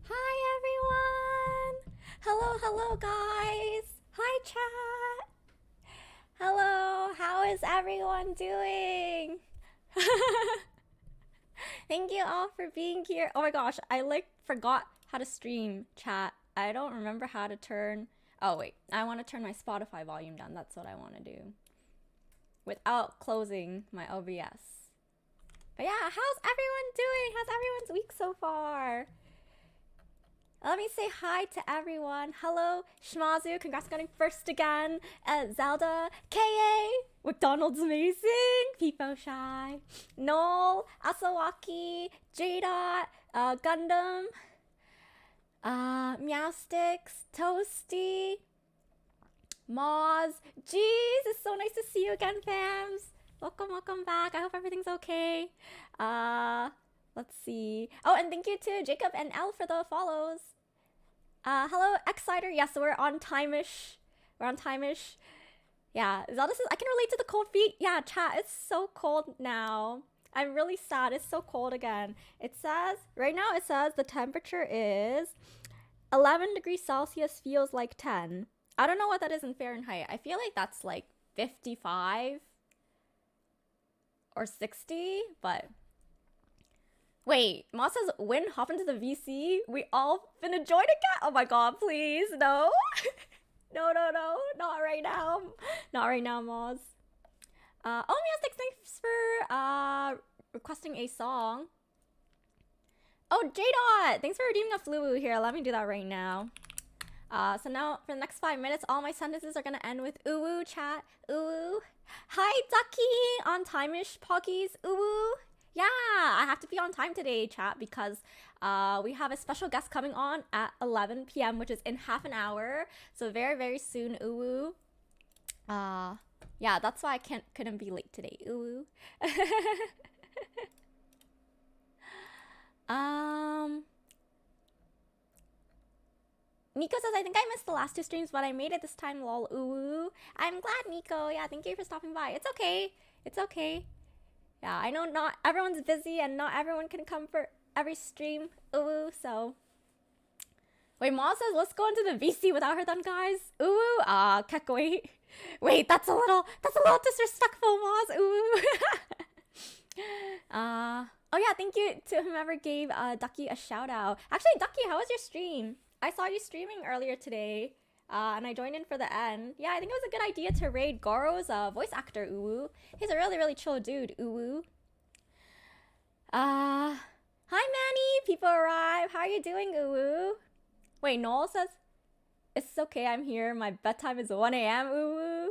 Hi everyone! Hello guys! Hi chat! Hello, how is everyone doing? Thank you all for being here. Oh my gosh, I forgot how to stream chat. I don't remember how to turn... Oh wait, I want to turn my Spotify volume down. That's what I want to do. Without closing my OBS. But yeah, how's everyone doing? How's everyone's week so far? Let me say hi to everyone. Hello, Schmazu. Congrats on getting first again. Zelda, KA, McDonald's amazing. Peepo Shy, Noel, Asawaki, J-Dot, Gundam, Meowsticks, Toasty, Moz. Jeez, it's so nice to see you again, fams. Welcome back. I hope everything's okay. Let's see. Oh, and thank you to Jacob and Elle for the follows. Hello, Exciter. Yes, we're on time-ish. Yeah, Zelda says, I can relate to the cold feet. Yeah, chat, it's so cold now. I'm really sad. It's so cold again. It says, right now it says the temperature is 11 degrees Celsius feels like 10. I don't know what that is in Fahrenheit. I feel like that's like 55 or 60, but... Wait, Ma says, Whin, hop into the VC? We all finna join again? Oh my god, please, no. No, not right now. Not right now, Moz. Oh, Meowsticks, thanks for requesting a song. Oh, J-Dot, thanks for redeeming a Fluwu here. Let me do that right now. So now for the next 5 minutes, all my sentences are gonna end with uwu chat. Uwu. Hi, Ducky, on time-ish, Poggies. Uwu. Yeah, I have to be on time today, chat, because we have a special guest coming on at 11 p.m., which is in half an hour. So very soon, uwu. Yeah, that's why I couldn't be late today. Uwu. Nico says, I think I missed the last 2 streams, but I made it this time, lol. Uwu. I'm glad, Nico. Yeah, thank you for stopping by. It's okay. It's okay. Yeah, I know not everyone's busy and not everyone can come for every stream. Ooh, so. Wait, Ma says, let's go into the VC without her then, guys. Ooh, Kekoi. Wait, that's a little disrespectful, Moz. Ooh. Oh yeah, thank you to whomever gave Ducky a shout out. Actually, Ducky, how was your stream? I saw you streaming earlier today. And I joined in for the end. Yeah, I think it was a good idea to raid Goro's voice actor, Uwu. He's a really chill dude, Uwu. Hi Manny, people arrive. How are you doing, Uwu? Wait, Noel says, it's okay, I'm here. My bedtime is 1 a.m., Uwu.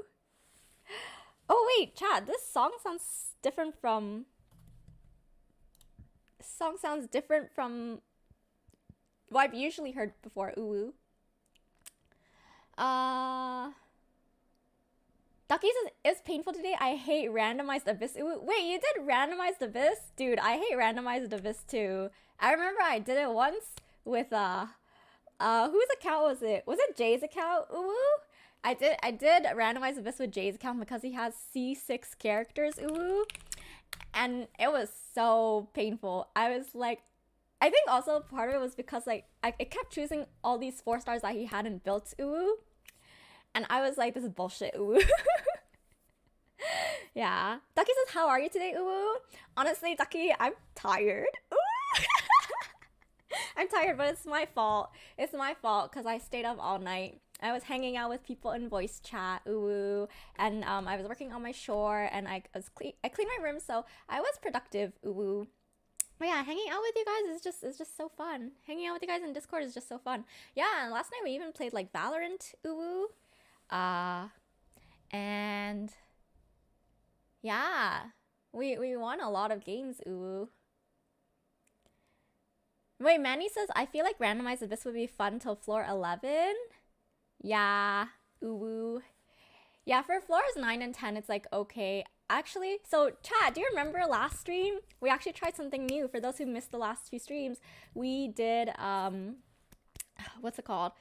Oh wait, chat, this song sounds different from... what I've usually heard before, Uwu. Ducky says, it's painful today. I hate randomized abyss. Wait, you did randomized abyss? Dude, I hate randomized abyss too. I remember I did it once with, whose account was it? Was it Jay's account? Ooh. I did randomized abyss with Jay's account because he has C6 characters. Ooh. And it was so painful. I was like, I think also part of it was because like it kept choosing all these 4 stars that he hadn't built, ooh. And I was like, this is bullshit, ooh. Yeah. Ducky says, how are you today, ooh? Honestly, Ducky, I'm tired. Ooh. I'm tired, but it's my fault. It's my fault because I stayed up all night. I was hanging out with people in voice chat, ooh, and I was working on my shore, and I cleaned my room, so I was productive, ooh. But yeah, hanging out with you guys is just so fun. Hanging out with you guys in Discord is just so fun. Yeah, and last night we even played like Valorant, ooh. And yeah, we won a lot of games, ooh. Wait, Manny says, I feel like randomized abyss would be fun till floor 11. Yeah, ooh. Yeah, for floors 9 and 10, it's like, okay. Actually, so chat, do you remember last stream? We actually tried something new. For those who missed the last few streams, we did, what's it called?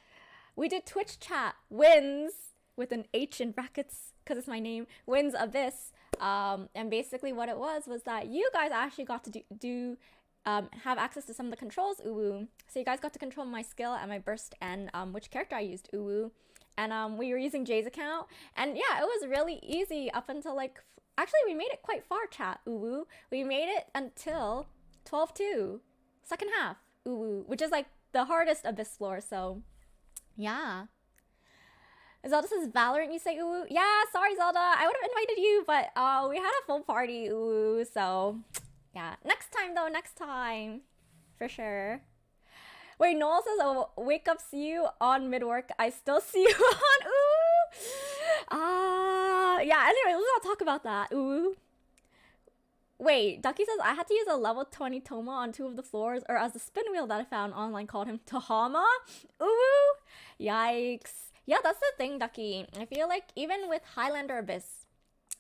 We did Twitch chat wins with an H in brackets because it's my name, wins Abyss. And basically what it was that you guys actually got to have access to some of the controls, uwu. So you guys got to control my skill and my burst and which character I used, uwu. And we were using Jay's account. And yeah, it was really easy up until like, actually we made it quite far, chat, uwu. We made it until 12-2, second half, uwu, which is like the hardest Abyss floor, so yeah. Zelda says Valorant, you say uwu? Yeah, sorry Zelda, I would have invited you, but we had a full party, uwu, so yeah. Next time though, next time, for sure. Wait, Noel says, oh, wake up, see you on mid-work. I still see you on, ooh. Yeah, anyway, let's not talk about that, ooh. Wait, Ducky says, I had to use a level 20 Toma on 2 of the floors, or as the spin wheel that I found online called him Tahama. Ooh, yikes. Yeah, that's the thing, Ducky. I feel like even with Highlander Abyss,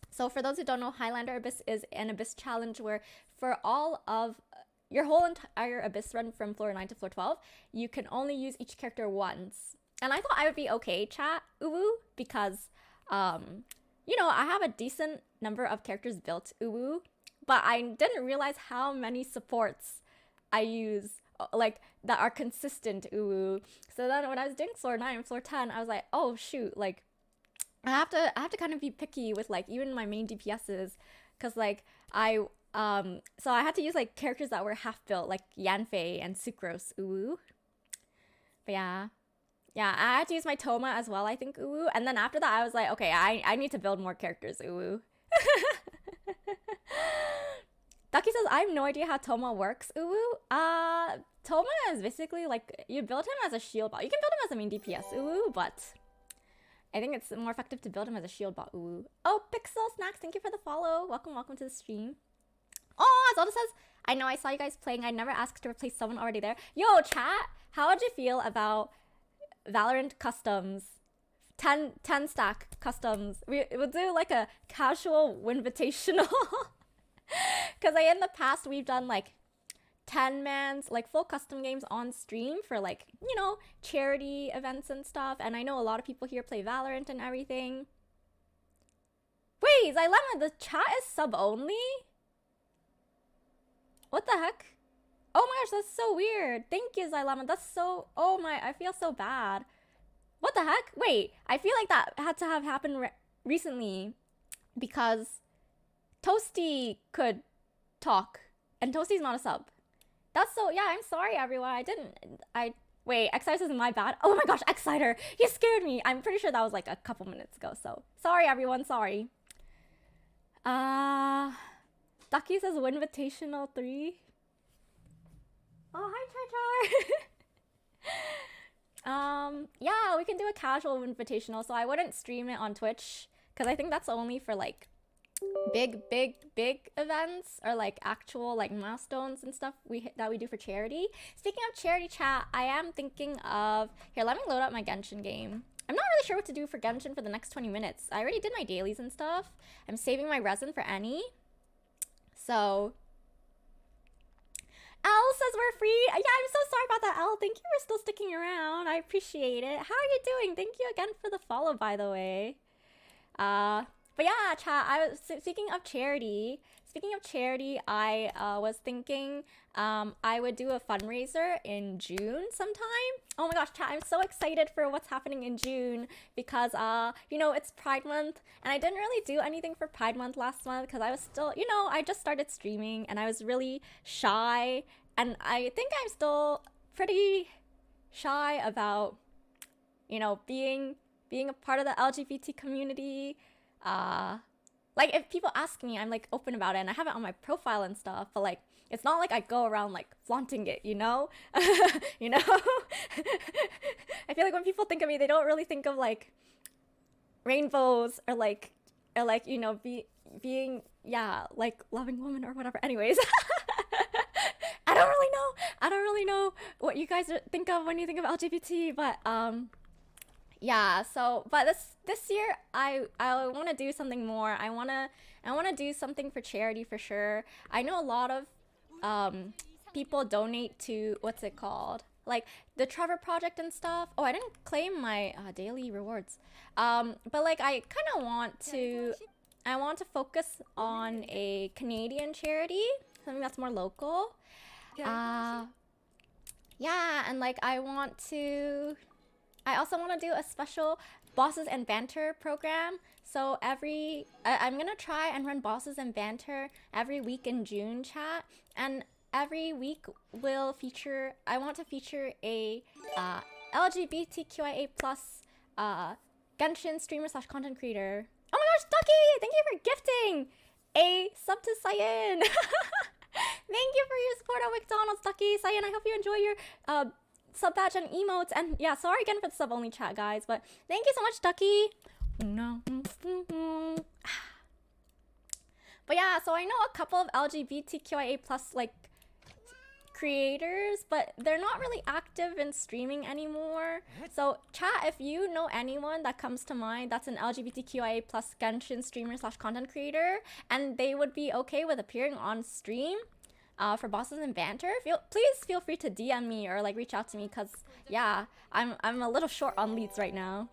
so for those who don't know, Highlander Abyss is an Abyss challenge where for all of your whole entire Abyss run from floor 9 to floor 12, you can only use each character once. And I thought I would be okay, chat, uwu, because, you know, I have a decent number of characters built, uwu, but I didn't realize how many supports I use, like, that are consistent, uwu. So then when I was doing floor 9 and floor 10, I was like, oh, shoot, like, I have to kind of be picky with, like, even my main DPSs, because, like, so I had to use like characters that were half built, like Yanfei and Sucrose, uwu. But yeah, I had to use my Toma as well, I think, uwu. And then after that, I was like, okay, I need to build more characters, uwu. Ducky says, I have no idea how Toma works, uwu. Toma is basically like, you build him as a shield bot. You can build him as a main DPS, uwu, but I think it's more effective to build him as a shield bot, uwu. Oh, Pixel Snacks, thank you for the follow. Welcome to the stream. Oh, Zelda says, I know I saw you guys playing. I never asked to replace someone already there. Yo, chat, how would you feel about Valorant customs? 10 stack customs. We'll do like a casual winvitational. Because in the past, we've done like 10-mans, like full custom games on stream for like, you know, charity events and stuff. And I know a lot of people here play Valorant and everything. Wait, Xylema, the chat is sub only? What the heck? Oh my gosh, that's so weird. Thank you, Xylema. That's so... Oh my, I feel so bad. What the heck? Wait, I feel like that had to have happened recently because Toasty could talk and Toasty's not a sub. That's so... Yeah, I'm sorry, everyone. Wait, Exciter is my bad. Oh my gosh, Exciter. You scared me. I'm pretty sure that was like a couple minutes ago. So, sorry, everyone. Sorry. Ducky says Winvitational 3. Oh, hi, Char. Yeah, we can do a casual Winvitational. So I wouldn't stream it on Twitch because I think that's only for like big events or like actual like milestones and stuff that we do for charity. Speaking of charity, chat, I am thinking of... Here, let me load up my Genshin game. I'm not really sure what to do for Genshin for the next 20 minutes. I already did my dailies and stuff. I'm saving my resin for Ennie. So, Elle says we're free. Yeah, I'm so sorry about that, Elle. Thank you for still sticking around. I appreciate it. How are you doing? Thank you again for the follow, by the way. But yeah, chat, I was speaking of charity, I was thinking I would do a fundraiser in June sometime. Oh my gosh, chat, I'm so excited for what's happening in June because, you know, it's Pride Month and I didn't really do anything for Pride Month last month because I was still, you know, I just started streaming and I was really shy and I think I'm still pretty shy about, you know, being a part of the LGBT community. Like if people ask me, I'm like open about it and I have it on my profile and stuff, but like it's not like I go around like flaunting it, you know? You know? I feel like when people think of me, they don't really think of like rainbows or like you know, being yeah, like loving woman or whatever. Anyways, I don't really know what you guys think of when you think of LGBT, but Yeah, so but this year I want to do something more. I want to do something for charity for sure. I know a lot of people donate to what's it called? Like the Trevor Project and stuff. Oh, I didn't claim my daily rewards. But like I want to focus on a Canadian charity, something that's more local. Yeah, and like I also want to do a special bosses and banter program. So I'm gonna try and run bosses and banter every week in June, chat. And every week I want to feature a LGBTQIA plus Genshin streamer / content creator. Oh my gosh, Ducky! Thank you for gifting a sub to Cyan. Thank you for your support at McDonald's, Ducky. Cyan, I hope you enjoy your sub badge and emotes. And yeah, sorry again for the sub only chat, guys. But thank you so much, Ducky. But yeah, so I know a couple of LGBTQIA plus like creators, but they're not really active in streaming anymore. So chat, if you know anyone that comes to mind that's an LGBTQIA plus Genshin streamer / content creator and they would be okay with appearing on stream for bosses and banter, please feel free to DM me or like reach out to me, because yeah, I'm a little short on leads right now.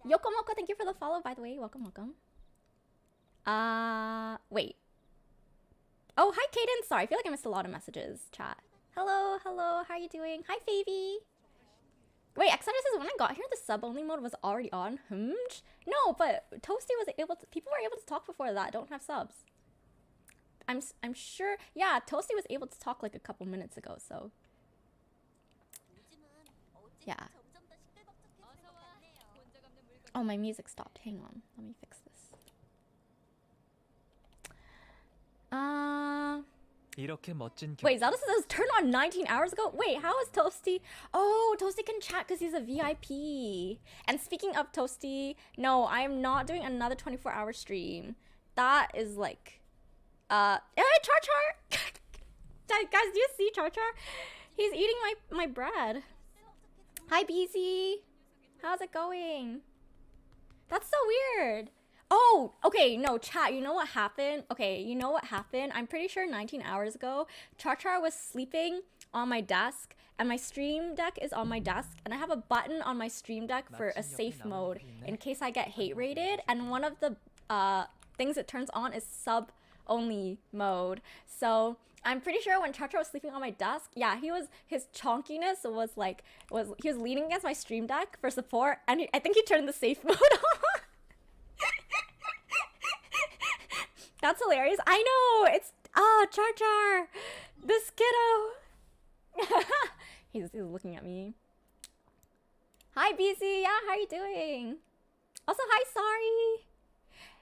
Yokomoko, thank you for the follow, by the way. Welcome. Wait. Oh, hi, Kaden. Sorry, I feel like I missed a lot of messages, chat. Hello, how are you doing? Hi, Favy. Wait, Excited says, when I got here, the sub-only mode was already on. No, but Toasty was able to, people were able to talk before that, don't have subs. I'm sure, yeah, Toasty was able to talk like a couple minutes ago, so. Yeah. Oh, my music stopped. Hang on, let me fix this. Wait, Zelda says it was turned on 19 hours ago? Wait, how is Toasty? Oh, Toasty can chat because he's a VIP. And speaking of Toasty, no, I am not doing another 24-hour stream. That is like, hey, Char! Guys, do you see Char? He's eating my bread. Hi, BZ. How's it going? That's so weird. Oh, okay, no, chat, you know what happened? Okay, you know what happened? I'm pretty sure 19 hours ago, Char was sleeping on my desk, and my stream deck is on my desk, and I have a button on my stream deck for a safe mode in case I get hate rated, and one of the things it turns on is sub-only mode. So I'm pretty sure when Char was sleeping on my desk, yeah, his chonkiness was he was leaning against my stream deck for support, and I think he turned the safe mode on. That's hilarious. I know, it's Char, this kiddo. he's looking at me. Hi, BC. Yeah, how are you doing? Also, hi, sorry.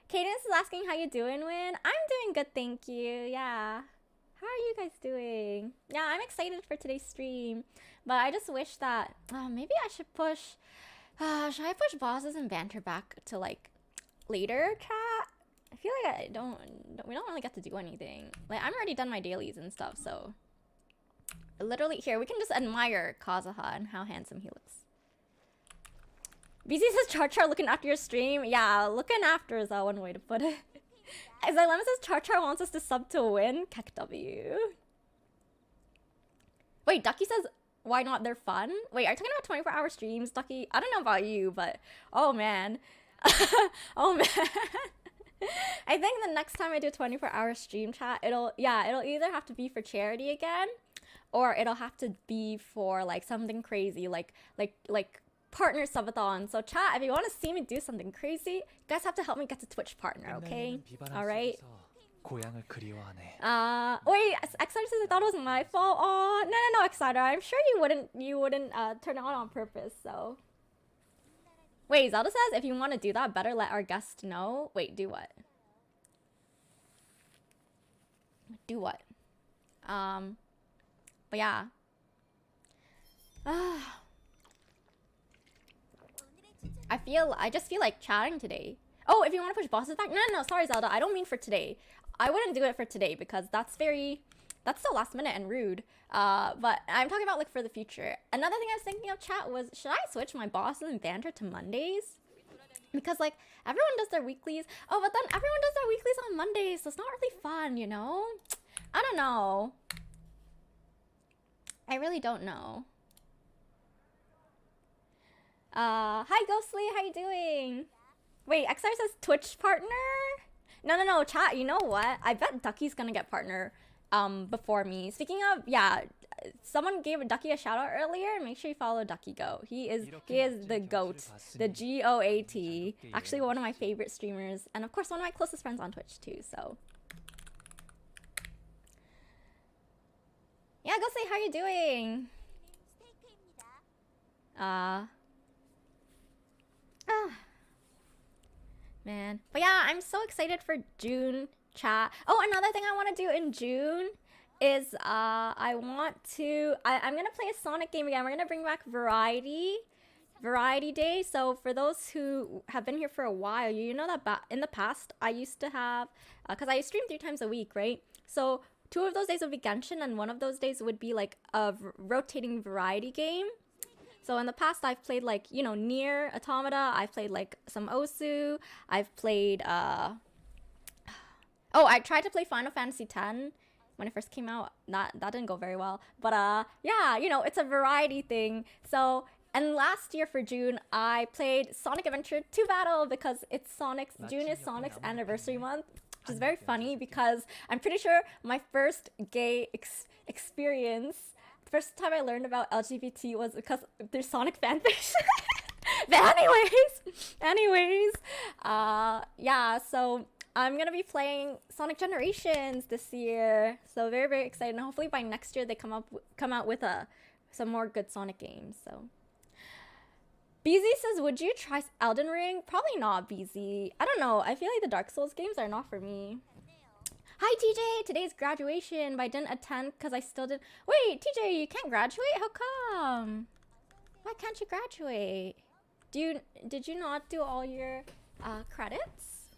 Cadence is asking how you doing, Whin. I'm doing good, thank you. Yeah. How are you guys doing? Yeah, I'm excited for today's stream, but I just wish that maybe I should push. Should I push bosses and banter back to like later, chat? I feel like we don't really get to do anything. Like, I'm already done my dailies and stuff, so literally here we can just admire Kazuha and how handsome he looks. BZ says Char looking after your stream. Yeah, looking after is one way to put it. Xylema says Char wants us to sub to win. Kek W. Wait, Ducky says why not? They're fun. Wait, are you talking about 24-hour streams, Ducky? I don't know about you, but oh man. Oh man. I think the next time I do a 24-hour stream chat, it'll either have to be for charity again, or it'll have to be for like something crazy, like partner subathon. So chat, if you want to see me do something crazy, you guys have to help me get to Twitch partner, okay? All right. Wait, Exciter says I thought it was my fault. Oh, no, Exciter. I'm sure you wouldn't turn it on purpose. So. Wait, Zelda says if you want to do that, better let our guest know. Wait, do what? Do what? But yeah. I just feel like chatting today. Oh, if you want to push bosses back? No, sorry, Zelda. I don't mean for today. I wouldn't do it for today because that's very That's so last minute and rude. But I'm talking about like for the future. Another thing I was thinking of, chat, was should I switch my bosses and banter to Mondays? Because like everyone does their weeklies. Oh, but then everyone does their weeklies on Mondays, so it's not really fun, you know? I don't know. I really don't know. Hi Ghostly, how you doing? Wait, XR says Twitch partner? No, chat, you know what? I bet Ducky's gonna get partner before me. Speaking of, yeah, someone gave Ducky a shout out earlier. Make sure you follow Ducky Go. He is the GOAT, the GOAT. Actually one of my favorite streamers, and of course one of my closest friends on Twitch too, so. Yeah, Ghostly, how you doing? Man. But yeah, I'm so excited for June, chat. Oh, another thing I want to do in June is I'm gonna play a Sonic game again. We're gonna bring back Variety Day. So for those who have been here for a while, you know that in the past I used to have, because I stream 3 times a week, right? So 2 of those days would be Genshin, and 1 of those days would be like a rotating variety game. So in the past, I've played like, you know, Nier Automata. I've played like some Osu. I've played, oh, I tried to play Final Fantasy X when it first came out. That didn't go very well. But yeah, you know, it's a variety thing. So, and last year for June, I played Sonic Adventure 2 Battle because June is Sonic's anniversary month. Which is very funny because I'm pretty sure my first gay experience, first time I learned about LGBT was because there's Sonic fanfiction. But anyways, yeah, so I'm gonna be playing Sonic Generations this year. So very, very excited. And hopefully by next year they come out with some more good Sonic games. So BZ says, would you try Elden Ring? Probably not, BZ. I don't know. I feel like the Dark Souls games are not for me. Hi, TJ. Today's graduation, but I didn't attend because I still didn't. Wait, TJ, you can't graduate? How come? Why can't you graduate? Did you not do all your credits?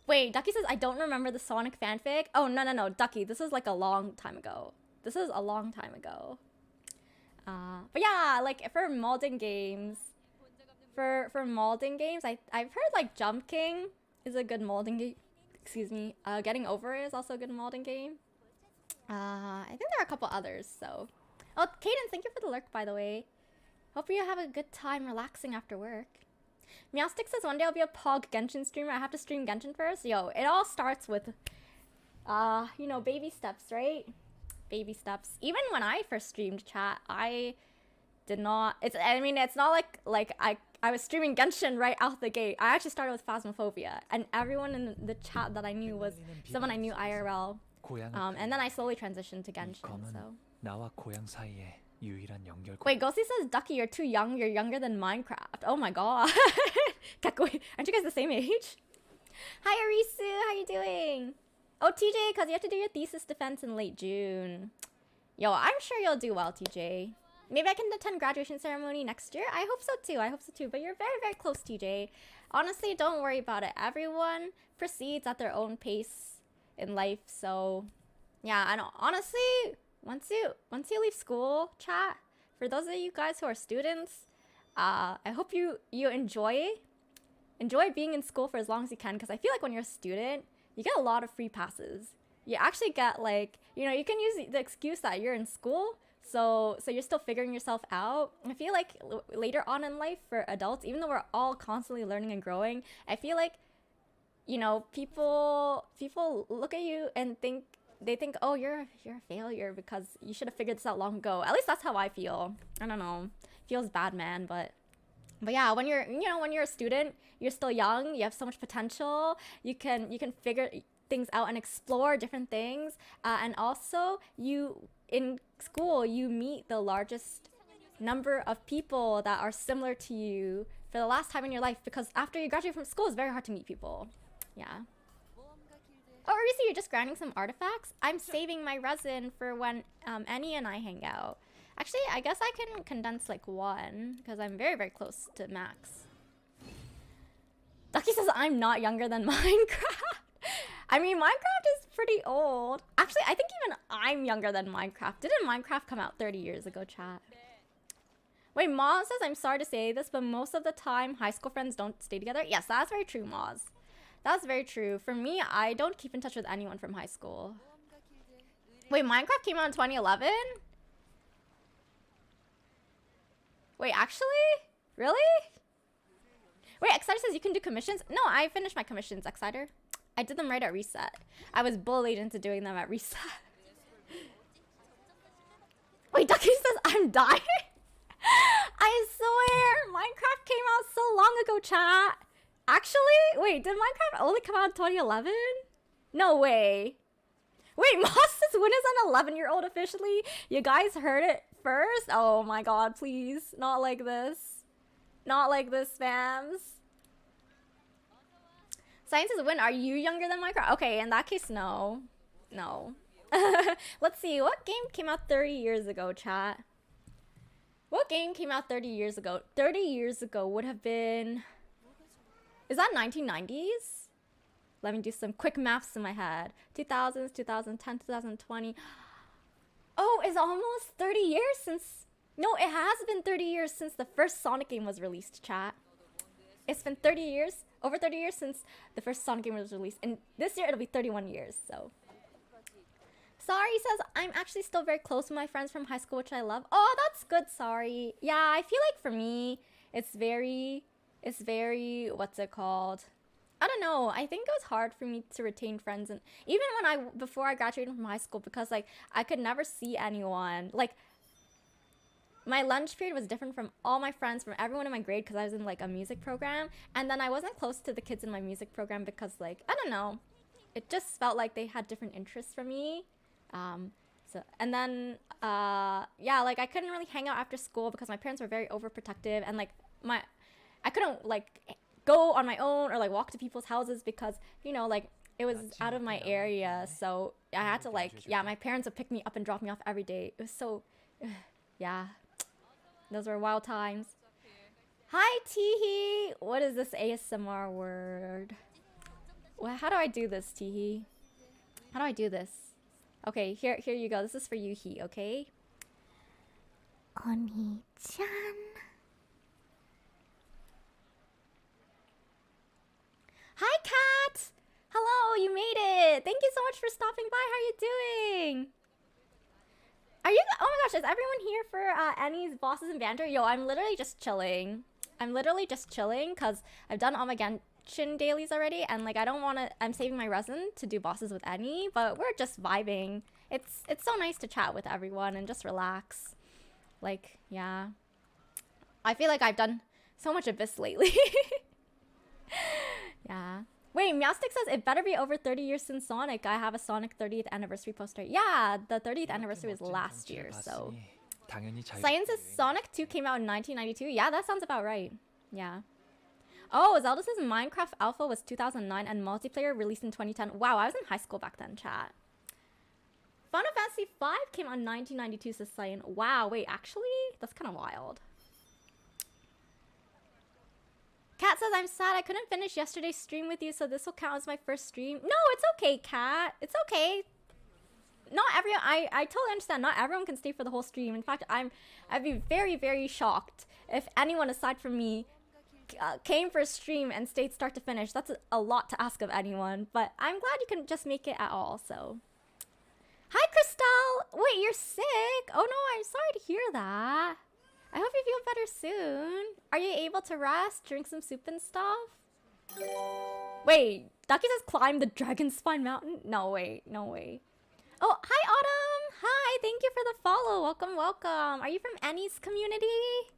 Wait, Ducky says, I don't remember the Sonic fanfic. Oh, no, Ducky. This is like a long time ago. But yeah, like for modding games, I've heard like Jump King is a good modding game. Excuse me. Getting Over It is also a good modding game. I think there are a couple others. So, oh, Kaden, thank you for the lurk, by the way. Hope you have a good time relaxing after work. Meowstick says one day I'll be a Pog Genshin streamer. I have to stream Genshin first. Yo, it all starts with, you know, baby steps, right? Baby steps. Even when I first streamed, chat, I did not. It's not like I was streaming Genshin right out the gate. I actually started with Phasmophobia, and everyone in the chat that I knew was someone I knew IRL. And then I slowly transitioned to Genshin. So. Wait, Ghosty says, Ducky, you're too young. You're younger than Minecraft. Oh my god. Aren't you guys the same age? Hi, Arisu. How you doing? Oh, TJ, because you have to do your thesis defense in late June. Yo, I'm sure you'll do well, TJ. Maybe I can attend graduation ceremony next year. I hope so too. But you're very, very close, TJ. Honestly, don't worry about it. Everyone proceeds at their own pace in life. So, yeah, I know. Honestly, once you leave school, chat, for those of you guys who are students, I hope you enjoy being in school for as long as you can. Because I feel like when you're a student, you get a lot of free passes. You actually get like, you know, you can use the excuse that you're in school. So you're still figuring yourself out. I feel like later on in life for adults, even though we're all constantly learning and growing, I feel like, you know, people look at you and think, oh, you're a failure because you should have figured this out long ago. At least that's how I feel. I don't know. Feels bad, man, but yeah, when you're a student, you're still young, you have so much potential. You can figure things out and explore different things. And also, in school, you meet the largest number of people that are similar to you for the last time in your life, because after you graduate from school, it's very hard to meet people. Yeah. Oh, Arisa, you're just grinding some artifacts? I'm saving my resin for when Ennie and I hang out. Actually, I guess I can condense like 1 because I'm very, very close to max. Ducky says I'm not younger than Minecraft. I mean, Minecraft is pretty old. I Actually, I think even I'm younger than Minecraft. Didn't Minecraft come out 30 years ago, chat? Wait, Moz says, I'm sorry to say this, but most of the time, high school friends don't stay together. Yes, that's very true, Moz. That's very true. For me, I don't keep in touch with anyone from high school. Wait, Minecraft came out in 2011? Wait, actually? Really? Wait, Exciter says you can do commissions? No, I finished my commissions, Exciter. I did them right at reset. I was bullied into doing them at reset. Wait, Ducky says I'm dying? I swear, Minecraft came out so long ago, chat. Actually, wait, did Minecraft only come out in 2011? No way. Wait, Moss says Whin is an 11-year-old officially? You guys heard it first? Oh my god, please. Not like this. Not like this, fams. Science says, Whin, are you younger than Minecraft? Okay, in that case, no. No. Let's see, what game came out 30 years ago, chat? What game came out 30 years ago? 30 years ago would have been... Is that 1990s? Let me do some quick maths in my head. 2000s, 2010, 2020. Oh, it's almost 30 years since... No, it has been 30 years since the first Sonic game was released, chat. It's been 30 years, over 30 years since the first Sonic game was released. And this year it'll be 31 years, so... Sorry says, I'm actually still very close with my friends from high school, which I love. Oh, that's good, Sorry. Yeah, I feel like for me, it's very, what's it called? I don't know. I think it was hard for me to retain friends. And even when before I graduated from high school, because like, I could never see anyone. Like, my lunch period was different from all my friends, from everyone in my grade, because I was in like a music program. And then I wasn't close to the kids in my music program because like, I don't know. It just felt like they had different interests from me. And then yeah, like I couldn't really hang out after school because my parents were very overprotective, and like I couldn't like go on my own or like walk to people's houses because, you know, like it was out of my area. So I had to like, yeah, my parents would pick me up and drop me off every day. It was so, yeah, those were wild times. Hi, Teehee. What is this ASMR word? Well, how do I do this, Teehee? How do I do this? Okay, here you go. This is for you, He, okay? Oni-chan. Hi, Kat! Hello, you made it! Thank you so much for stopping by. How are you doing? Are you... Oh my gosh, is everyone here for Ennie's Bosses and Banter? Yo, I'm literally just chilling. I'm literally just chilling because I've done all my Genshin dailies already, and like I don't want to... I'm saving my resin to do Bosses with Ennie, but we're just vibing. It's so nice to chat with everyone and just relax. Like, yeah. I feel like I've done so much Abyss lately. Yeah. Wait, Meowstick says it better be over 30 years since Sonic. I have a Sonic 30th anniversary poster. Yeah, the 30th anniversary was last year, so... Science says Sonic 2 came out in 1992. Yeah, that sounds about right. Yeah. Oh, Zelda says Minecraft Alpha was 2009 and multiplayer released in 2010. Wow, I was in high school back then, chat. Final Fantasy 5 came out in 1992, says Cyan. Wow, wait, actually? That's kind of wild. Kat says, I'm sad I couldn't finish yesterday's stream with you, so this will count as my first stream. No, it's okay, Kat. It's okay. Not everyone, I totally understand. Not everyone can stay for the whole stream. In fact, I'd be very, very shocked if anyone aside from me came for a stream and stayed start to finish. That's a lot to ask of anyone, but I'm glad you can just make it at all, so. Hi, Crystal! Wait, you're sick? Oh no, I'm sorry to hear that. I hope you feel better soon. Are you able to rest, drink some soup and stuff? Wait, Ducky says climb the Dragon Spine Mountain? No, wait, no way. Oh, hi, Autumn! Hi, thank you for the follow. Welcome, welcome. Are you from Ennie's community?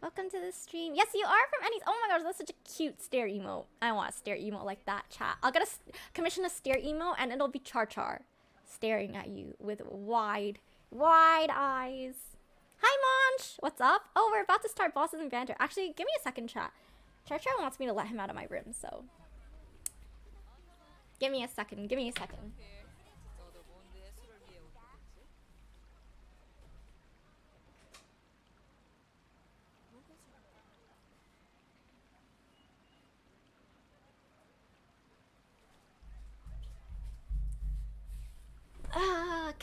Welcome to the stream. Yes, you are from Ennie's. Oh my gosh, that's such a cute stare emote. I want a stare emote like that, chat. I'll get commission a stare emote and it'll be Char Char staring at you with wide eyes. Hi, Monch! What's up? Oh, we're about to start Bosses and Banter. Actually, give me a second, chat. Char Char wants me to let him out of my room, so... Give me a second, give me a second.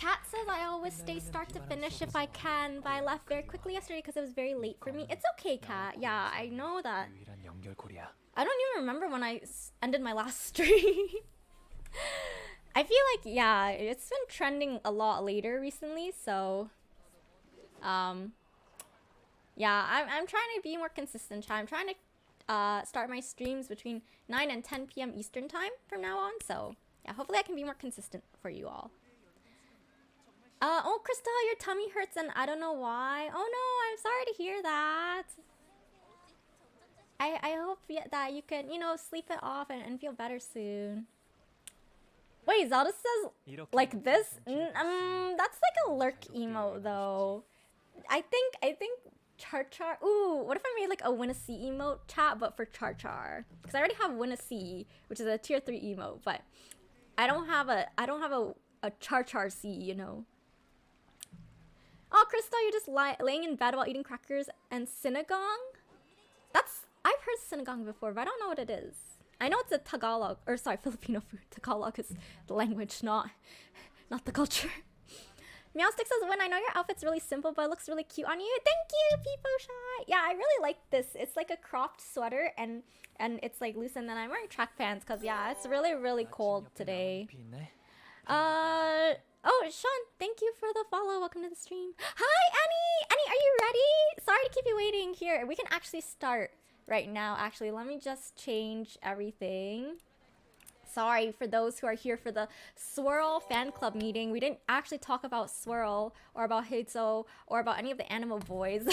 Chat says I always stay start to finish if I can, but I left very quickly yesterday because it was very late for me. It's okay, Cat. Yeah, I know that. I don't even remember when I ended my last stream. I feel like, yeah, it's been trending a lot later recently, so... yeah, I'm trying to be more consistent, chat. I'm trying to start my streams between 9 and 10 p.m. Eastern time from now on, so... yeah, hopefully I can be more consistent for you all. Oh, Crystal, your tummy hurts and I don't know why. Oh no, I'm sorry to hear that. I hope that you can, you know, sleep it off and feel better soon. Wait, Zelda says like this? That's like a lurk emote though. I think Char Char. Ooh, what if I made like a Win a C emote, chat, but for Char Char? Because I already have Win a C, which is a tier 3 emote, but I don't have a Char Char C, you know. Oh, Crystal, you're just laying in bed while eating crackers and sinigang? I've heard sinigang before, but I don't know what it is. I know it's a Tagalog, or sorry, Filipino food. Tagalog is the language, not the culture. Meowstick says, Whin, I know your outfit's really simple, but it looks really cute on you. Thank you, People Shy. Yeah, I really like this. It's like a cropped sweater, and it's like loose, and then I'm wearing track pants, because yeah, it's really, really cold today. Oh, Sean, thank you for the follow. Welcome to the stream. Hi, Annie! Annie, are you ready? Sorry to keep you waiting. Here, we can actually start right now. Actually, let me just change everything. Sorry for those who are here for the Swirl fan club meeting. We didn't actually talk about Swirl or about Heizo or about any of the animal boys.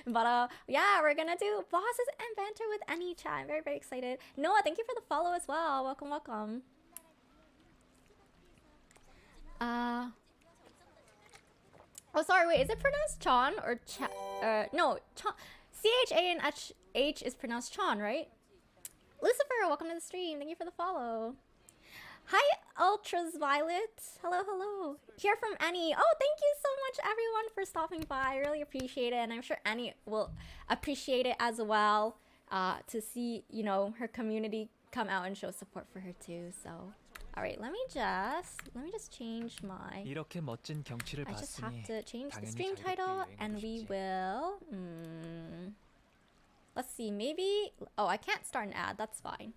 But yeah, we're gonna do bosses and banter with Ennie chat. I'm very, very excited. Noah, thank you for the follow as well. Welcome, welcome. Oh, sorry, wait, is it pronounced Chon or no, Chon. C-H-A-N-H is pronounced Chon, right? Lucifer, welcome to the stream. Thank you for the follow. Hi, Ultras Violet. Hello, hello. Hear from Ennie. Oh, thank you so much, everyone, for stopping by. I really appreciate it, and I'm sure Ennie will appreciate it as well. To see, you know, her community come out and show support for her too. So, all right, let me just change my. I just have to change the stream title, and we will. Let's see, maybe... oh, I can't start an ad. That's fine.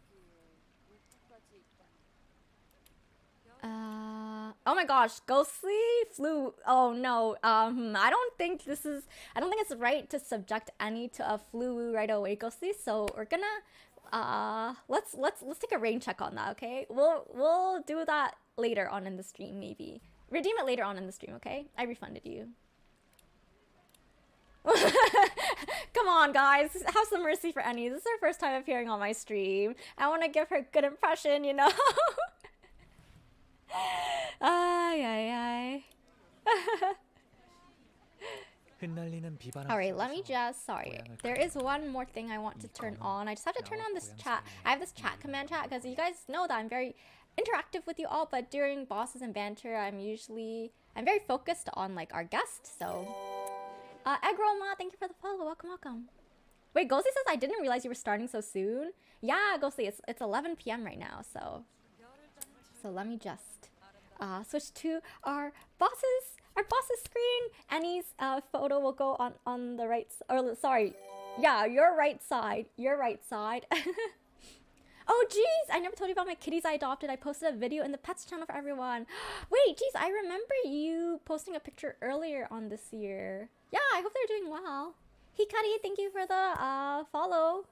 Oh my gosh, Ghostly flew... oh no, I don't think it's right to subject Ennie to a flu right away, Ghostly, so we're gonna... let's take a rain check on that, okay? We'll do that later on in the stream, maybe. Redeem it later on in the stream, okay? I refunded you. Come on, guys, have some mercy for Ennie. This is her first time appearing on my stream. I want to give her a good impression, you know. Ay. Alright, let me just... sorry. There is one more thing I want to turn on. I just have to turn on this chat. I have this chat command chat because you guys know that I'm very interactive with you all, but during bosses and banter, I'm very focused on like our guests, so... Egg Roma, thank you for the follow. Welcome, welcome. Wait, Ghostly says I didn't realize you were starting so soon. Yeah, Ghostly, it's 11 p.m. right now, so let me just switch to our bosses screen. Ennie's photo will go on the right, or sorry, yeah, your right side. Oh geez, I never told you about my kitties I adopted. I posted a video in the pets channel for everyone. Wait, geez, I remember you posting a picture earlier on this year. Yeah, I hope they're doing well. Hikari, thank you for the follow.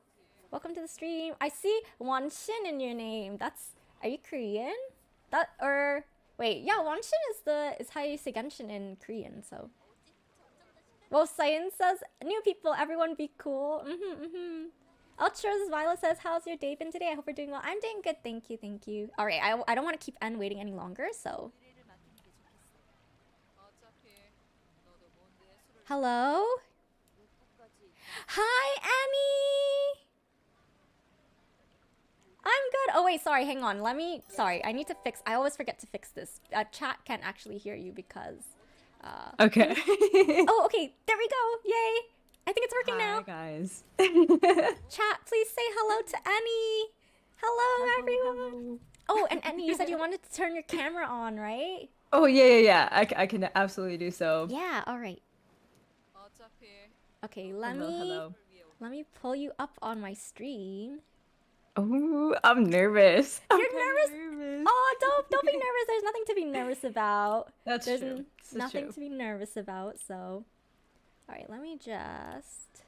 Welcome to the stream. I see Wanshin in your name. Are you Korean? Wait, yeah, Wanshin is how you say Genshin in Korean, so. Well, Science says, new people, everyone be cool. Ultras Violet says, how's your day been today? I hope you're doing well. I'm doing good, thank you. Alright, I don't want to keep N waiting any longer, so. Hello? Hi, Annie! I'm good. Oh wait, sorry, hang on. Sorry, I need to fix, I always forget to fix this. Chat can't actually hear you because... okay. Oh, okay, there we go, yay! I think it's working now. Hi, guys. Chat, please say hello to Annie. Hello, everyone. Hello. Oh, and Annie, you said you wanted to turn your camera on, right? Oh yeah. I can absolutely do so. Yeah, all right. Okay, Hello. let me pull you up on my screen. Oh, I'm nervous. I'm You're kind of nervous? nervous. Oh, don't be nervous. There's nothing to be nervous about. That's There's true. This is nothing true. to be nervous about. So, all right, let me just.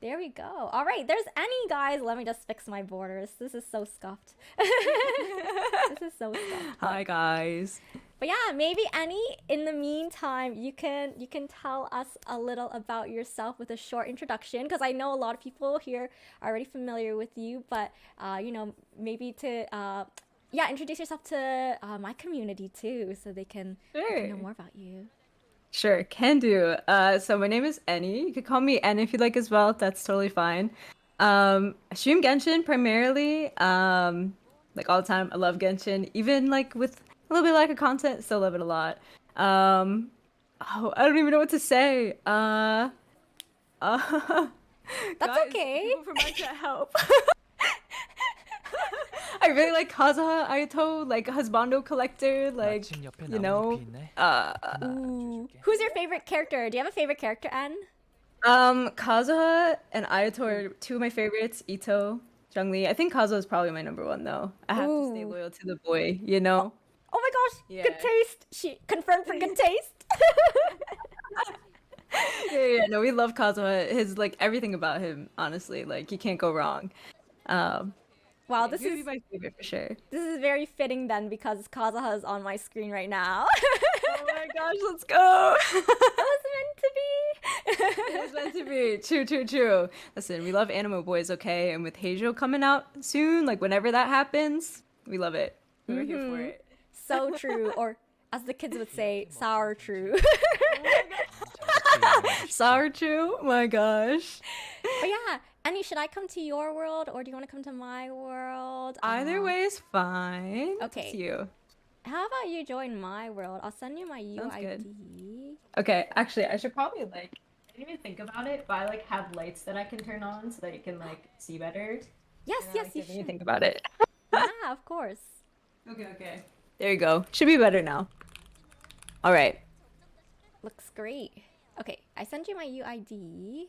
There we go. All right, there's Ennie, guys. Let me just fix my borders. This is so scuffed. This is so scuffed. Hi guys. But yeah, maybe Ennie, in the meantime, you can tell us a little about yourself with a short introduction, because I know a lot of people here are already familiar with you, but maybe to yeah, introduce yourself to my community too, so they can know Sure. more about you. Sure, can do. So my name is Ennie. You could call me N if you'd like as well. That's totally fine. I stream Genshin primarily. Like all the time. I love Genshin. Even like with a little bit of lack of content, still love it a lot. Um, oh, I don't even know what to say. Uh, That's guys, okay. people from my chat help. I really like Kazuha Aito, like husbando collector, like 마침 옆에 you 나뭇잎이 know. 있네. Uh, Ooh, who's your favorite character? Do you have a favorite character, N? Kazuha and Ayato are two of my favorites. Ito, Zhongli. I think Kazuha is probably my number one though. I have to stay Ooh. loyal to the boy, you know? Oh my gosh, good Yeah. taste. She confirmed for good taste. No, we love Kazuha. His like everything about him, honestly, like you can't go wrong. Um, Wow, yeah, he would be my favorite for sure. this is very fitting then, because Kazuha is on my screen right now. Oh my gosh, let's go! It was meant to be. It is meant to be. True. Listen, we love Animo Boys, okay? And with Heijo coming out soon, like whenever that happens, we love it. We're here for it. So true, or as the kids would say, sour true. Sour true? My gosh. But yeah, Annie, should I come to your world, or do you want to come to my world? Either way is fine. Okay. It's you. How about you join my world? I'll send you my Sounds good. UID. Okay, actually, I should probably like, I didn't even think about it, but I like have lights that I can turn on so that you can like see better. Yes, And I, yes, like, you didn't even should. think about it. Yeah, of course. Okay. There you go. Should be better now. All right. Looks great. Okay, I sent you my UID.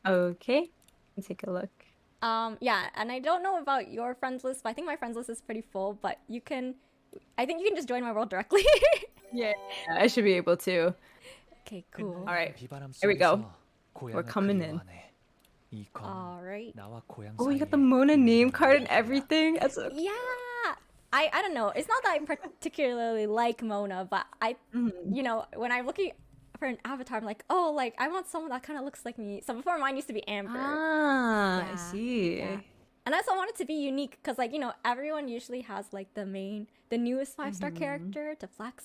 Okay. Let's take a look. Yeah, and I don't know about your friends list, but I think my friends list is pretty full, but I think you can just join my world directly. Yeah, I should be able to. Okay, cool. All right. 비바람 Here we go. 속에서 We're 고향을 coming in. 그리워하네. 이 검, All right. 나와 고향 Oh, you got the 사이에 Mona name 있는 card and 거야. everything. That's so Yeah. I don't know. It's not that I particularly like Mona, but when I'm looking for an avatar, I'm like, oh, like I want someone that kind of looks like me. So before, mine used to be Amber. Ah, I Yeah, see. yeah. And I also want it to be unique, because everyone usually has like the newest 5-star character to flex.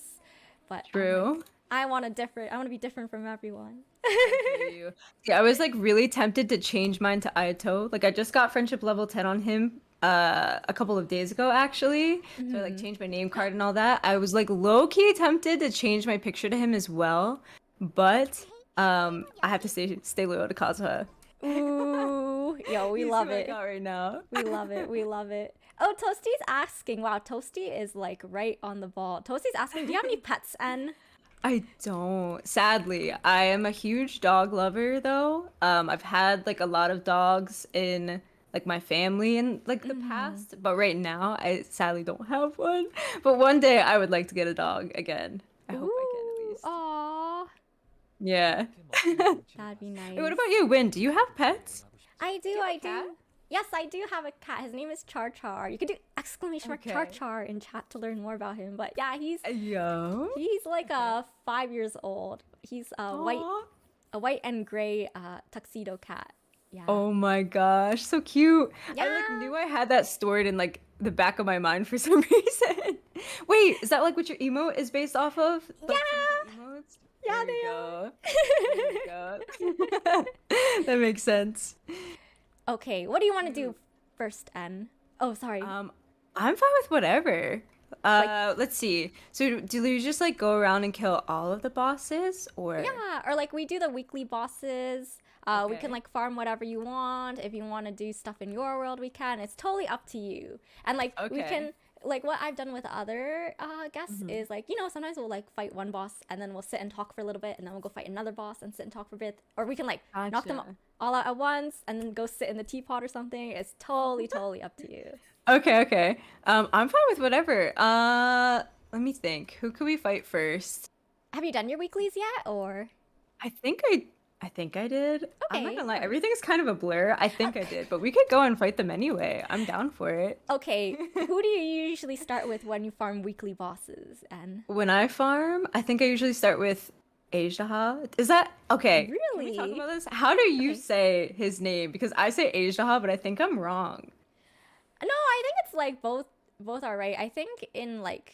But True. I want to be different from everyone. I feel you. Yeah, I was like really tempted to change mine to Ayato. Like I just got friendship level 10 on him a couple of days ago actually. So I like changed my name card and all that. I was like low key tempted to change my picture to him as well, but I have to stay loyal to Kazuha. Ooh, yo, we You see love what I it. got right now. We love it. We love it. Oh, Toasty's asking. Wow, Toasty is like right on the ball. Toasty's asking, do you have any pets, N? I don't. Sadly, I am a huge dog lover though. I've had like a lot of dogs in like my family in like the past, but right now I sadly don't have one. But one day I would like to get a dog again. I hope I can at least. Aw, Yeah. that'd be nice. Hey, what about you, Win? Do you have pets? I do, have a I do. cat? Yes, I do have a cat. His name is Char Char. You could do exclamation mark Char Okay. Char in chat to learn more about him. But yeah, Yo. he's like 5 years old. He's Aw. a white and gray tuxedo cat. Yeah. Oh my gosh, so cute. I Yeah. like knew I had that stored in like the back of my mind for some reason. Wait, is that like what your emote is based off of? Like, Yeah. some of the emotes? Yeah, There they we are. go. There we go. That makes sense. Okay, what do you want to do first, N? Oh, sorry. I'm fine with whatever. Let's see. So do you just like go around and kill all of the bosses or? Yeah, or like we do the weekly bosses. We can Okay. like farm whatever you want. If you want to do stuff in your world, we can. It's totally up to you. And like we Okay. can like what I've done with other guests Mhm. is like, you know, sometimes we'll like fight one boss and then we'll sit and talk for a little bit and then we'll go fight another boss and sit and talk for a bit. Or we can like knock them Gotcha. all out at once and then go sit in the teapot or something. It's totally up to you. Okay, okay. I'm fine with whatever. Let me think. Who could we fight first? Have you done your weeklies yet or? I think I think I did. I'm not Okay. gonna lie, everything's kind of a blur. I think I did, but we could go and fight them anyway. I'm down for it. Okay, who do you usually start with when you farm weekly bosses? And When I farm, I think I usually start with Ajaha. Is that okay? Can we talk really? about this? How do you Okay. say his name? Because I say Ajaha, but I think I'm wrong. No, I think it's like both are right. I think in like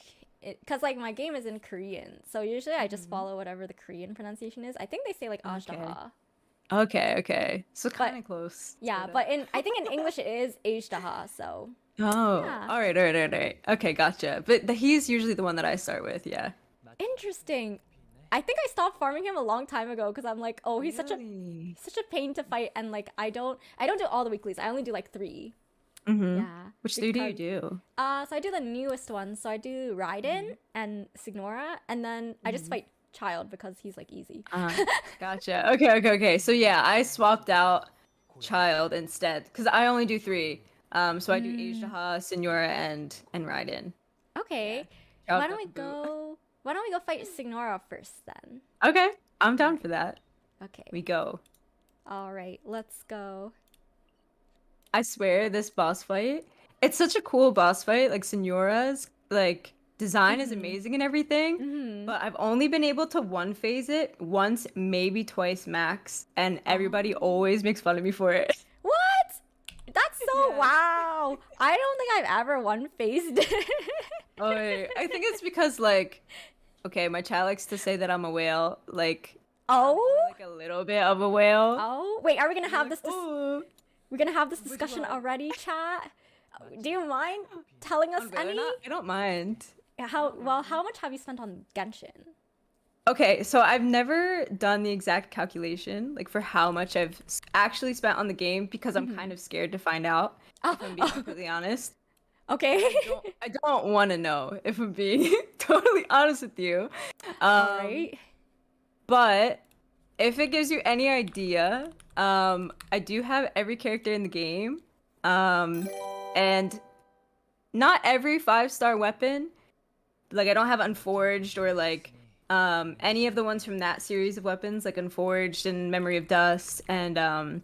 because like my game is in Korean, so usually I just Mhm. follow whatever the Korean pronunciation is. I think they say like Okay. Ajdaha. Okay, okay. So But kind of close, yeah, sort of. but in I think in English it is Ajdaha, so Oh, yeah. all right, all right, all right, all right. Okay, gotcha. But he's usually the one that I start with, yeah. Interesting. I think I stopped farming him a long time ago because I'm like, oh, Really? he's such a pain to fight and like I don't do all the weeklies. I only do like 3. Mm-hmm. Yeah. Which three do you Because do? so I do the newest ones. So I do Raiden and Signora and then I just Mm-hmm. fight Child because he's like easy. Gotcha. Okay, okay, okay. So yeah, I swapped out Child instead because I only do three. So I do Mm, Ajaha, Senora, and Raiden. Yeah. okay. Child's got the boot. Why don't we go fight Signora first then? Okay, I'm All down right. for that. Okay. We go. All right. Let's go. I swear this boss fight, it's such a cool boss fight. Like Senora's like design is Mhm. amazing and everything, Mhm. but I've only been able to one phase it once, maybe twice max, and everybody Oh. always makes fun of me for it. What? That's so Yeah. wow. I don't think I've ever one faced. Oh, wait. I think it's because like, okay, my child likes to say that I'm a whale. Like, I'm Oh? only like a little bit of a whale. Oh? Wait, are we gonna And they're have like, this oh, we're gonna have this which discussion one? already, chat? Do you mind telling us I'm really any? not. I don't mind. How much have you spent on Genshin? Okay, so I've never done the exact calculation, like for how much I've actually spent on the game because I'm kind Mhm. of scared to find out, Oh, if I'm being oh, completely honest. okay. I don't want to know if I'm being totally honest with you. All Um, right. but if it gives you any idea, I do have every character in the game. Um, and not every 5-star weapon. Like I don't have Unforged or like any of the ones from that series of weapons, like Unforged and Memory of Dust and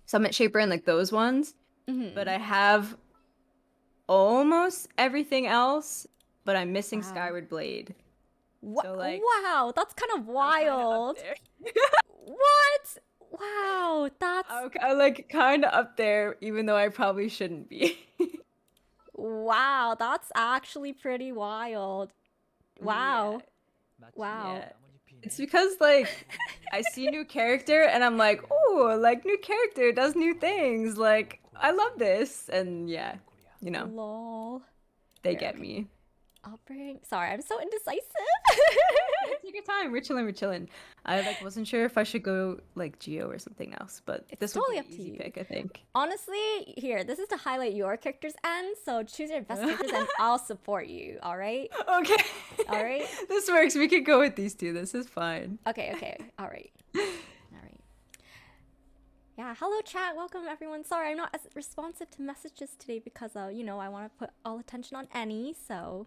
Summit Shaper and like those ones. But Mhm. I have almost everything else, but I'm missing Wow. Skyward Blade. So like Wow, that's kind of I'm kind of up wild. there. What? Wow, that's I'm like kind of up there, even though I probably shouldn't be. wow, that's actually pretty wild. Yeah, Wow. Wow. yeah. It's because like I see new character and I'm like, oh, like new character does new things. Like I love this, and yeah, you know, Lol. they Here, get okay. me. I'll bring. Sorry, I'm so indecisive. Yeah, take your time. We're chilling. We're chilling. I like wasn't sure if I should go like Geo or something else, but It's this would be totally an up to easy you. pick, I think. Honestly, here, this is to highlight your character's end, so choose your best characters and I'll support you, alright? Okay, Alright? this works. We could go with these two. This is fine. Okay, okay, alright. Alright. Yeah, hello chat, welcome everyone. Sorry, I'm not as responsive to messages today because, you know, I want to put all attention on Ennie, so.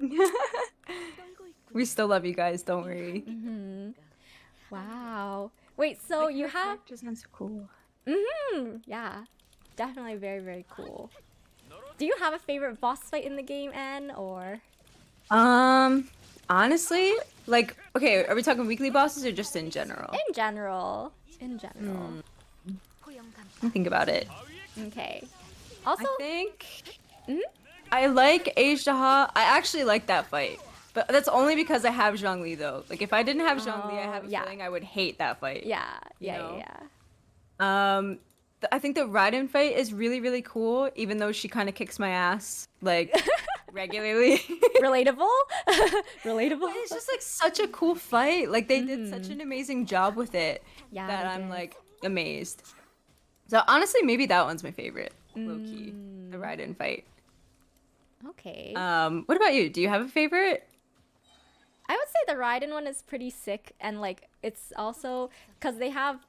We still love you guys. Don't worry. Mm-hmm. Wow. Wait, so Like, you her have. character sounds so cool. Mm-hmm. Yeah, definitely very, very cool. Do you have a favorite boss fight in the game, Anne, or? Um, honestly, like, okay, are we talking weekly bosses or just in general? In general. In general. Let me think about it. Okay. Also, I think mhm. I like Ajaha. I actually like that fight, but that's only because I have Zhongli though. Like, if I didn't have Zhongli, I have a yeah. feeling I would hate that fight. Yeah, You yeah, know? yeah, yeah. I think the Raiden fight is really, really cool, even though she kind of kicks my ass like regularly. Relatable? Relatable? But it's just like such a cool fight. Like they did such an amazing job with it Yeah, that they I'm did. like amazed. So honestly, maybe that one's my favorite, low key, the Mm. Raiden fight. Okay. What about you? Do you have a favorite? I would say the Raiden one is pretty sick, and like it's also because they have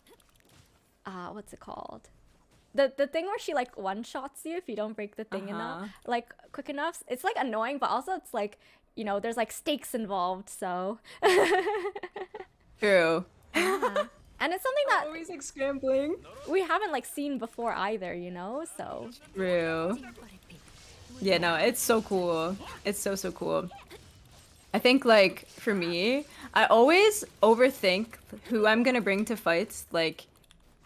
what's it called? The thing where she like one shots you if you don't break the thing enough, Uh-huh. like quick enough. It's like annoying, but also it's like there's like stakes involved, so True. yeah. And it's something that Always like scrambling. we haven't like seen before either, so True. Yeah, no, it's so cool. It's so, so cool. I think like for me, I always overthink who I'm gonna bring to fights. Like,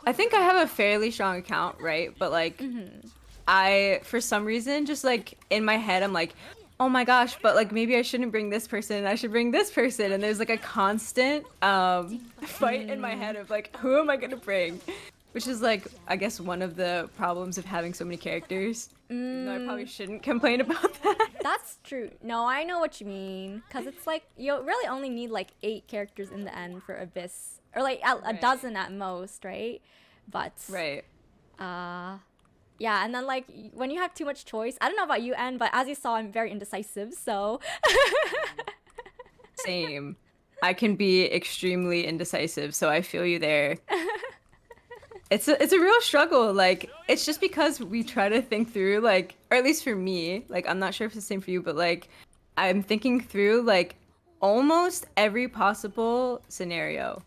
I think I have a fairly strong account, right? But like, I for some reason just like in my head, I'm like, oh my gosh, but like maybe I shouldn't bring this person. I should bring this person, and there's like a constant fight in my head of like, who am I gonna bring? Which is like, I guess one of the problems of having so many characters. Even though I probably shouldn't complain about that. that's true. No, I know what you mean, because it's like you really only need like 8 characters in the end for Abyss, or like a Right. dozen at most, right? But Right. yeah, and then like when you have too much choice, I don't know about you, Anne, but as you saw, I'm very indecisive, so Same. I can be extremely indecisive, so I feel you there. It's a real struggle. Like it's just because we try to think through like, or at least for me, like I'm not sure if it's the same for you, but like I'm thinking through like almost every possible scenario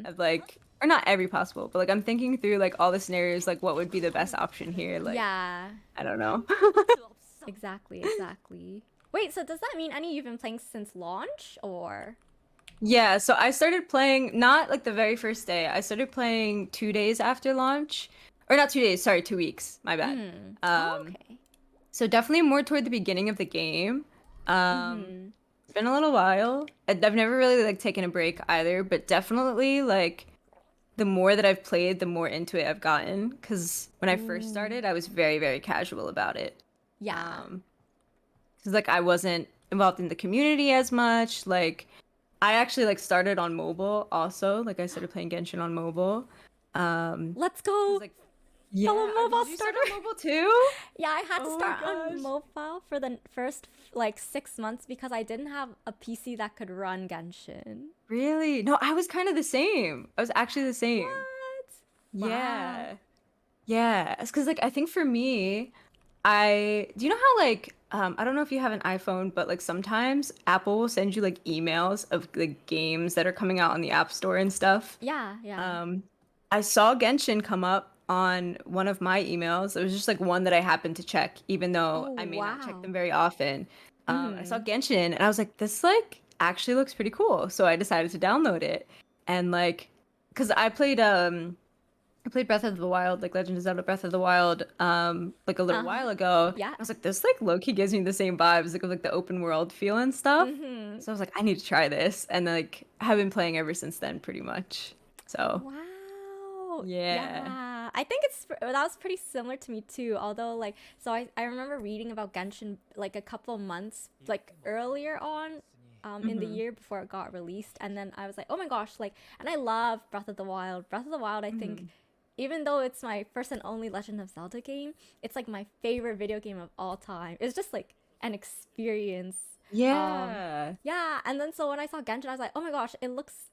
of like, or not every possible, but like I'm thinking through like all the scenarios, like what would be the best option here. Like yeah, I don't know. exactly. Wait, so does that mean Annie, you've been playing since launch, or? Yeah, so I started playing not like the very first day. I started playing 2 days after launch. Or not 2 days, sorry, 2 weeks. My bad. Oh, okay. So definitely more toward the beginning of the game. It's been a little while. I've never really like taken a break either, but definitely like the more that I've played, the more into it I've gotten. Because when I first started, I was very, very casual about it. Yeah. Because like I wasn't involved in the community as much. Like I actually like started on mobile also. Like I started playing Genshin on mobile. Let's go. Like Fellow mobile did you start starter. on mobile too? Yeah, I had to Oh my start gosh. on mobile for the first like 6 months because I didn't have a PC that could run Genshin. Really? No, I was kind of the same. I was actually the same. What? Wow. Yeah. Yeah. It's because like I think for me, I do you know how like I don't know if you have an iPhone, but like sometimes Apple will send you like emails of like games that are coming out on the App Store and stuff. Yeah, yeah. I saw Genshin come up on one of my emails. It was just like one that I happened to check, even though Oh, I may not check wow. them very often. I saw Genshin and I was like, this like actually looks pretty cool. So I decided to download it. And like, because I played Breath of the Wild, like Legend of Zelda Breath of the Wild, like a little while ago. Yeah. I was like, this like low-key gives me the same vibes, like of like the open world feel and stuff. So I was like, I need to try this. And like I have been playing ever since then, pretty much. So Wow. yeah. Yeah. I think that was pretty similar to me too. Although like so I remember reading about Genshin like a couple months like earlier on in the year before it got released, and then I was like, oh my gosh, like, and I love Breath of the Wild. Breath of the Wild, I think even though it's my first and only Legend of Zelda game, it's like my favorite video game of all time. It's just like an experience. Yeah. Yeah, and then so when I saw Genshin, I was like, oh my gosh, it looks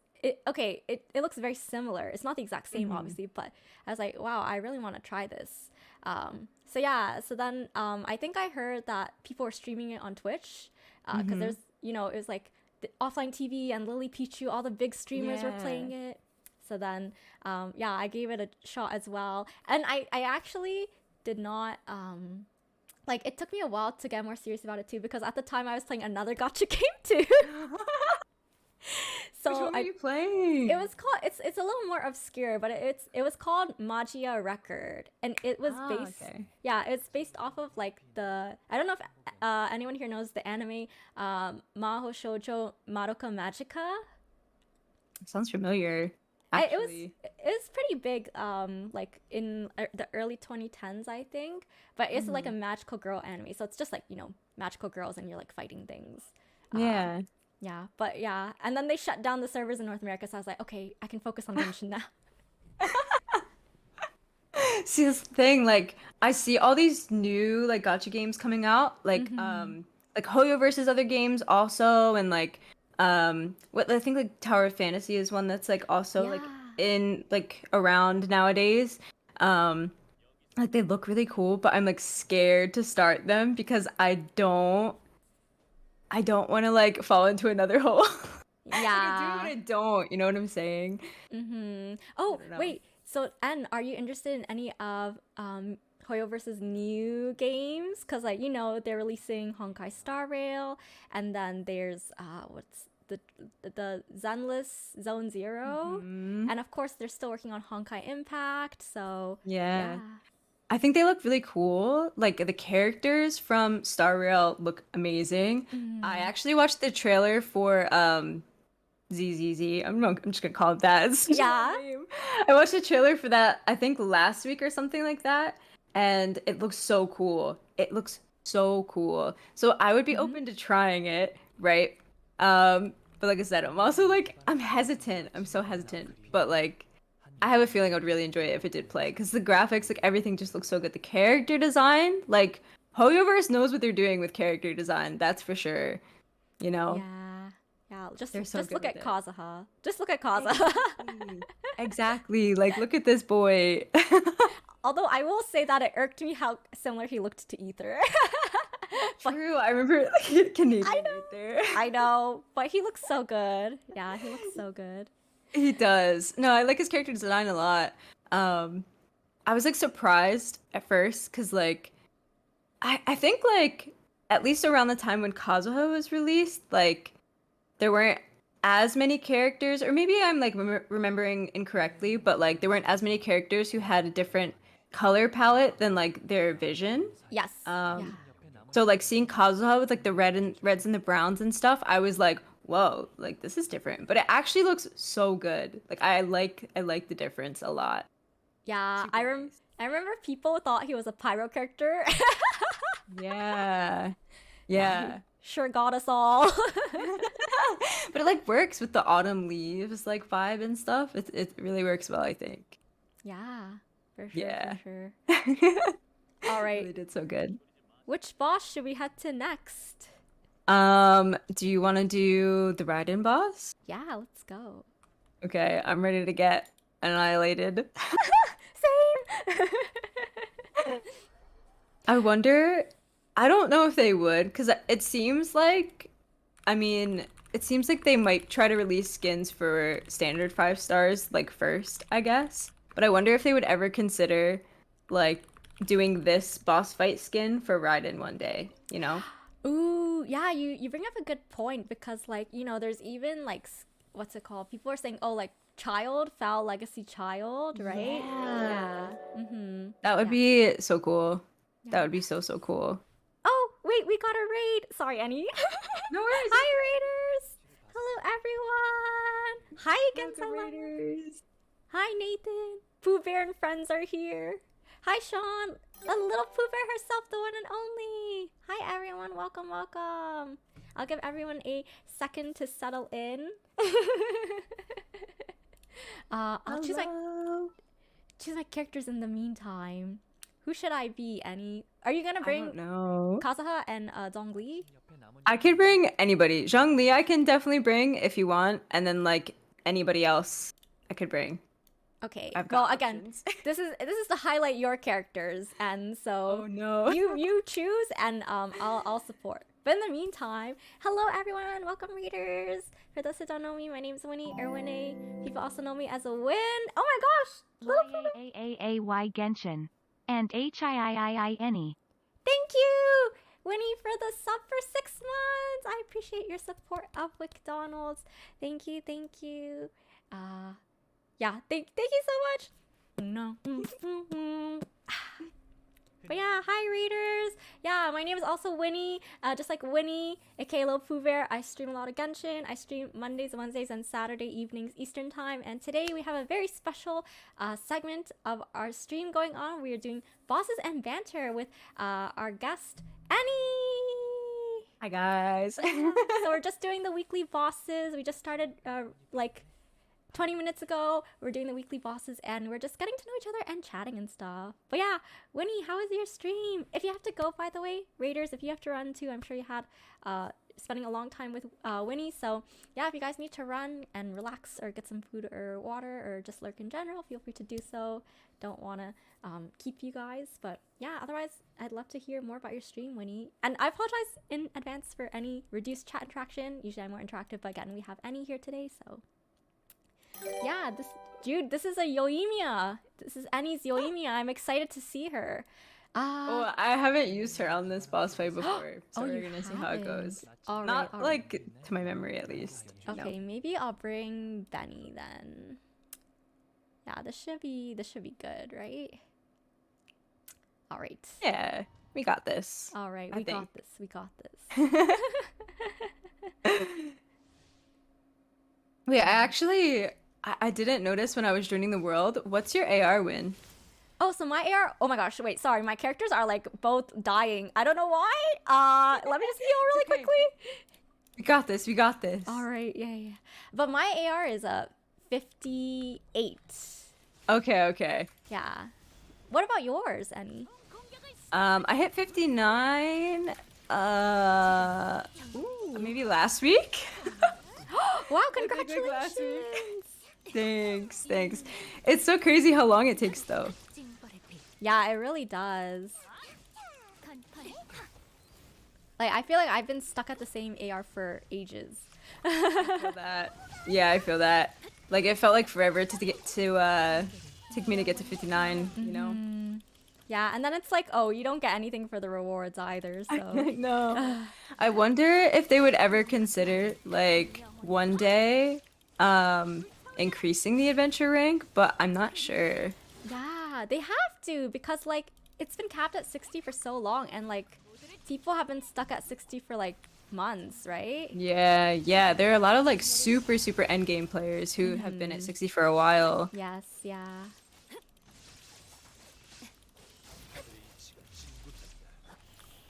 very similar. It's not the exact same, obviously, but I was like, wow, I really want to try this. So yeah, so then I think I heard that people were streaming it on Twitch because there's it was like the offline TV and Lily Pichu, all the big streamers were playing it. So then yeah, I gave it a shot as well, and I actually did not like it took me a while to get more serious about it too because at the time I was playing another gacha game too. So Which one were you playing? it was called it's a little more obscure, but it was called Magia Record, and it was based yeah, it's based off of like the I don't know if anyone here knows the anime Maho Shoujo Madoka Magica. Sounds familiar. Actually. It was pretty big like in the early 2010s I think, but it's like a magical girl anime, so it's just like magical girls and you're like fighting things. Yeah. Yeah, but yeah, and then they shut down the servers in North America, so I was like, okay, I can focus on Genshin now. See, this thing, like, I see all these new like gotcha games coming out, Mm-hmm. like Hoyo versus other games also, and like what I think like Tower of Fantasy is one that's like also like Yeah. in like around nowadays. Um, like they look really cool, but I'm like scared to start them because I don't want to like fall into another hole. Like I do, but Yeah. I don't. You know what I'm saying? Mm-hmm. I Oh, don't know. wait. So, Anne, are you interested in any of Hoyo versus new games? Because, like, they're releasing Honkai Star Rail, and then there's what's the Zenless Zone Zero, Hmm. and of course they're still working on Honkai Impact. So, Yeah. yeah. I think they look really cool. Like the characters from Star Rail look amazing. I Mm. actually watched the trailer for ZZZ. I'm just gonna call it that. It's such a long Yeah. name. I watched the trailer for that, I think last week or something like that, and it looks so cool. It looks so cool. So I would be Mm-hmm. open to trying it, right? But like I said, I'm also like I'm hesitant. I'm so hesitant. But like I have a feeling I would really enjoy it if it did play because the graphics, like everything just looks so good. The character design, like Hoyoverse knows what they're doing with character design, that's for sure. You know? Yeah. Yeah. Just They're so just good look with at it. Kazuha. Just look at Kazuha. Exactly. Exactly. Like, look at this boy. Although I will say that it irked me how similar he looked to Ether. But True. I remember like I Canadian know. right there. I know. But he looks so good. Yeah, he looks so good. He does. No, I like his character design a lot. Um, I was like surprised at first because like I think like at least around the time when Kazuha was released, like there weren't as many characters, or maybe I'm like remembering incorrectly, but like there weren't as many characters who had a different color palette than like their vision. Yes. Yeah. Um, so like seeing Kazuha with like the reds and the browns and stuff, I was like, whoa, like this is different. But it actually looks so good. Like I like the difference a lot. Yeah. Super nice. I remember people thought he was a pyro character. Yeah. Yeah, he Yeah. sure got us all. But it like works with the autumn leaves like vibe and stuff. It really works well, I think. Yeah, for sure, for Yeah. sure. All right. Really did so good. Which boss should we head to next? Do you want to do the ride-in boss? Yeah, let's go. Okay, I'm ready to get annihilated. Same. I wonder, I don't know if they would, because it seems like, I mean, it seems like they might try to release skins for standard 5 stars, like first, I guess. But I wonder if they would ever consider, like, doing this boss fight skin for Raiden one day, you know? Ooh, yeah, you bring up a good point because like, there's even like what's it called? People are saying, "Oh, like child, foul legacy child," right? Yeah. Yeah. Mhm. That would Yeah. be so cool. That Yeah. would be so, so cool. Oh, wait, we got a raid. Sorry, Annie. No worries. Hi, raiders. Hello, everyone. Hi again, Welcome, Silent. Raiders. Hi, Nathan. Pooh Bear and friends are here. Hi, Sean. The little Pooh Bear herself, the one and only. Hi, everyone. Welcome, welcome. I'll give everyone a second to settle in. I'll Hello. choose my characters in the meantime. Who should I be, Annie? Are you gonna I don't bring know. Kazuha and Dongli? I could bring anybody. Zhongli I can definitely bring if you want, and then like anybody else I could bring. Okay. I've Well, got again, options. this is to highlight your characters, and so Oh no. you choose, and I'll support. But in the meantime, hello everyone, welcome readers. For those who don't know me, my name is Winnie or Winnie. People also know me as a Win. Oh my gosh, little Pooh Bear. YAAAY Genshin. And HIIIINE. Thank you, Winnie, for the sub for 6 months. I appreciate your support of McDonald's. Thank you, thank you. Yeah, thank you so much. No. But yeah, hi readers. Yeah, my name is also Winnie, just like Winnie, aka Lil Pooh Bear. I stream a lot of Genshin. I stream Mondays, Wednesdays, and Saturday evenings Eastern Time. And today we have a very special segment of our stream going on. We are doing bosses and banter with our guest Annie. Hi guys. So we're just doing the weekly bosses. We just started like 20 minutes ago. We're doing the weekly bosses and we're just getting to know each other and chatting and stuff. But yeah, Winnie, how is your stream? If you have to go, by the way, Raiders, if you have to run too, I'm sure you had spending a long time with Winnie. So yeah, if you guys need to run and relax or get some food or water or just lurk in general, feel free to do so. Don't want to keep you guys, but yeah, otherwise I'd love to hear more about your stream, Winnie. And I apologize in advance for any reduced chat interaction. Usually I'm more interactive, but again, we have Ennie here today, so yeah, this is a Yoimiya. This is Ennie's Yoimiya. I'm excited to see her. Oh, I haven't used her on this boss fight before, so Oh, we're you gonna see how it goes. All right, Not all right. like to my memory, at least. Okay, maybe I'll bring Benny then. Yeah, this should be good, right? All right. Yeah, we got this. All right, I we think. got this. We got this. Wait, I didn't notice when I was joining the world. What's your AR win? Oh, so my AR. Oh my gosh, wait, sorry. My characters are like both dying. I don't know why. Let me just heal really Okay. quickly. We got this. We got this. All right, yeah. But my AR is a 58. Okay. Yeah. What about yours, Ennie? I hit 59. Maybe last week. Wow, think like congratulations! last week. Thanks. It's so crazy how long it takes, though. Yeah, it really does. Like, I feel like I've been stuck at the same AR for ages. I feel that. Yeah, I feel that. Like, it felt like forever to get to take me to get to 59. You know. Yeah, and then it's like, oh, you don't get anything for the rewards either. So No. I wonder if they would ever consider, like, one day increasing the adventure rank, but I'm not sure. yeah, they have to, because like it's been capped at 60 for so long, and like people have been stuck at 60 for like months, right? Yeah. There are a lot of like super endgame players who have been at 60 for a while. Yes, yeah.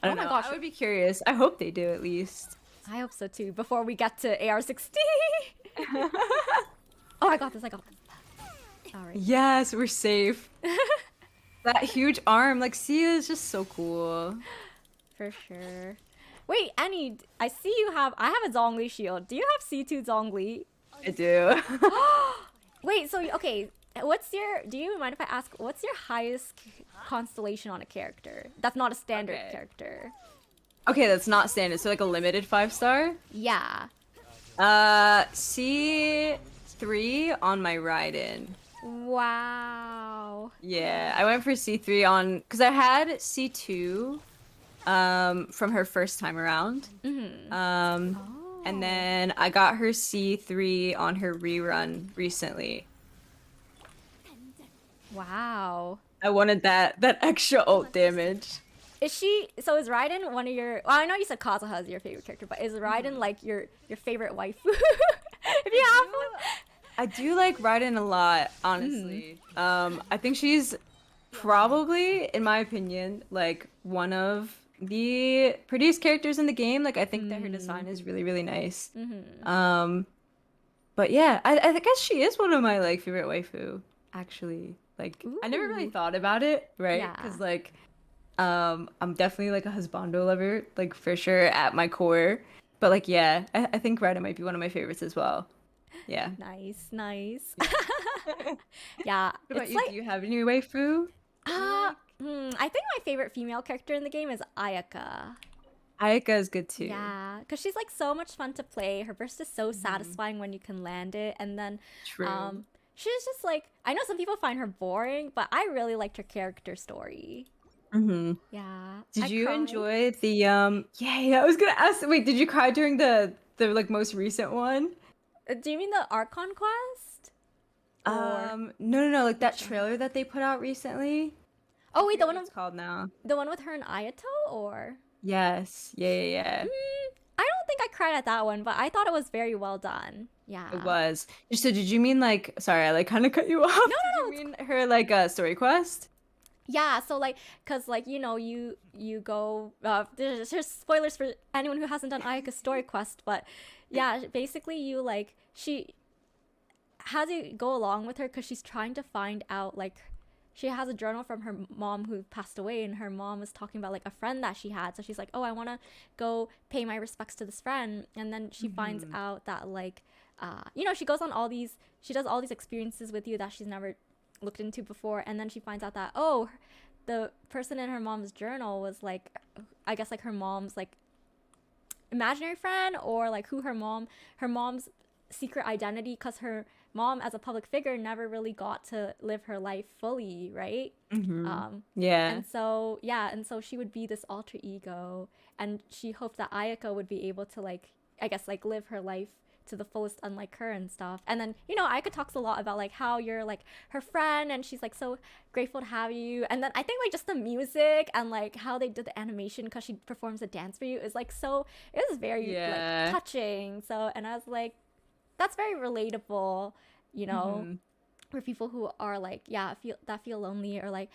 I don't Oh my know. gosh. I would be curious. I hope they do at least. I hope so too, before we get to AR 60. Oh, I got this. Alright. Yes, we're safe. That huge arm, like, see, it's just so cool. For sure. Wait, Annie, I see I have a Zhongli shield. Do you have C2 Zhongli? I do. Wait, so, okay, do you mind if I ask, what's your highest constellation on a character? That's not a standard Okay. character. Okay, that's not standard. So like a limited 5-star. Yeah. C3 on my ride-in. Wow. Yeah, I went for C3 on because I had C2 from her first time around. And then I got her C3 on her rerun recently. Wow. I wanted that extra ult damage. Is is Raiden one of your, well, I know you said Kazuha is your favorite character, but is Raiden like your favorite waifu? If you have one? I do like Raiden a lot, honestly. I think she's probably, in my opinion, like one of the prettiest characters in the game. Like I think that her design is really nice. But yeah, I guess she is one of my like favorite waifu, actually. Like I never really Ooh. thought about it, right? Yeah. Because like I'm definitely like a husbando lover, like for sure at my core. But like yeah, I think Raiden might be one of my favorites as well. Yeah. Nice. Yeah. What about It's you? like, Do you have any waifu? I think my favorite female character in the game is Ayaka. Ayaka is good too. Yeah, because she's like so much fun to play. Her burst is so satisfying when you can land it, and then True. she's just like, I know some people find her boring, but I really liked her character story. Yeah. Did I you cried. enjoy the yeah, I was gonna ask, wait, did you cry during the like most recent one? Do you mean the Archon quest? Or... No, like that trailer that they put out recently. Oh wait, the What one it's called now. with her and Ayato, or Yes. Yeah. I don't think I cried at that one, but I thought it was very well done. Yeah. It was. So did you mean like, sorry, I like kind of cut you off. No, Did you mean her like story quest? Yeah, so like, cause like you go. There's spoilers for anyone who hasn't done Ayaka's story quest, but yeah, basically you like has to go along with her because she's trying to find out, like, she has a journal from her mom who passed away, and her mom was talking about like a friend that she had. So she's like, oh, I want to go pay my respects to this friend. And then she finds out that like, you know, she does all these experiences with you that she's never looked into before. And then she finds out that, oh, the person in her mom's journal was like, I guess like her mom's like imaginary friend, or like who her mom's secret identity, because her mom as a public figure never really got to live her life fully, right? Yeah. And so she would be this alter ego, and she hoped that Ayako would be able to like, I guess like live her life to the fullest unlike her and stuff. And then, you know, Ayako talks a lot about like how you're like her friend and she's like so grateful to have you. And then I think like just the music and like how they did the animation, because she performs a dance for you, is like so, it was very like touching. So, and I was like, that's very relatable, you know, for people who are like, feel lonely, or like,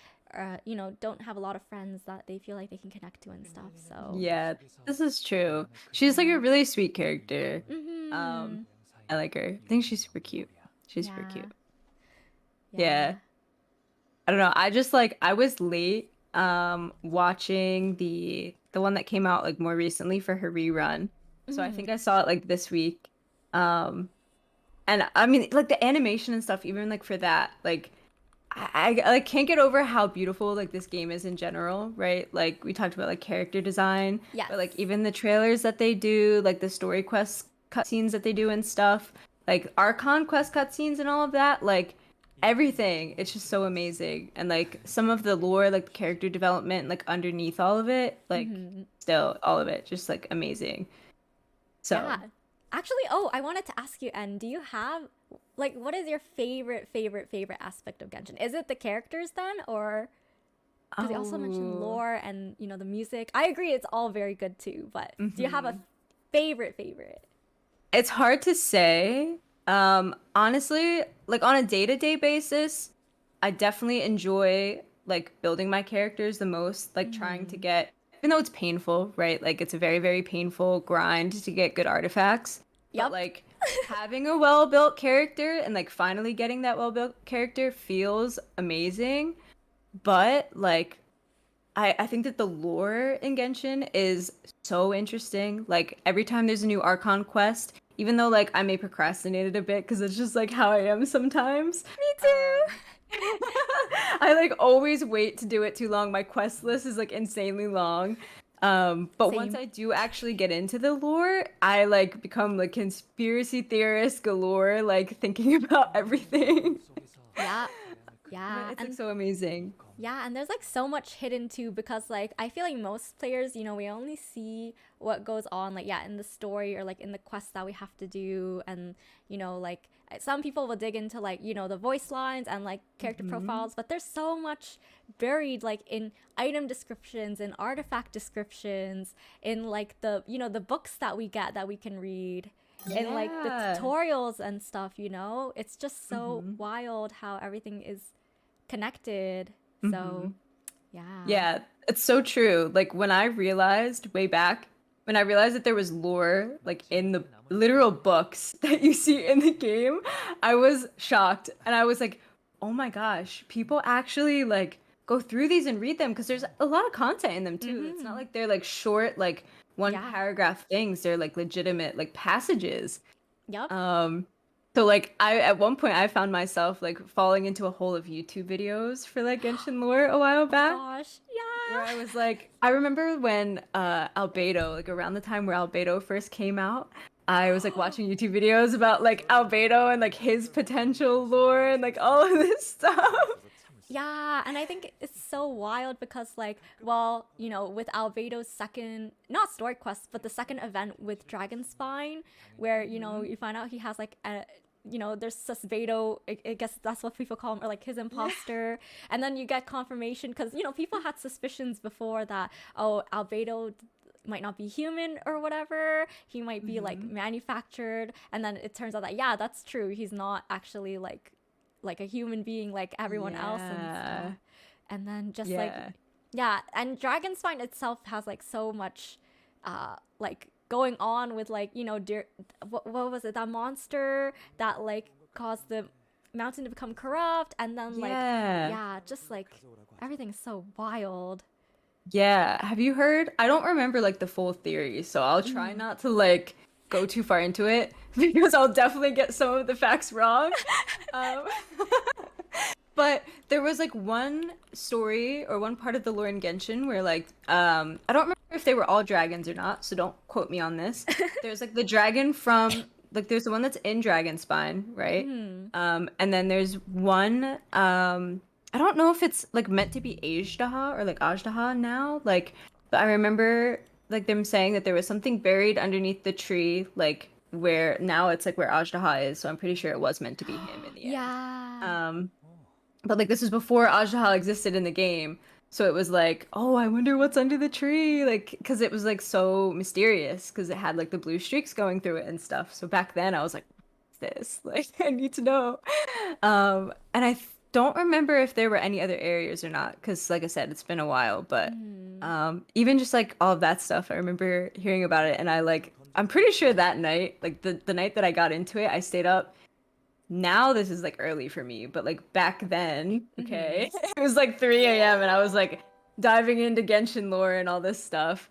you know, don't have a lot of friends that they feel like they can connect to and stuff. So Yeah, this is true. She's like a really sweet character. I like her. I think she's super cute. She's super cute. Yeah. I don't know. I just like, I was late watching the one that came out like more recently for her rerun. So I think I saw it like this week. And I mean, like the animation and stuff, even like for that, like I like can't get over how beautiful like this game is in general, right? Like we talked about like character design, but like even the trailers that they do, like the story quest cutscenes that they do and stuff, like Archon quest cutscenes and all of that, like everything, it's just so amazing. And like some of the lore, like the character development, like underneath all of it, like still all of it, just like amazing. So. Yeah. Actually, I wanted to ask you, Anne, do you have, like, what is your favorite aspect of Genshin? Is it the characters then, or, because you also mentioned lore and, you know, the music. I agree, it's all very good too, but do you have a favorite? It's hard to say. Honestly, like on a day-to-day basis, I definitely enjoy, like, building my characters the most, like, trying to get, even though it's painful, right? Like, it's a very, very painful grind to get good artifacts. But, like, having a well-built character and, like, finally getting that well-built character feels amazing. But, like, I think that the lore in Genshin is so interesting. Like, every time there's a new Archon quest, even though, like, I may procrastinate it a bit because it's just, like, how I am sometimes. Me too! I like always wait to do it too long. My quest list is like insanely long. But once I do actually get into the lore, I like become like conspiracy theorist galore, like thinking about everything. Yeah. It's like so amazing. Yeah, and there's like so much hidden too, because like I feel like most players, you know, we only see what goes on like in the story or like in the quests that we have to do, and you know, like some people will dig into like, you know, the voice lines and like character profiles, but there's so much buried like in item descriptions and artifact descriptions, in like the, you know, the books that we get that we can read, and like the tutorials and stuff, you know. It's just so wild how everything is connected. So yeah, it's so true. Like when I realized way back, when I realized that there was lore like in the literal books that you see in the game, I was shocked, and I was like, oh my gosh, people actually like go through these and read them, because there's a lot of content in them too. It's not like they're like short like one paragraph things. They're like legitimate like passages. So like at one point I found myself like falling into a hole of YouTube videos for like Genshin lore a while back. Gosh, Where I was like, I remember when Albedo, like around the time where Albedo first came out, I was like watching YouTube videos about like Albedo and like his potential lore and like all of this stuff. Yeah, and I think it's so wild because like, well, you know, with Albedo's second, not story quest, but the second event with Dragonspine, where, you know, you find out he has like a, you know, there's Susbedo, I guess that's what people call him, or like his imposter. And then you get confirmation because, you know, people had suspicions before that, oh, Albedo might not be human or whatever. He might be like manufactured. And then it turns out that, yeah, that's true. He's not actually like a human being like everyone else and stuff. And then just like, and Dragonspine itself has like so much like going on with like, you know, what was it, that monster that like caused the mountain to become corrupt, and then like just like everything's so wild. Yeah. Have you heard? I don't remember like the full theory, so I'll try not to like go too far into it because I'll definitely get some of the facts wrong. Um, but there was like one story or one part of the lore in Genshin where like I don't remember if they were all dragons or not, so don't quote me on this. There's like the dragon from like there's the one that's in Dragonspine, right? And then there's one I don't know if it's like meant to be Ajdaha or like Ajdaha now. Like, but I remember like them saying that there was something buried underneath the tree, like where now it's like where Ajdaha is. So I'm pretty sure it was meant to be him in the end. Yeah. But like this was before Ajdaha existed in the game. So it was like, oh, I wonder what's under the tree. Like, because it was like so mysterious because it had like the blue streaks going through it and stuff. So back then I was like, what's this? Like, I need to know. And I don't remember if there were any other areas or not because like I said, it's been a while. But even just like all of that stuff, I remember hearing about it. And I'm pretty sure that night, like the night that I got into it, I stayed up. Now this is like early for me, but like back then, okay, it was like 3 a.m. and I was like diving into Genshin lore and all this stuff.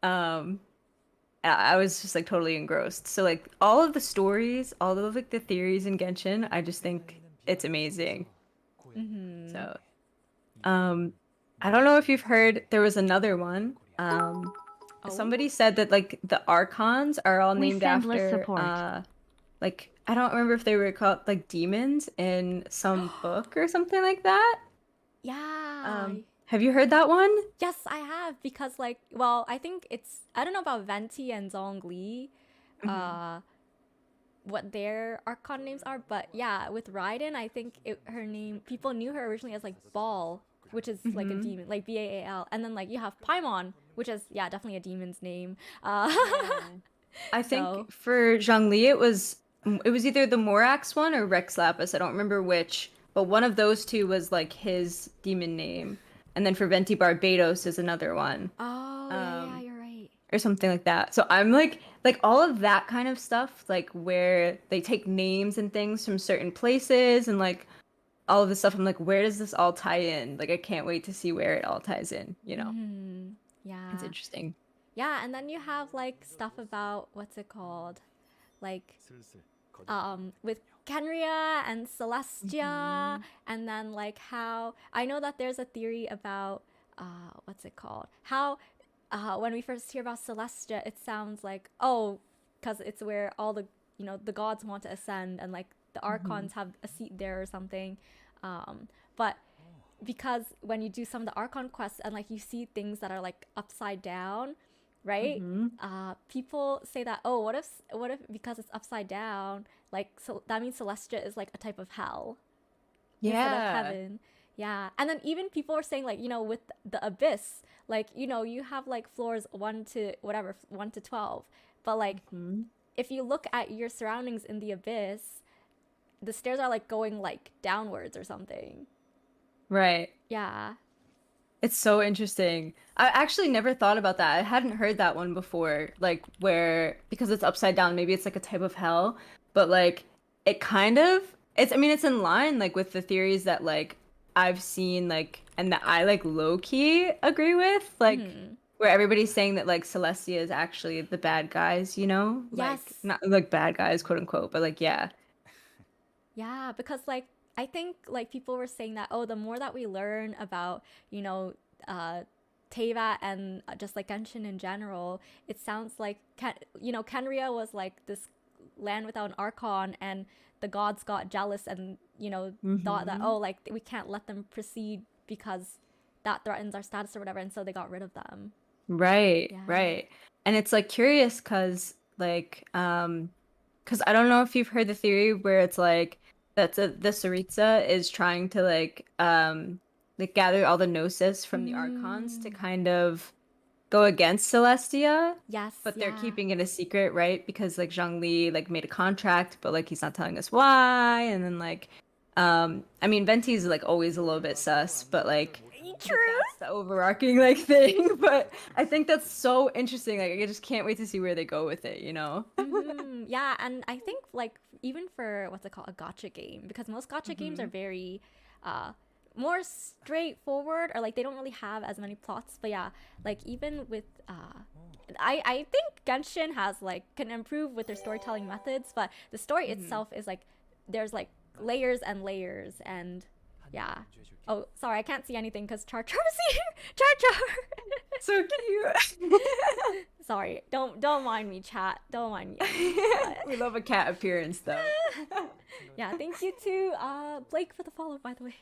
I was just like totally engrossed. So like all of the stories, all of like the theories in Genshin, I just think it's amazing. So, I don't know if you've heard, there was another one. Somebody said that like the Archons are all We named send list after support. like I don't remember if they were called like demons in some book or something like that. Yeah. Have you heard that one? Yes, I have because like, well, I think I don't know about Venti and Zhongli, what their Archon names are, but yeah, with Raiden, I think her name, people knew her originally as like Baal, which is like a demon, like Baal, and then like you have Paimon, which is definitely a demon's name. I think for Zhongli it was either the Morax one or Rex Lapis. I don't remember which, but one of those two was like his demon name. And then for Venti Barbados is another one. Oh, yeah, you're right. Or something like that. So I'm like all of that kind of stuff, like where they take names and things from certain places and like all of this stuff. I'm like, where does this all tie in? Like I can't wait to see where it all ties in, you know? Yeah. It's interesting. Yeah, and then you have like stuff about what's it called? Like with Kenria and Celestia, and then like how I know that there's a theory about what's it called? How when we first hear about Celestia, it sounds like because it's where all the the gods want to ascend, and like the Archons have a seat there or something. But because when you do some of the Archon quests and like you see things that are like upside down, right? People say that what if because it's upside down, like so that means Celestia is like a type of hell instead of heaven. Yeah, and then even people are saying like with the abyss, like you have like floors 1 to 12, but like if you look at your surroundings in the abyss, the stairs are like going like downwards or something. Right. Yeah. It's so interesting. I actually never thought about that. I hadn't heard that one before. Like where because it's upside down, maybe it's like a type of hell, but like it kind of it's I mean it's in line like with the theories that like I've seen like and that I like low key agree with, like where everybody's saying that like Celestia is actually the bad guys, you know? Like Yes. not like bad guys, quote unquote, but like yeah. Yeah, because like I think like people were saying that the more that we learn about Teyvat and just like Genshin in general, it sounds like Kenria was like this land without an Archon, and the gods got jealous and thought that like we can't let them proceed because that threatens our status or whatever, and so they got rid of them. Right, Yeah. right. And it's like curious because like because I don't know if you've heard the theory where it's like the Saritsa is trying to like gather all the gnosis from the Archons to kind of go against Celestia. Yes, but they're keeping it a secret, right? Because like Zhongli like made a contract, but like he's not telling us why. And then like I mean Venti's like always a little bit sus, but like True. That's the overarching like thing, but I think that's so interesting. Like I just can't wait to see where they go with it, you know? Yeah, and I think like even for what's it called, a gotcha game, because most gotcha games are very more straightforward, or like they don't really have as many plots. But yeah, like even with I think Genshin has like can improve with their storytelling methods, but the story itself is like there's like layers and layers, and yeah. Oh, sorry, I can't see anything because Char Char's here. Char Char. So cute. Sorry, don't mind me, chat. Don't mind me. We love a cat appearance though. Yeah, thank you to Blake for the follow, by the way.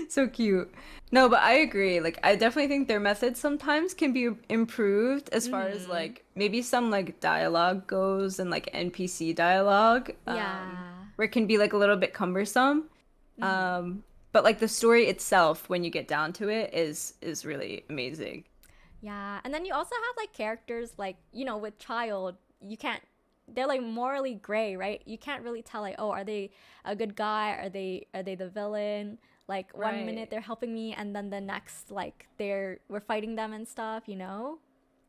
So cute. No, but I agree. Like I definitely think their methods sometimes can be improved as far as like maybe some like dialogue goes and like NPC dialogue. Yeah. Where it can be like a little bit cumbersome. But like the story itself, when you get down to it, is really amazing. Yeah, and then you also have like characters like, you know, with Child, you can't, they're like morally gray, right? You can't really tell like, oh, are they a good guy? Are they the villain? Like one minute they're helping me and then the next like we're fighting them and stuff, you know?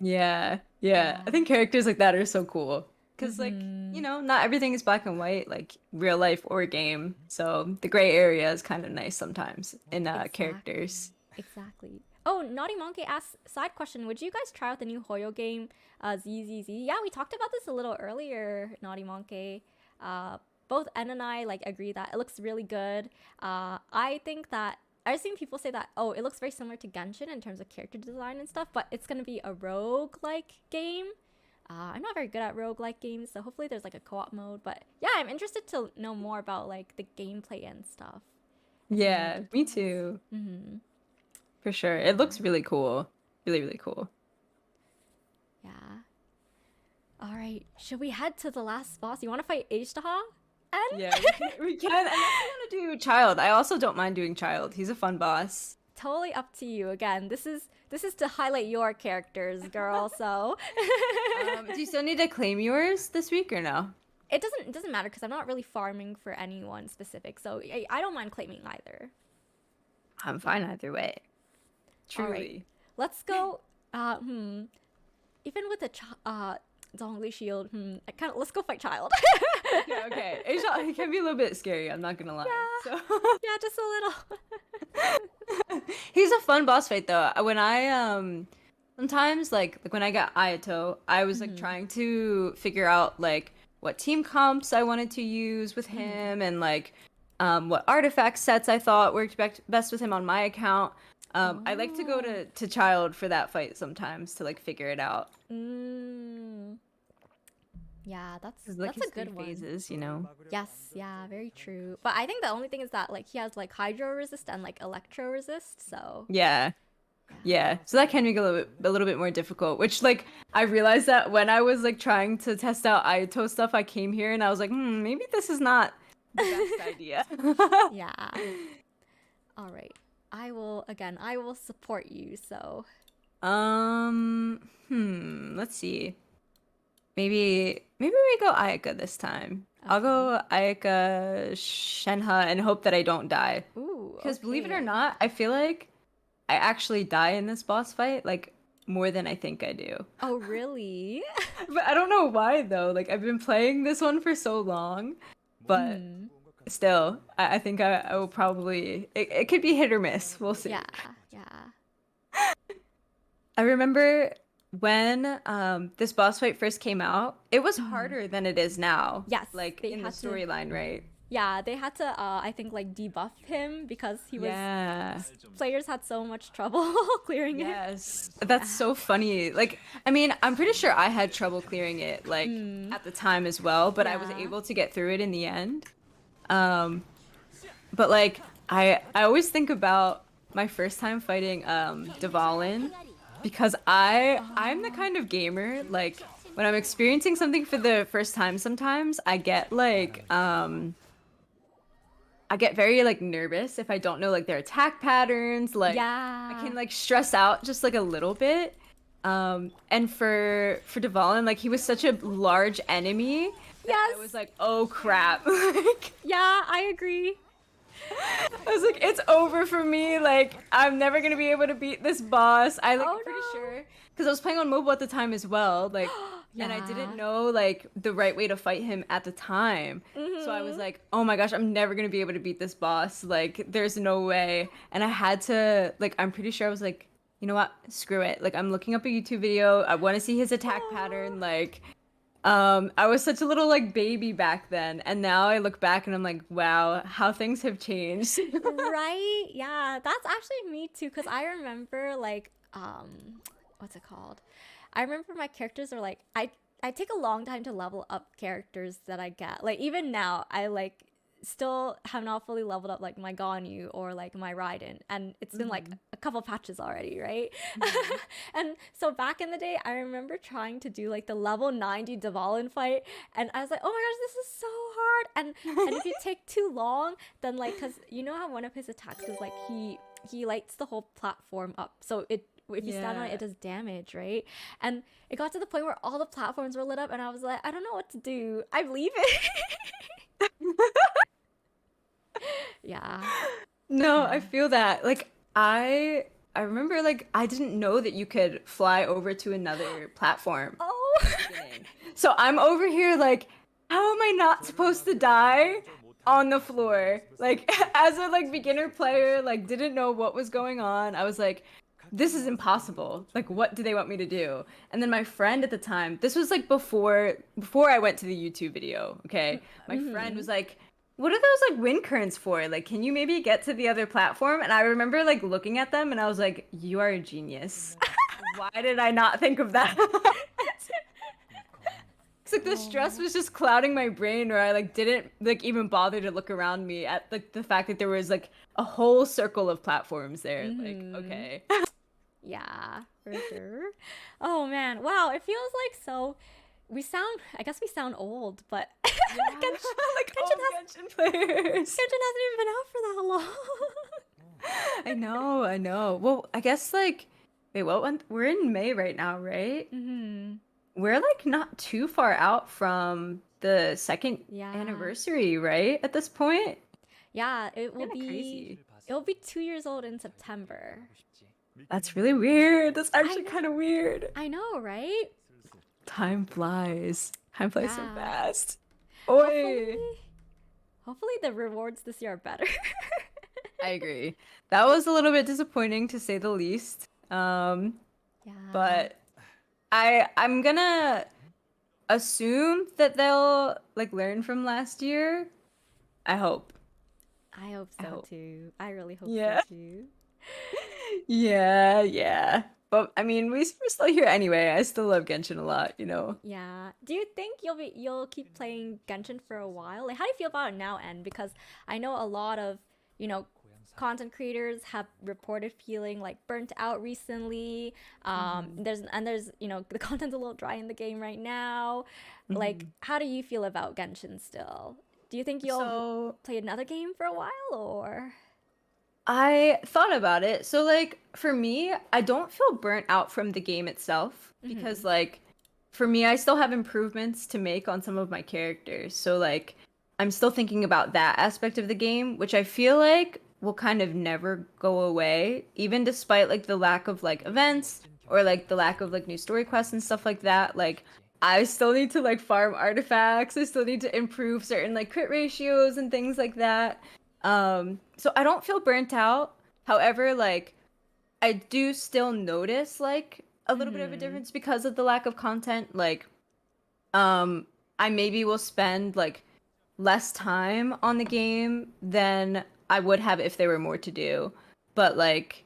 Yeah. I think characters like that are so cool. Because like, you know, not everything is black and white, like real life or game. So the gray area is kind of nice sometimes in characters. Exactly. Oh, Naughty Monkey asks, side question, would you guys try out the new Hoyo game, ZZZ? Yeah, we talked about this a little earlier, Naughty Monkey. Both En and I like agree that it looks really good. I think that I've seen people say that, oh, it looks very similar to Genshin in terms of character design and stuff, but it's gonna be a rogue-like game. I'm not very good at roguelike games, so hopefully there's like a co-op mode. But yeah, I'm interested to know more about like the gameplay and stuff. Yeah, me too. For sure. It looks really cool. Really, really cool. Yeah. All right. Should we head to the last boss? You want to fight Ishtaha? Yeah, we can. Unless you want to do Child. I also don't mind doing Child. He's a fun boss. Totally up to you. Again, this is to highlight your characters, girl. So do you still need to claim yours this week or no? It doesn't matter because I'm not really farming for anyone specific, so I don't mind claiming either. I'm fine either way. Truly. All right. Let's go. Even with the Zhongli shield, let's go fight Child. Yeah, okay. It can be a little bit scary, I'm not gonna lie. Yeah. So. Yeah, just a little. He's a fun boss fight though. When I sometimes like when I got Ayato, I was like trying to figure out like what team comps I wanted to use with him and like what artifact sets I thought worked best with him on my account. I like to go to Child for that fight sometimes to like figure it out. Yeah, that's like a good one. Phases, you know. Yes, yeah, very true. But I think the only thing is that like he has like hydro resist and like electro resist, so yeah. So that can make it a little bit more difficult. Which like I realized that when I was like trying to test out Ayato stuff, I came here and I was like, maybe this is not the best idea. Yeah. All right. I will support you. So. Let's see. Maybe we go Ayaka this time. Okay. I'll go Ayaka Shenhe and hope that I don't die. Ooh. Because believe it or not, I feel like I actually die in this boss fight like more than I think I do. Oh, really? But I don't know why though. Like I've been playing this one for so long, but still, I think I will probably. It could be hit or miss. We'll see. Yeah. I remember when this boss fight first came out, it was harder than it is now. Yes, like in the storyline, right? Yeah, they had to I think like debuff him because he was players had so much trouble clearing it. Yes. That's so funny. Like I mean, I'm pretty sure I had trouble clearing it like at the time as well, but I was able to get through it in the end. But like I always think about my first time fighting Dvalin. Because I'm the kind of gamer, like, when I'm experiencing something for the first time sometimes, I get, like, I get very, like, nervous if I don't know, like, their attack patterns, like, I can, like, stress out just, like, a little bit. And for Dvalin, like, he was such a large enemy that I was like, oh, crap. Yeah, I agree. I was like, it's over for me. Like, I'm never gonna be able to beat this boss. I like Oh, pretty no. sure because I was playing on mobile at the time as well. Like, and I Yeah. didn't know like the right way to fight him at the time. So I was like, oh my gosh, I'm never gonna be able to beat this boss. Like, there's no way. And I had to like, I'm pretty sure I was like, you know what? Screw it. Like, I'm looking up a YouTube video. I want to see his attack pattern. Like, I was such a little like baby back then, and now I look back and I'm like, wow, how things have changed. Right? Yeah, that's actually me too. Cause I remember like what's it called? I remember my characters are like I take a long time to level up characters that I get. Like even now, I like still have not fully leveled up like my Ganyu or like my Raiden, and it's been like a couple patches already, right? And so back in the day, I remember trying to do like the level 90 Dvalin fight, and I was like, oh my gosh, this is so hard. And if you take too long, then like, cause you know how one of his attacks is like he lights the whole platform up, so it if you stand on it, it does damage, right? And it got to the point where all the platforms were lit up, and I was like, I don't know what to do. I leave it. Yeah. No, I feel that. Like I remember like I didn't know that you could fly over to another platform. Oh. Beginning. So I'm over here like, how am I not supposed to die on the floor? Like as a like beginner player, like didn't know what was going on. I was like, this is impossible. Like what do they want me to do? And then my friend at the time, this was like before I went to the YouTube video, okay? My friend was like, what are those like wind currents for? Like, can you maybe get to the other platform? And I remember like looking at them and I was like, you are a genius. Why did I not think of that? It's like the stress was just clouding my brain, or I like didn't like even bother to look around me at like the fact that there was like a whole circle of platforms there. Like, okay. Yeah, for sure. Oh man, wow, it feels like so. I guess we sound old, but Yeah. Like old Genshin players. Genshin hasn't even been out for that long. I know. Well, I guess like, wait, what one? We're in May right now, right? We're like not too far out from the second Yeah. anniversary, right? At this point. Yeah, it will Kinda be. crazy. It will be 2 years old in September. That's really weird. That's actually know. kind of weird. I know, right? Time flies. Time flies so Yeah. fast. Oi. Hopefully the rewards this year are better. I agree. That was a little bit disappointing to say the least. Yeah. But I'm gonna assume that they'll like learn from last year. I hope. I hope so hope. too. I really hope Yeah. so too. Yeah. But I mean, we're still here anyway. I still love Genshin a lot, you know. Yeah. Do you think you'll keep playing Genshin for a while? Like, how do you feel about it now, En? Because I know a lot of, content creators have reported feeling like burnt out recently. There's the content's a little dry in the game right now. Like, how do you feel about Genshin still? Do you think you'll play another game for a while, or? I thought about it. So like for me, I don't feel burnt out from the game itself because like for me, I still have improvements to make on some of my characters. So like I'm still thinking about that aspect of the game, which I feel like will kind of never go away, even despite like the lack of like events or like the lack of like new story quests and stuff like that. Like I still need to like farm artifacts. I still need to improve certain like crit ratios and things like that. So I don't feel burnt out. However, like I do still notice like a little bit of a difference because of the lack of content. Like, I maybe will spend like less time on the game than I would have if there were more to do. But like,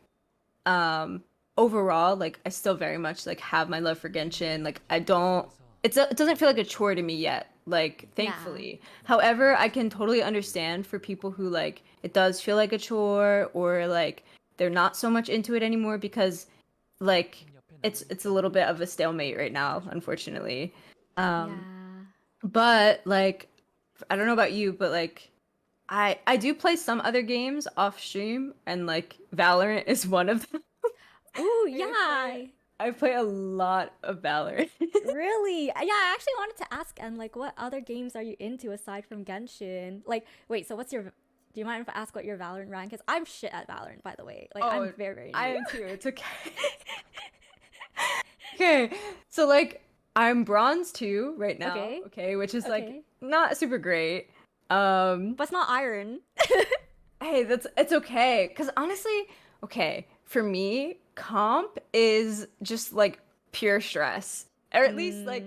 overall, like I still very much like have my love for Genshin. Like I don't, it doesn't feel like a chore to me yet. Like thankfully. However, I can totally understand for people who like it does feel like a chore or like they're not so much into it anymore because like it's a little bit of a stalemate right now, unfortunately. But like I don't know about you, but like I do play some other games off stream and like Valorant is one of them. Oh yeah. I play a lot of Valorant. Really? Yeah, I actually wanted to ask, and like, what other games are you into aside from Genshin? Like, wait, so what's your Do you mind if I ask what your Valorant rank is? I'm shit at Valorant, by the way. Like, Oh, I'm very, very new. I am too. It's okay. Okay, so like I'm bronze 2 right now. Okay. Okay, which is like Okay. not super great. But it's not iron. Hey, it's okay. Cause honestly, okay, for me, comp is just like pure stress. Or at least like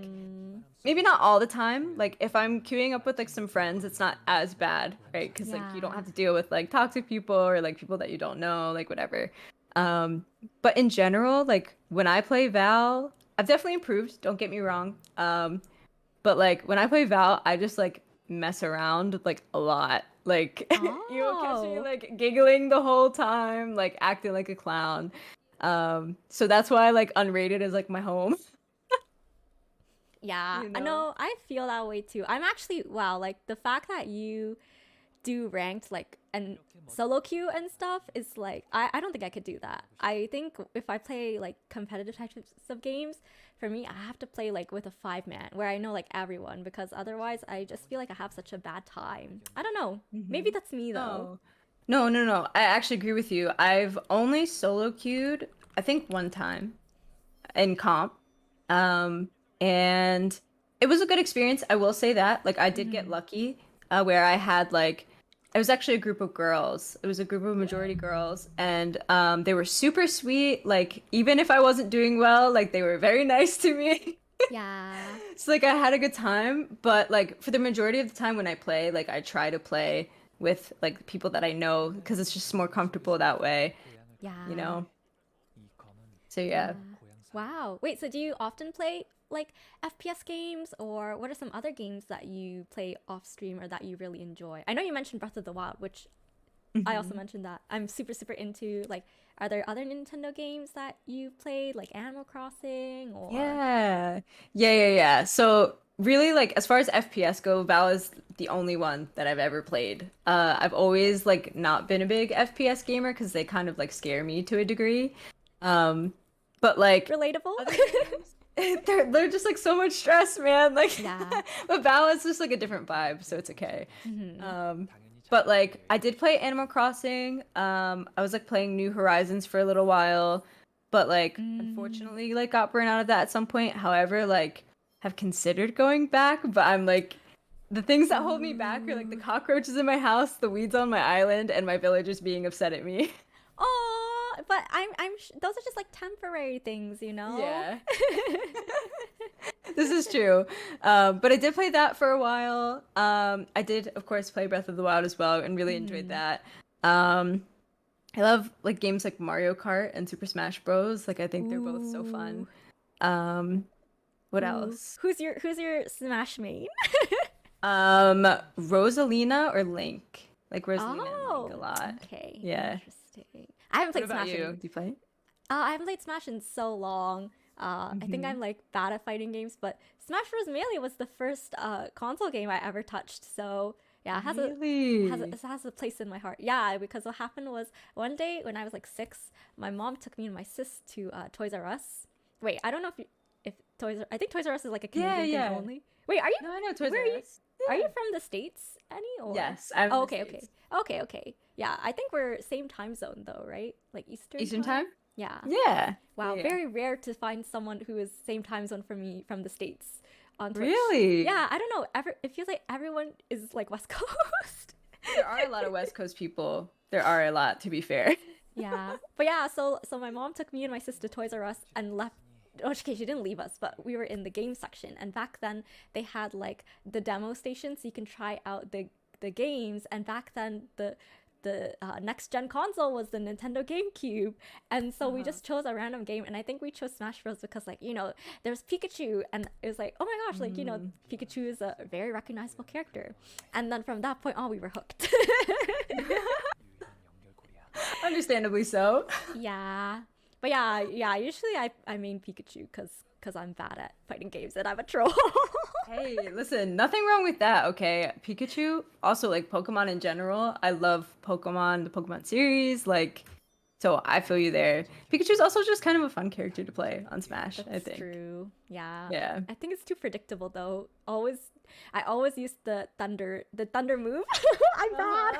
maybe not all the time. Like if I'm queuing up with like some friends, it's not as bad, right? Because like you don't Yeah. have to deal with like toxic people or like people that you don't know, like whatever. But in general, like when I play Val, I've definitely improved, don't get me wrong. But like when I play Val, I just like mess around like a lot. Like you'll catch me Oh. like giggling the whole time, like acting like a clown. So that's why like unrated is like my home. Yeah, You I know? know. I feel that way too. I'm actually, wow, like the fact that you do ranked like and solo queue and stuff is like I don't think I could do that. I think if I play like competitive types of games, for me I have to play like with a 5-man where I know like everyone, because otherwise I just feel like I have such a bad time. I don't know. Maybe that's me though. No. I actually agree with you. I've only solo queued, I think one time in comp. Um, and it was a good experience. I will say that. Like I did get lucky, where I had like it was actually a group of girls. It was a group of majority girls, and they were super sweet. Like even if I wasn't doing well, like they were very nice to me. Yeah. So like I had a good time, but like for the majority of the time when I play, like I try to play with like people that I know because it's just more comfortable that way, Yeah. you know? So Yeah. yeah. Wow. Wait, so do you often play like FPS games, or what are some other games that you play off stream or that you really enjoy? I know you mentioned Breath of the Wild, which I also mentioned that I'm super, super into. Like, are there other Nintendo games that you played, like Animal Crossing or? Yeah. So really like as far as FPS go, Val is the only one that I've ever played. I've always like not been a big FPS gamer because they kind of like scare me to a degree. But like Relatable? other games, they're just like so much stress, man. Like Yeah. but Val is just like a different vibe, so it's okay. But like I did play Animal Crossing. I was like playing New Horizons for a little while, but like unfortunately like got burned out of that at some point. However, like have considered going back, but I'm like the things that hold me back are like the cockroaches in my house, the weeds on my island, and my villagers being upset at me. Oh, but those are just like temporary things, you know? Yeah. This is true. But I did play that for a while. I did, of course, play Breath of the Wild as well and really enjoyed that. I love like games like Mario Kart and Super Smash Bros. Like I think they're both so fun. What else? Who's your Smash main? Rosalina or Link. Like Rosalina and Link a lot. Okay. Yeah. Interesting. I haven't What played about Smash you? in Do you play? I haven't played Smash in so long. I think I'm like bad at fighting games, but Smash Bros. Melee was the first console game I ever touched. So yeah, it has a place in my heart. Yeah, because what happened was one day when I was like 6, my mom took me and my sis to Toys R Us. Wait, I don't know if I think Toys R Us is like a Canadian thing only. Wait, are you? No, I know Toys where R are you? Us. Are you from the States, Annie? Or? Yes, I'm Oh, in the okay. States. Okay. Yeah, I think we're same time zone though, right? Like Eastern time? Yeah. Yeah. Wow, Yeah. very rare to find someone who is same time zone for me from the States on Twitch. Really? Yeah, I don't know. It feels like everyone is like West Coast. There are a lot of West Coast people. There are a lot, to be fair. Yeah. But yeah, so my mom took me and my sister to Toys R Us and left. Okay, she didn't leave us, but we were in the game section, and back then they had like the demo station so you can try out the games, and back then the next gen console was the Nintendo GameCube, and so we just chose a random game, and I think we chose Smash Bros because like, you know, there's Pikachu, and it was like, oh my gosh, like, you know, Pikachu is a very recognizable character, and then from that point on we were hooked. Understandably so. Yeah, but yeah, usually I main Pikachu because I'm bad at fighting games and I'm a troll. Hey, listen, nothing wrong with that, okay? Pikachu, also like Pokemon in general. I love Pokemon, the Pokemon series. Like, So I feel you there. Pikachu's also just kind of a fun character to play on Smash, I That's think. true. Yeah. Yeah. I think it's too predictable though. I always use the thunder move. I'm bad.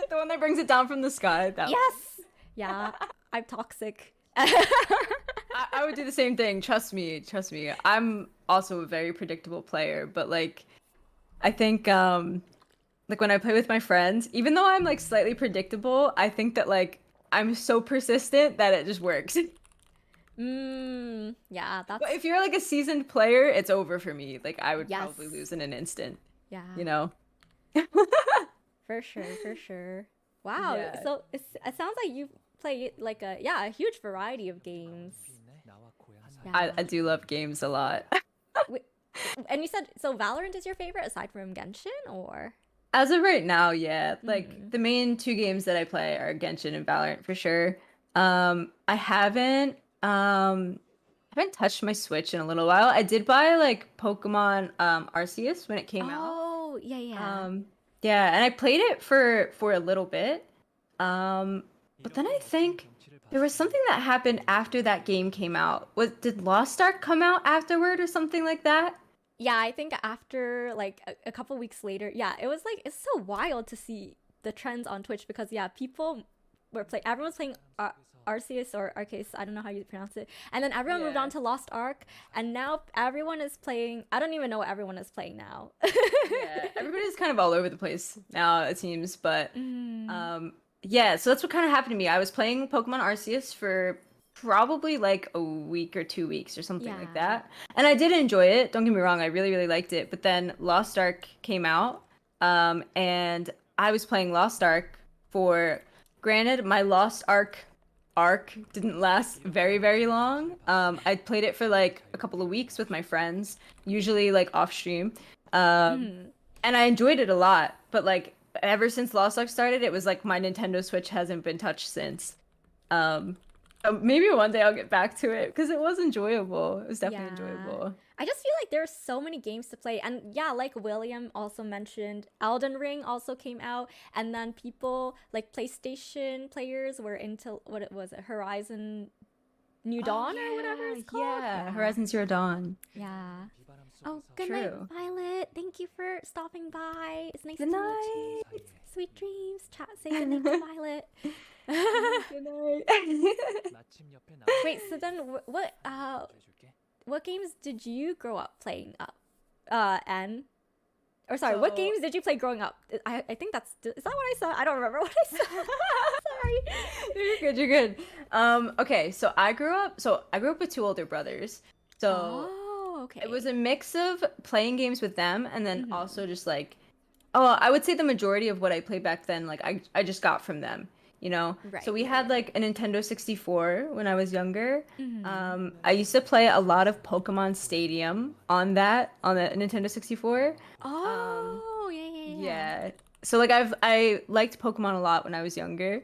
The one that brings it down from the sky. That one. Yes. Yeah. I'm toxic. I would do the same thing. Trust me. Trust me. I'm also a very predictable player, but like, I think like when I play with my friends, even though I'm like slightly predictable, I think that like I'm so persistent that it just works. Yeah, that's But if you're like a seasoned player, it's over for me. Like I would Yes. probably lose in an instant, yeah. you know? For sure, for sure. Wow. Yeah. So it sounds like you play like a huge variety of games. I do love games a lot. Wait, and you said so Valorant is your favorite aside from Genshin or? As of right now, yeah. Like the main two games that I play are Genshin and Valorant for sure. I haven't touched my Switch in a little while. I did buy like Pokemon Arceus when it came out. Oh, yeah, yeah. Yeah, and I played it for a little bit. But then I think there was something that happened after that game came out. Did Lost Ark come out afterward or something like that? Yeah, I think after like a couple weeks later, yeah, it was like it's so wild to see the trends on Twitch because yeah, everyone's playing Arceus or Arceus, I don't know how you pronounce it, and then everyone moved on to Lost Ark, and now everyone is playing. I don't even know what everyone is playing now. Yeah, everybody's kind of all over the place now, it seems, but yeah, so that's what kind of happened to me. I was playing Pokemon Arceus for probably like a week or 2 weeks or something like Yeah. that. And I did enjoy it. Don't get me wrong, I really, really liked it. But then Lost Ark came out, and I was playing Lost Ark for, granted, my Lost arc didn't last very, very long. I played it for like a couple of weeks with my friends, usually like off stream. And I enjoyed it a lot. But like ever since Lost Ark started, it was like my Nintendo Switch hasn't been touched since. So maybe one day I'll get back to it because it was enjoyable. It was definitely enjoyable. I just feel like there are so many games to play. And yeah, like William also mentioned, Elden Ring also came out. And then people, like PlayStation players, were into, what was it, Horizon New Dawn or whatever it's called? Yeah, Horizon Zero Dawn. Yeah. Oh, good night, True. Violet. Thank you for stopping by. It's nice Good to night. meet you. Sweet dreams. Chat, say good night to Violet. Good night. Wait, so then what games did you grow up playing Anne? Or sorry, what So- games did you play growing up? I think is that what I said? I don't remember what I said. Sorry. You're good, you're good. Okay, so I grew up with two older brothers. So Oh, okay. it was a mix of playing games with them and then also just like, oh, I would say the majority of what I played back then, like I just got from them, you know? Right, So we right, had like a Nintendo 64 when I was younger. I used to play a lot of Pokemon Stadium on the Nintendo 64. Oh, yeah. Yeah. So like I liked Pokemon a lot when I was younger.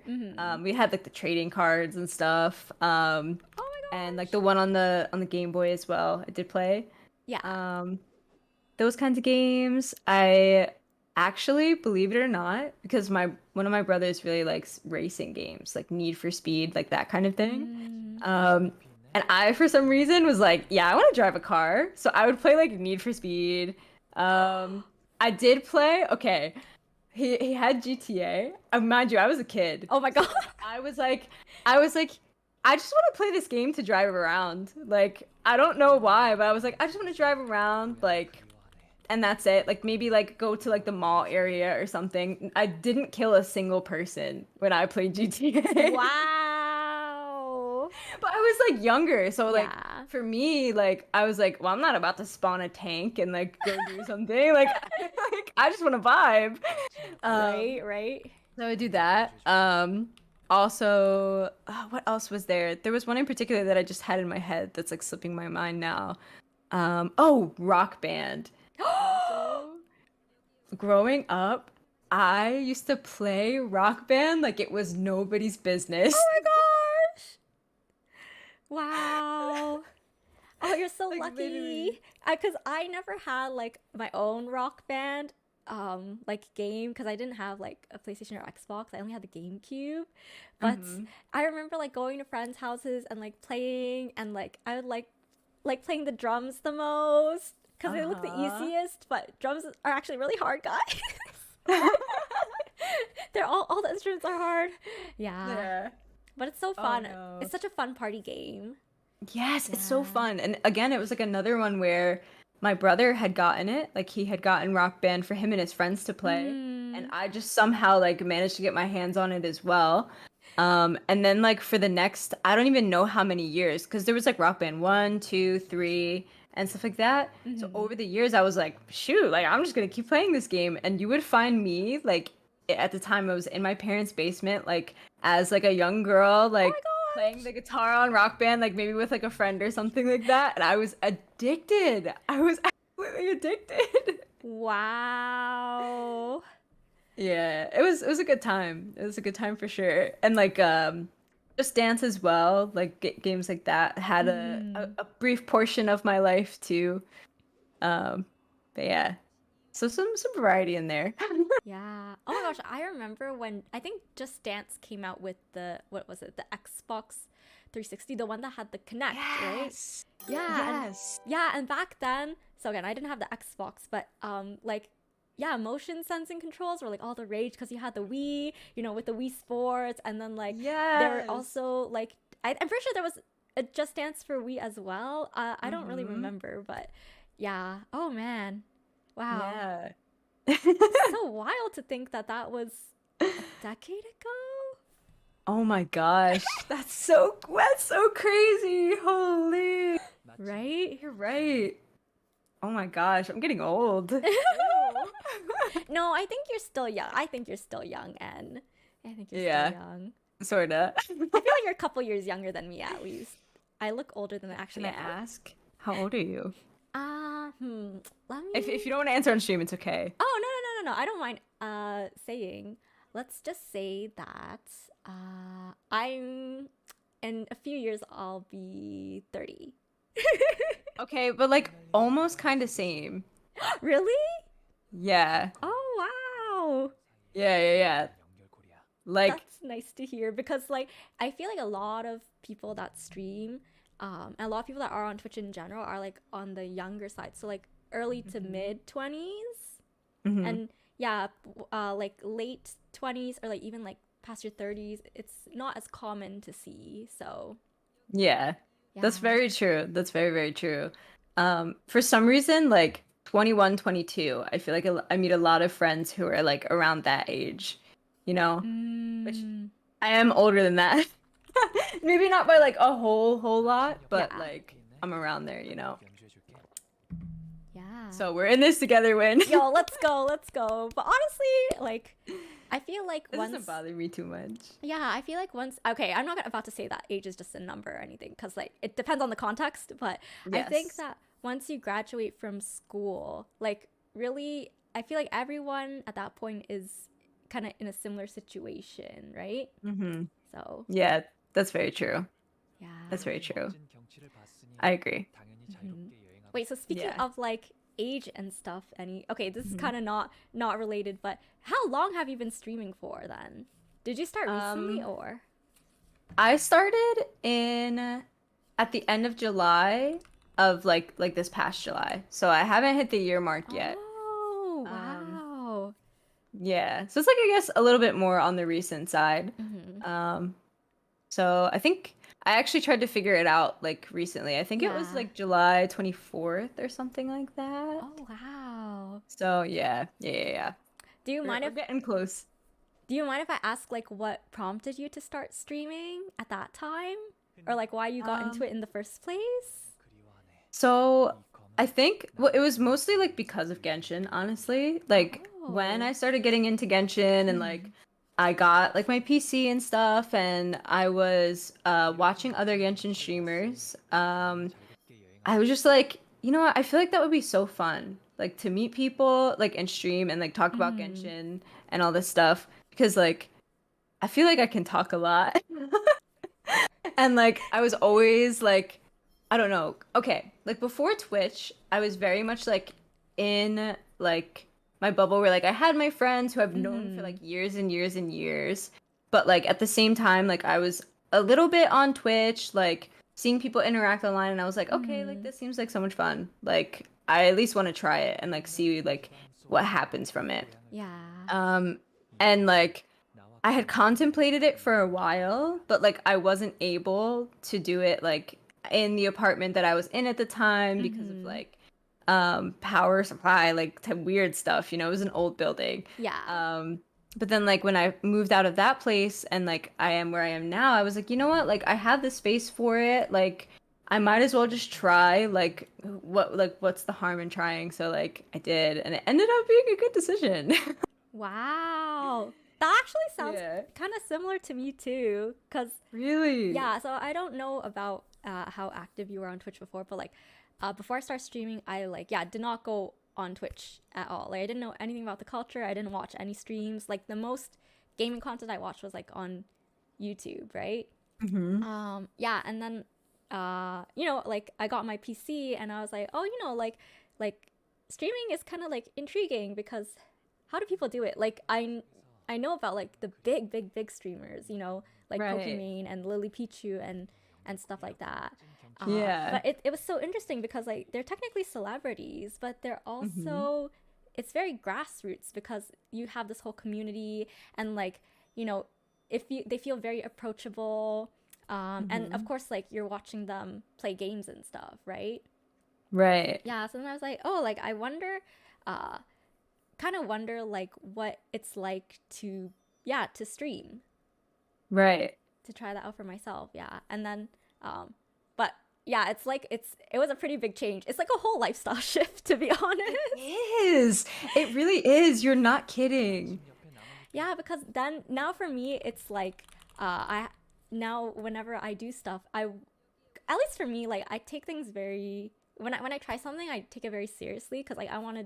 We had like the trading cards and stuff. Oh my god. And like the one on the Game Boy as well. I did play. Yeah. Those kinds of games. I actually, believe it or not, because one of my brothers really likes racing games, like Need for Speed, like that kind of thing. And I, for some reason, was like, yeah, I want to drive a car. So I would play like Need for Speed. I did play. Okay, he had GTA. Mind you, I was a kid. Oh my god. I was like, I just want to play this game to drive around. Like, I don't know why, but I was like, I just want to drive around, like, and that's it. Like, maybe like go to like the mall area or something. I didn't kill a single person when I played GTA. Wow. But I was like younger, so like Yeah. for me, like I was like, well, I'm not about to spawn a tank and like go do something. Like, I just want to vibe. Right. So I would do that. Also, what else was there? There was one in particular that I just had in my head that's like slipping my mind now. Oh, Rock Band. Growing up, I used to play Rock Band like it was nobody's business. Oh my gosh. Wow. Oh, you're so Like, lucky. literally. Because I never had like my own rock band. like game because I didn't have like a PlayStation or Xbox. I only had the GameCube. But I remember like going to friends' houses and like playing, and like I would like playing the drums the most because they look the easiest, but drums are actually really hard, guys. They're all the instruments are hard. Yeah. But it's so fun. No. It's such a fun party game. Yes, it's so fun. And again, it was like another one where my brother had gotten it. Like he had gotten Rock Band for him and his friends to play. And I just somehow like managed to get my hands on it as well. And then like for the next, I don't even know how many years, because there was like Rock Band 1, 2, 3, and stuff like that. So over the years, I was like, shoot, like I'm just gonna keep playing this game. And you would find me like at the time I was in my parents' basement, like as like a young girl, like playing the guitar on Rock Band, like maybe with like a friend or something like that. And I was addicted. I was absolutely addicted. Wow. Yeah, it was a good time. It was a good time for sure. And like just dance as well, like games like that had a brief portion of my life too. But yeah. So some variety in there. Yeah. Oh my gosh, I remember when I think Just Dance came out with the what was it? The Xbox 360, the one that had the Kinect, right? Yeah. Yes. And back then, so again, I didn't have the Xbox, but like yeah, motion sensing controls were like all the rage because you had the Wii, you know, with the Wii Sports, and then like there were also like I'm pretty sure there was a Just Dance for Wii as well. I don't really remember, but yeah. Oh man. Wow. Yeah. It's so wild to think that that was a decade ago. Oh my gosh. That's so crazy. Holy. Right? You're right. Oh my gosh, I'm getting old. No, I think you're still young. I think you're still young, Anne. I think you're Yeah. still young. Sorta. I feel like you're a couple years younger than me at least. I look older than I actually Can I am. ask? How old are you? Let me. If you don't want to answer on stream, it's okay. Oh no! I don't mind. Saying. Let's just say that. I'm. In a few years, I'll be 30. Okay, but like almost kind of same. Really? Yeah. Oh wow. Yeah. Like That's nice to hear because like I feel like a lot of people that stream, and a lot of people that are on Twitch in general are like on the younger side, so like early to mid 20s, and yeah, like late 20s or like even like past your 30s. It's not as common to see. So yeah. That's yeah. very true. That's very, very true. For some reason, like 21, 22, I feel like I meet a lot of friends who are like around that age, you know? Which I am older than that. Maybe not by like a whole lot, but Yeah. like I'm around there, you know? Yeah. So we're in this together, Win. Yo, let's go. But honestly, like, I feel like This once. doesn't bother me too much. Yeah, I feel like once. Okay, I'm not about to say that age is just a number or anything, because like it depends on the context. But I think Yes. that once you graduate from school, like really, I feel like everyone at that point is kind of in a similar situation, right? Mm-hmm. So Yeah, that's very true. yeah. That's very true. I agree. Wait, so speaking Yeah. of like age and stuff, okay, this is kind of not related, but how long have you been streaming for then? Did you start recently or? I started at the end of July of like this past July. So I haven't hit the year mark yet. Oh, wow. Yeah. So it's like I guess a little bit more on the recent side. So I think I actually tried to figure it out like recently. I think it was Yeah. like July 24th or something like that. Oh, wow. So yeah. Do you mind We're if getting close. I ask like what prompted you to start streaming at that time? Or like why you got into it in the first place? So I think it was mostly like because of Genshin, honestly. Like when I started getting into Genshin and like I got like my PC and stuff and I was watching other Genshin streamers. I was just like, you know what? I feel like that would be so fun. Like to meet people like and stream and like talk about Genshin and all this stuff because like I feel like I can talk a lot. And like I was always like I don't know. Okay, like before Twitch, I was very much like in like my bubble where like I had my friends who I've known for Mm-hmm. like years and years and years. But like at the same time, like I was a little bit on Twitch, like seeing people interact online, and I was like, okay, like Mm-hmm. this seems like so much fun. Like I at least want to try it and like see like what happens from it. Yeah. Um, and like I had contemplated it for a while, but like I wasn't able to do it like in the apartment that I was in at the time because of Mm-hmm. like power supply, like weird stuff, you know, it was an old building. Yeah. Um but then like when I moved out of that place and like I am where I am now, I was like, you know what? Like I have the space for it. Like I might as well just try. Like what's the harm in trying? So like I did and it ended up being a good decision. Wow. That actually sounds Yeah. kind of similar to me too. Cause Really? yeah, so I don't know about how active you were on Twitch before, but like before I started streaming, I like yeah did not go on Twitch at all. Like I didn't know anything about the culture. I didn't watch any streams. Like the most gaming content I watched was like on YouTube, right? Mm-hmm. Yeah, and then you know, like I got my PC and I was like, oh, you know, like streaming is kind of like intriguing because how do people do it? Like I know about like the big streamers, you know, like Right. Pokimane and Lily Pichu and stuff like that. Yeah. But it was so interesting because like they're technically celebrities, but they're Mm-hmm. also it's very grassroots because you have this whole community and like you know if you they feel very approachable and of Mm-hmm. course like you're watching them play games and stuff, right? Right. Yeah, so then I was like, oh, like I wonder uh kind of wonder like what it's like to yeah to stream, Right. to try that out for myself. Yeah, and then but yeah, it's like it was a pretty big change. It's like a whole lifestyle shift, to be honest. It is. It really is. You're not kidding. Yeah, because then now for me it's like I now whenever I do stuff, I at least for me like I take things very when I try something I take it very seriously because like I want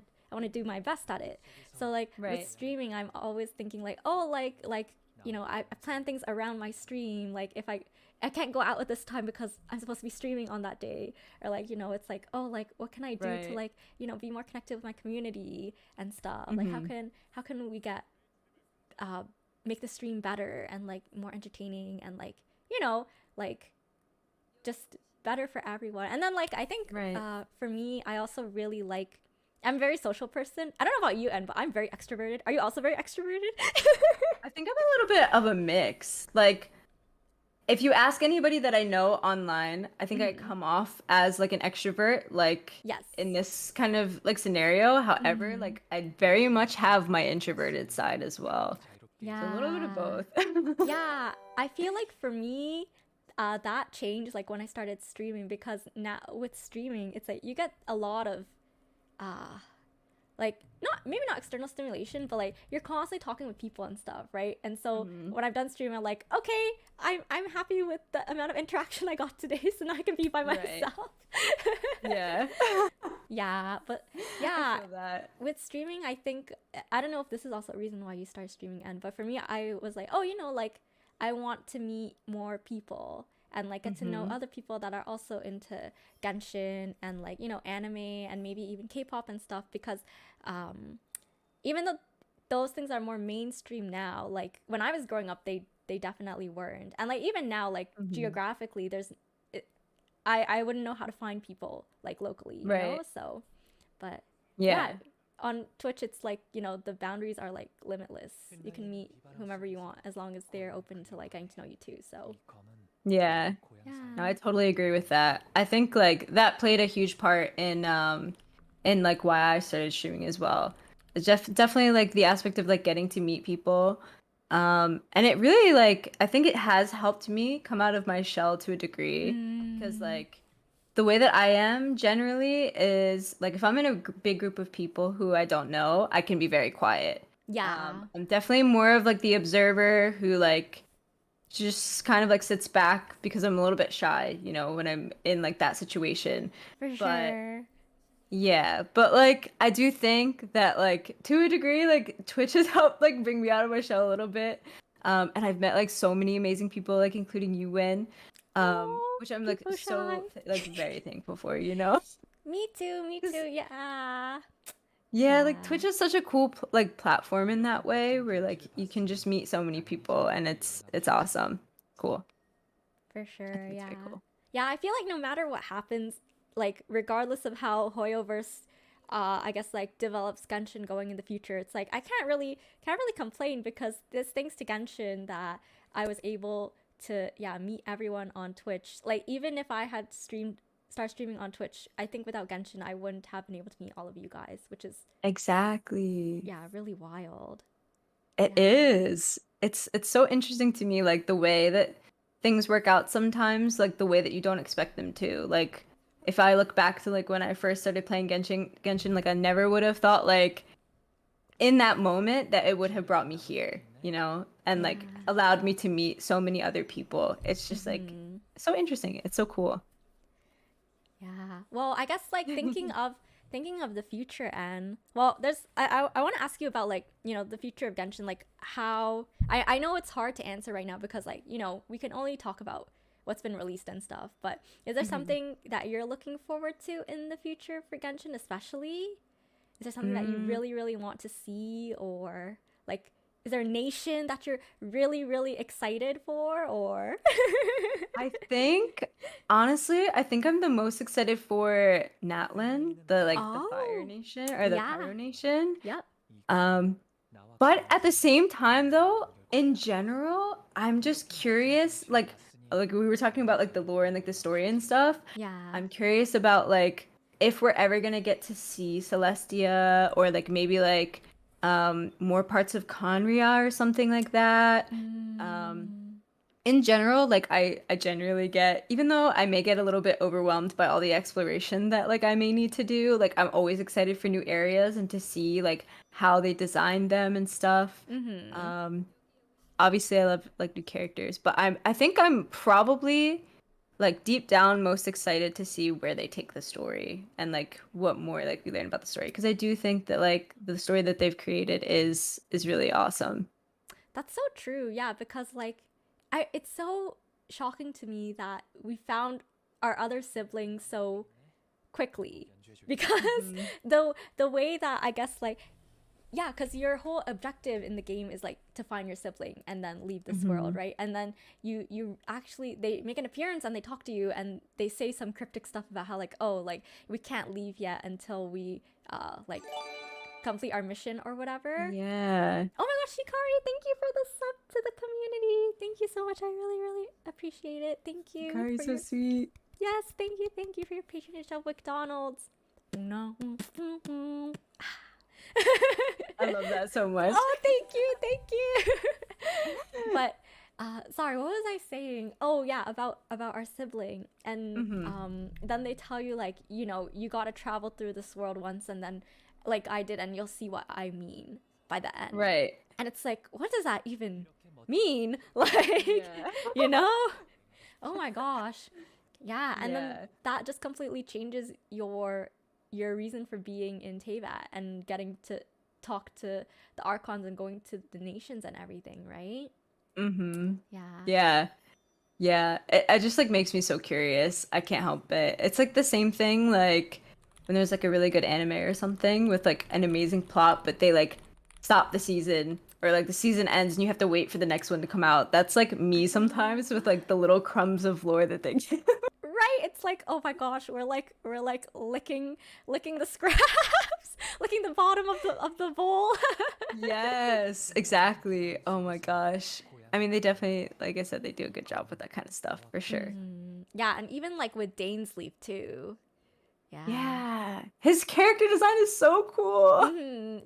to do my best at it. So like with Right. streaming I'm always thinking like oh like you know I plan things around my stream, like if I can't go out at this time because I'm supposed to be streaming on that day, or like you know it's like oh like what can I do to Right. like you know be more connected with my community and stuff, like Mm-hmm. how can we get uh, make the stream better and like more entertaining and like you know like just better for everyone. And then like I think Right. for me I also really like I'm a very social person. I don't know about you, En, but I'm very extroverted. Are you also very extroverted? I think I'm a little bit of a mix. Like, if you ask anybody that I know online, I think I Mm-hmm. come off as like an extrovert, like Yes. in this kind of like scenario. However, Mm-hmm. like I very much have my introverted side as well. So a little bit of Yeah. both. Yeah, I feel like for me, that changed like when I started streaming because now with streaming, it's like you get a lot of uh like not maybe not external stimulation, but like you're constantly talking with people and stuff, right? And so Mhm. when I've done streaming, I'm like, okay, I'm happy with the amount of interaction I got today, so now I can be by Right. myself. Yeah. Yeah, but I yeah, feel that. with streaming, I think I don't know if this is also a reason why you started streaming, and but for me, I was like, oh, you know, like I want to meet more people and like get to know Hmm. other people that are also into Genshin and like you know anime and maybe even K-pop and stuff because um, even though those things are more mainstream now, like when I was growing up, they definitely weren't, and like even now, like Hmm. geographically, I wouldn't know how to find people like locally, you know, Right. so but yeah, Yeah. on Twitch it's like, you know, the boundaries are like limitless. You can meet whomever you want as long as they're open to like getting to know you too. So Yeah. No, I yeah. totally agree with that. I think like that played a huge part in like why I started streaming as well. It's definitely like the aspect of like getting to meet people. And it really like I think it has helped me come out of my shell to a degree because Mm, like the way that I am generally is like if I'm in a big group of people who I don't know, I can be very quiet. yeah. I'm definitely more of like the observer who like just kind of like sits back because I'm a little bit shy, you know, when I'm in like that situation. For But sure. yeah, but like I do think that like to a degree, like Twitch has helped like bring me out of my shell a little bit. And I've met like so many amazing people, like including you, Win, Oh, which I'm like people shy. so like very thankful for, you know? Me too, me 'Cause too. Yeah. Yeah, like Yeah, Twitch is such a cool like platform in that way where like you can just meet so many people and it's awesome. Cool. for I sure. think it's very Yeah. cool. Yeah, I feel like no matter what happens, like regardless of how Hoyoverse I guess like develops Genshin going in the future, it's like I can't really complain because there's thanks to Genshin that I was able to meet everyone on Twitch. Like even if I had start streaming on Twitch, I think without Genshin I wouldn't have been able to meet all of you guys, which is Exactly. really wild. It Yeah. is. It's so interesting to me, like the way that things work out sometimes, like the way that you don't expect them to. Like if I look back to like when I first started playing Genshin, like I never would have thought like in that moment that it would have brought me here, you know, and like Yeah. allowed me to meet so many other people. It's just like Mhm. so interesting. It's so cool. Yeah. Well, I guess like thinking of the future, and well, there's I want to ask you about like the future of Genshin, like how I know it's hard to answer right now because like we can only talk about what's been released and stuff. But is there Mhm. something that you're looking forward to in the future for Genshin, especially? Is there something that you Mm. really want to see, or like is there a nation that you're really excited for, or? I think honestly, I think I'm the most excited for Natlan, the like the Fire Oh, Nation or the yeah. Pyro Nation. Yep. Um, but at the same time though, in general, I'm just curious, like we were talking about like the lore and like the story and stuff. Yeah. I'm curious about like if we're ever gonna get to see Celestia or like maybe like more parts of Conria or something like that. Um Mm. in general, like I generally get, even though I may get a little bit overwhelmed by all the exploration that like I may need to do, like I'm always excited for new areas and to see like how they designed them and stuff. Mm-hmm. Um Obviously I love like new characters, but I think I'm probably like deep down most excited to see where they take the story and like what more like we learn about the story because I do think that like the story that they've created is really awesome. That's so true. Yeah, because like it's so shocking to me that we found our other siblings so quickly because Hmm. the way that I guess like yeah, because your whole objective in the game is like to find your sibling and then leave this world, Hmm. right? And then you actually they make an appearance and they talk to you and they say some cryptic stuff about how like oh like we can't leave yet until we like complete our mission or whatever. Yeah. Oh my gosh, Shikari, thank you for the sub to the community. Thank you so much. I really appreciate it. Thank you for Hikari's so your sweet. yes, thank you for your patronage of McDonald's. No. I love that so much. Oh, thank you. But sorry, what was I saying? Oh yeah, about our sibling. And Hmm. then they tell you like, you got to travel through this world once and then like I did and you'll see what I mean by the end. Right. And it's like, what does that even mean? Like, Yeah. you know? Oh my gosh. Yeah, and then Yeah. that just completely changes your reason for being in Teyvat and getting to talk to the archons and going to the nations and everything, right? Hmm. Yeah. Yeah. Yeah. It just like makes me so curious. I can't help it. It's like the same thing like when there's like a really good anime or something with like an amazing plot, but they like stop the season or like the season ends and you have to wait for the next one to come out. That's like I me know. sometimes with like the little crumbs of lore that they give. Right? It's like, oh my gosh, we're like licking the scraps, licking the bottom of the bowl. Yes, exactly. Oh my gosh. I mean, they definitely, like I said, they do a good job with that kind of stuff for sure. Yeah, and even like with Dane's Leaf too. Yeah. Yeah. His character design is so cool.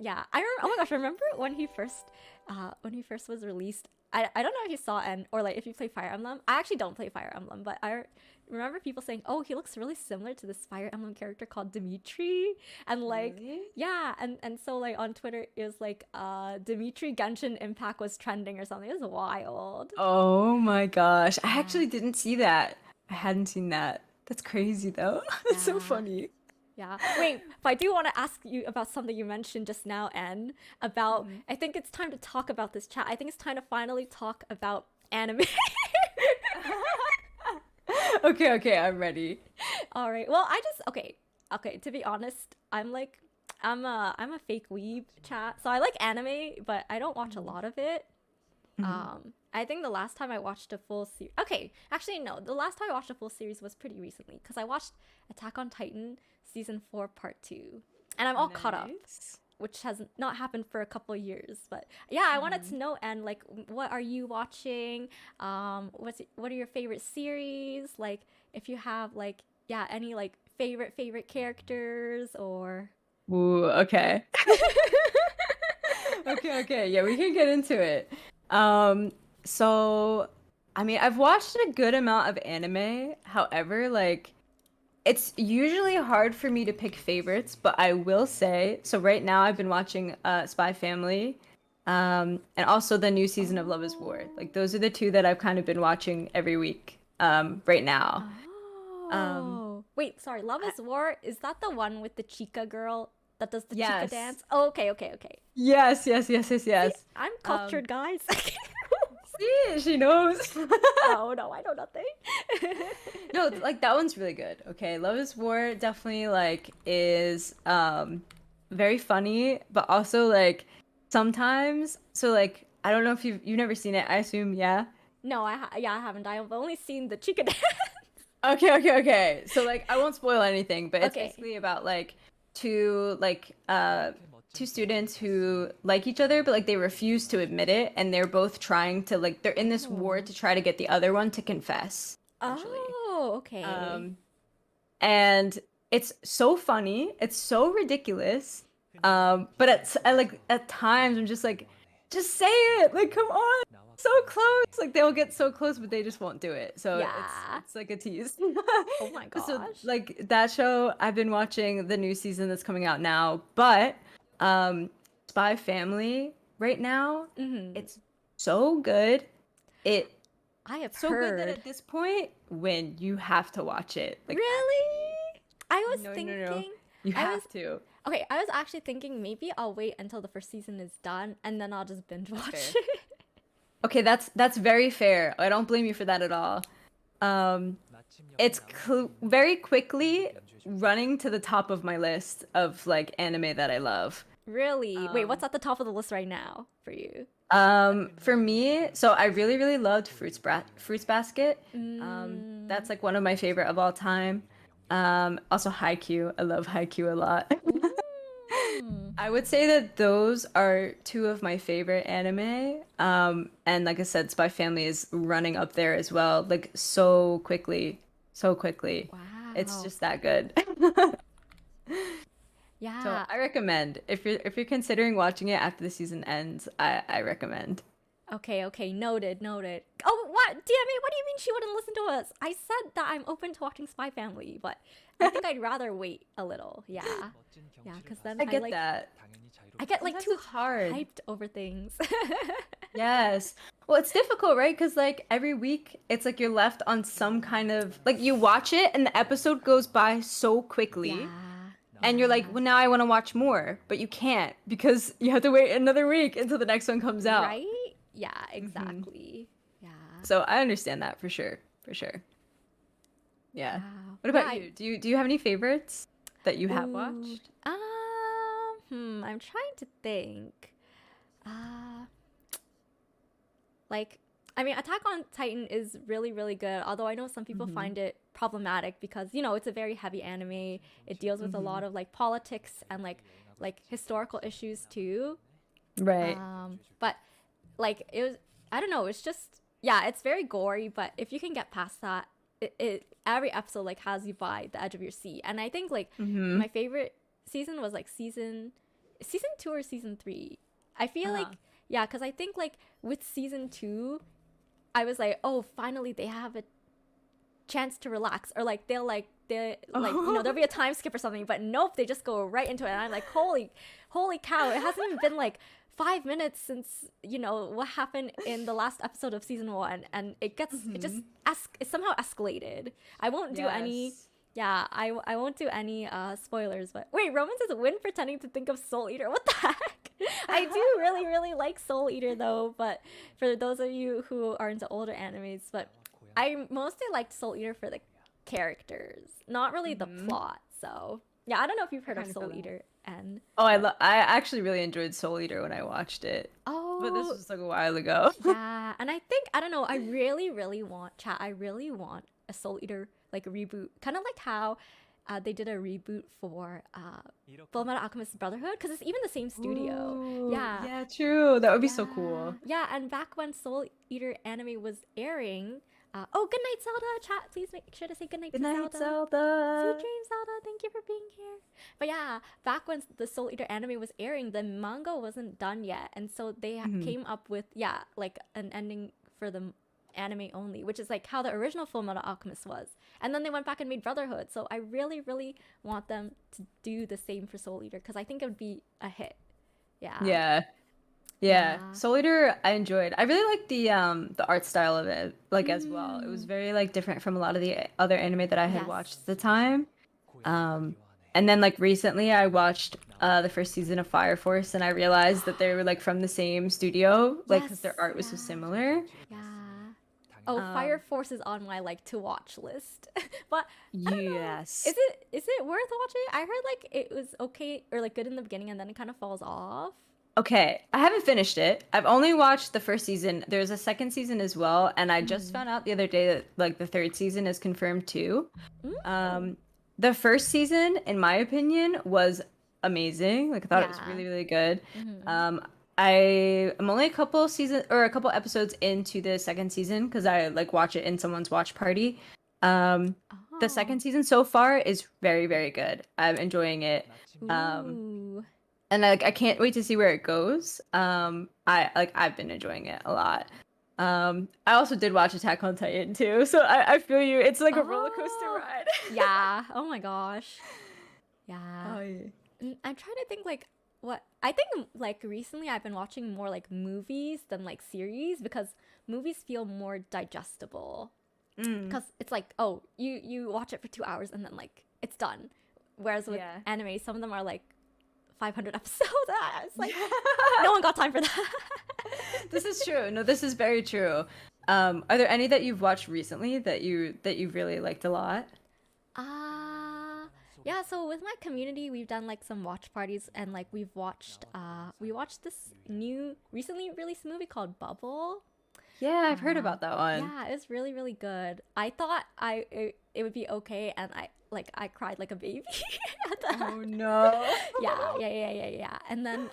Yeah, I remember. Oh my gosh, remember when he first was released? I don't know if you saw and or like if you play Fire Emblem. I actually don't play Fire Emblem, but I remember people saying, "Oh, he looks really similar to this Fire Emblem character called Dimitri," and like Really? yeah, and so like on Twitter it was like Dimitri Genshin Impact was trending or something. It was wild. Oh my gosh. I Yeah, actually didn't see that. I hadn't seen that. That's crazy though. That's so yeah. funny. Yeah. Wait, but I do want to ask you about something you mentioned just now, Anne, about Mhm. I think it's time to talk about this chat. I think it's time to finally talk about anime. Okay, okay, I'm ready. All right. Well, I just okay, to be honest, I'm like I'm a fake weeb chat. So I like anime, but I don't watch a lot of it. I think the last time I watched a full series. Okay, actually no. The last time I watched a full series was pretty recently because I watched Attack on Titan season 4 part 2, and I'm all caught up, which has not happened for a couple of years. But yeah, I wanted to know, and like, what are you watching? What are your favorite series? Like, if you have like, yeah, any like favorite characters or. Ooh, okay. Okay. Yeah, we can get into it. So, I mean, I've watched a good amount of anime. However, like, it's usually hard for me to pick favorites, but I will say, so right now I've been watching Spy Family, and also the new season of Love is War. Like, those are the two that I've kind of been watching every week, right now. Wait, sorry. Love is War, is that the one with the Chica girl that does the Chica Yes. dance? Oh, okay. Yes. See, I'm cultured, guys. See, she knows. No, I know nothing. No, like that one's really good. Okay, Love is War definitely like is very funny, but also like sometimes. So like I don't know if you've never seen it. I assume yeah. No, I haven't. I've only seen the Chica dance. Okay. So like I won't spoil anything, but it's Okay. basically about like two students who like each other, but like they refuse to admit it, and they're both trying to like they're in this war to try to get the other one to confess. Essentially. Oh, okay. And it's so funny, it's so ridiculous. But at times I'm just like, just say it, like come on, so close. Like they'll get so close, but they just won't do it. So Yeah. it's like a tease. Oh my gosh. So like that show, I've been watching the new season that's coming out now, but Spy Family right now, it's so good. I have So heard. good that at this point, when you have to watch it. Like, Really? I was no. thinking. You I have was- to. Okay, I was actually thinking maybe I'll wait until the first season is done and then I'll just binge watch fair. it. Okay, that's very fair. I don't blame you for that at all. It's very quickly running to the top of my list of like anime that I love. Really? Wait, what's at the top of the list right now for you? For me, so I really loved Fruits Basket. That's like one of my favorite of all time. Also Haikyuu. I love Haikyuu a lot. I would say that those are two of my favorite anime. And like I said, Spy Family is running up there as well, like so quickly. Wow. It's just that good. Yeah. So I recommend if you're considering watching it after the season ends, I recommend. Okay, noted. Oh, what? Damn it, what do you mean she wouldn't listen to us? I said that I'm open to watching Spy Family, but I think I'd rather wait a little. Yeah, because then I get like, that. I get like Sometimes too it's hard. hyped over things. Yes. Well, it's difficult, right? Because like every week, it's like you're left on some kind of like you watch it and the episode goes by so quickly. Yeah. And you're like, well, now I want to watch more, but you can't because you have to wait another week until the next one comes out. Right? Yeah, exactly. Yeah. So I understand that for sure. Yeah. Wow. What about Yeah, you? Do you have any favorites that you have Ooh. watched? I'm trying to think. Like, I mean, Attack on Titan is really good, although I know some people find it problematic because, you know, it's a very heavy anime. It deals with a lot of like politics and like historical issues too. Right. But like it was, I don't know, it's just, yeah, it's very gory, but if you can get past that, it every episode like has you by the edge of your seat. And I think like my favorite season was like season 2 or season 3. I feel like, yeah, because I think like with season 2, I was like, oh, finally they have a chance to relax, or like they'll like you know, there'll be a time skip or something, but nope, they just go right into it, and I'm like, holy cow, it hasn't even been like 5 minutes since, you know, what happened in the last episode of season 1, and it somehow escalated. I won't do any. Yeah, I won't do any spoilers, but wait, Roman says Whin pretending to think of Soul Eater. What the heck? I do really like Soul Eater though, but for those of you who are into older animes, but I mostly liked Soul Eater for the characters, not really the plot. So Yeah, I don't know if you've heard of kinda feel Soul that. Eater and Oh, I actually really enjoyed Soul Eater when I watched it, but this oh was like a while ago. yeah, and I think I don't know. I really, really want chat. I really want a Soul Eater like reboot, kind of like how they did a reboot for Fullmetal Alchemist Brotherhood, because it's even the same studio. Ooh, Yeah, yeah, true. That would be so yeah, cool. yeah. And back when Soul Eater anime was airing, oh, good night, Zelda. Chat, please make sure to say good night Good to night, Zelda. Sweet Zelda. dreams, Zelda. Thank you for being here. But yeah, back when the Soul Eater anime was airing, the manga wasn't done yet, and so they Mhm. came up with like an ending for the anime only, which is like how the original Fullmetal Alchemist was. And then they went back and made Brotherhood. So I really, really want them to do the same for Soul Eater because I think it would be a hit. Yeah. Yeah. Yeah, Yeah. Soul Eater I enjoyed. I really liked the art style of it, like as well. It was Mm. very like different from a lot of the other anime that I had Yes. watched at the time. Um, and then like recently I watched the first season of Fire Force and I realized that they were like from the same studio, like because Yes. their art was so Yeah. similar. Yeah. Oh, Fire Um, Force is on my like to watch list. But I don't know. yes. Is it worth watching? I heard like it was okay or like good in the beginning and then it kind of falls off. Okay, I haven't finished it. I've only watched the first season. There's a second season as well, and I just Mm. found out the other day that like the third season is confirmed too. Mm. Um, the first season, in my opinion, was amazing. Like I thought it was Yeah. really, really good. Mm-hmm. Um, I am only a couple episodes into the second season because I like watch it in someone's watch party. Um, the Oh. second season so far is very, very good. I'm enjoying it. Um, Ooh. and I can't wait to see where it goes. I've been enjoying it a lot. I also did watch Attack on Titan too, so I feel you. It's like a roller coaster Oh. ride. Yeah. Oh my gosh. Yeah. Oh yeah. I'm trying to think like what I think like recently I've been watching more like movies than like series because movies feel more digestible Mm, because it's like oh you watch it for 2 hours and then like it's done, whereas with yeah. anime some of them are like 500 episodes. It's like no one got time for that. This is true. No, this is very true. Are there any that you've watched recently that you really liked a lot? Uh yeah, so with my community we've done like some watch parties and like we watched this new recently released movie called Bubble. Yeah, I've heard about that one. Yeah, it's really really good. I thought it would be okay and I cried like a baby at the Oh end. no. Yeah. And then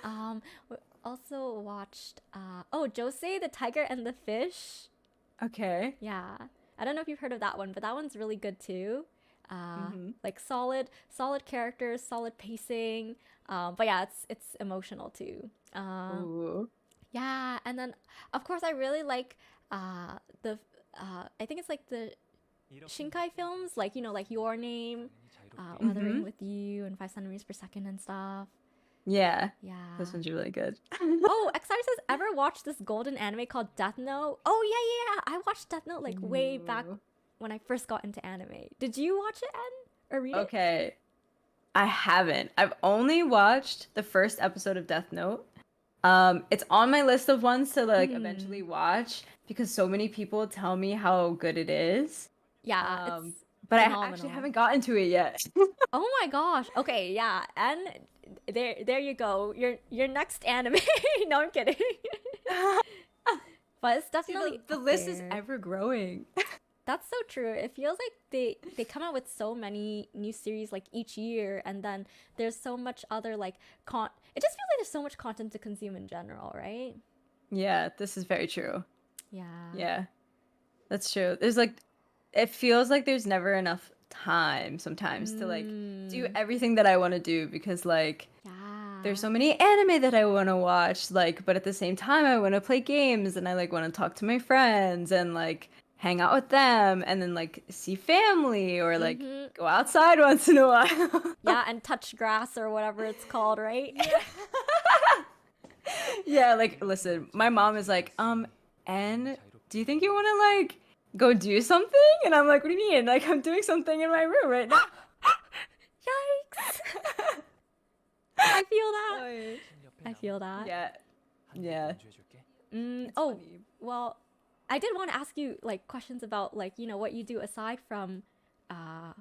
we also watched oh, Jose the Tiger and the Fish. Okay. Yeah. I don't know if you've heard of that one, but that one's really good too. Mm-hmm. Like solid characters, solid pacing. But yeah, it's emotional too. Ooh. Yeah, and then of course I really like the I think it's like the Shinkai films, like you know, like Your Name, Mm-hmm. Weathering with You, and 5 centimeters per second and stuff. Yeah. This Yeah. one's really good. Oh, Xar says ever watched this golden anime called Death Note? Oh yeah. I watched Death Note like way back Ooh. when I first got into anime. Did you watch it, Anne, or read it? Okay. I haven't. I've only watched the first episode of Death Note. It's on my list of ones to like Hmm. eventually watch because so many people tell me how good it is. Yeah, it's Um, but actually phenomenal. haven't gotten to it yet. Oh my gosh. Okay, yeah. And there you go. Your next anime. No, I'm kidding. But it's See, definitely the up list is there. ever growing. That's so true. It feels like they come out with so many new series like each year and then there's so much other like it just feels like there's so much content to consume in general, right? Yeah, this is very true. Yeah. Yeah, that's true. There's like, it feels like there's never enough time sometimes to like do Mm. everything that I want to do because like there's Yeah. so many anime that I want to watch, like, but at the same time, I want to play games and I like want to talk to my friends and like hang out with them and then like see family or like Mhm. go outside once in a while. Yeah, and touch grass or whatever it's called, right? Yeah. Yeah, like, listen, my mom is like, and do you think you want to like go do something? And I'm like, what do you mean? Like, I'm doing something in my room right now. Yikes. I feel that. Oy. I feel that. Yeah, yeah. It's Oh, funny. well, I did want to ask you like questions about like, you know, what you do aside from uh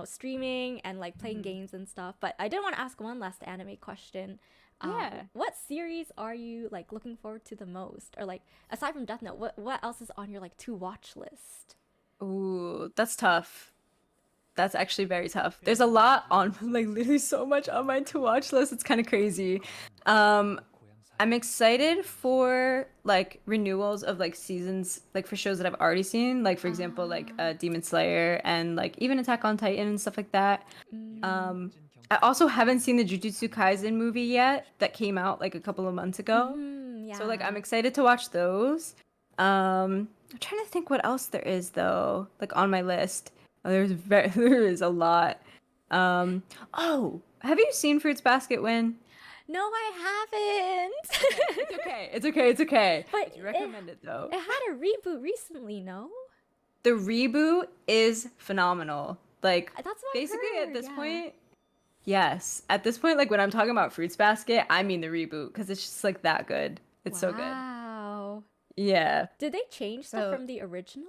streaming and like playing games and stuff. But I did want to ask one last anime question. Yeah. What series are you like looking forward to the most, or like aside from Death Note, what else is on your like to watch list? Ooh, that's tough. That's actually very tough. There's a lot on, like literally so much on my to watch list. It's kind of crazy. Um, I'm excited for like renewals of like seasons, like for shows that I've already seen, like for example, like Demon Slayer and like even Attack on Titan and stuff like that. Mm. Um, I also haven't seen the Jujutsu Kaisen movie yet that came out like a couple of months ago. So like I'm Yeah. excited to watch those. I'm trying to think what else there is though, like on my list. Oh, there is a lot. Oh, have you seen Fruits Basket Win? No, I haven't. It's okay. It's okay. It's okay. I But do recommend it though. it had a reboot recently, no? The reboot is phenomenal. Like That's what I basically at heard, this yeah. point, yes. At this point, like when I'm talking about Fruits Basket, I mean the reboot because it's just like that good. It's so good. Wow. Yeah. Did they change stuff So from the original?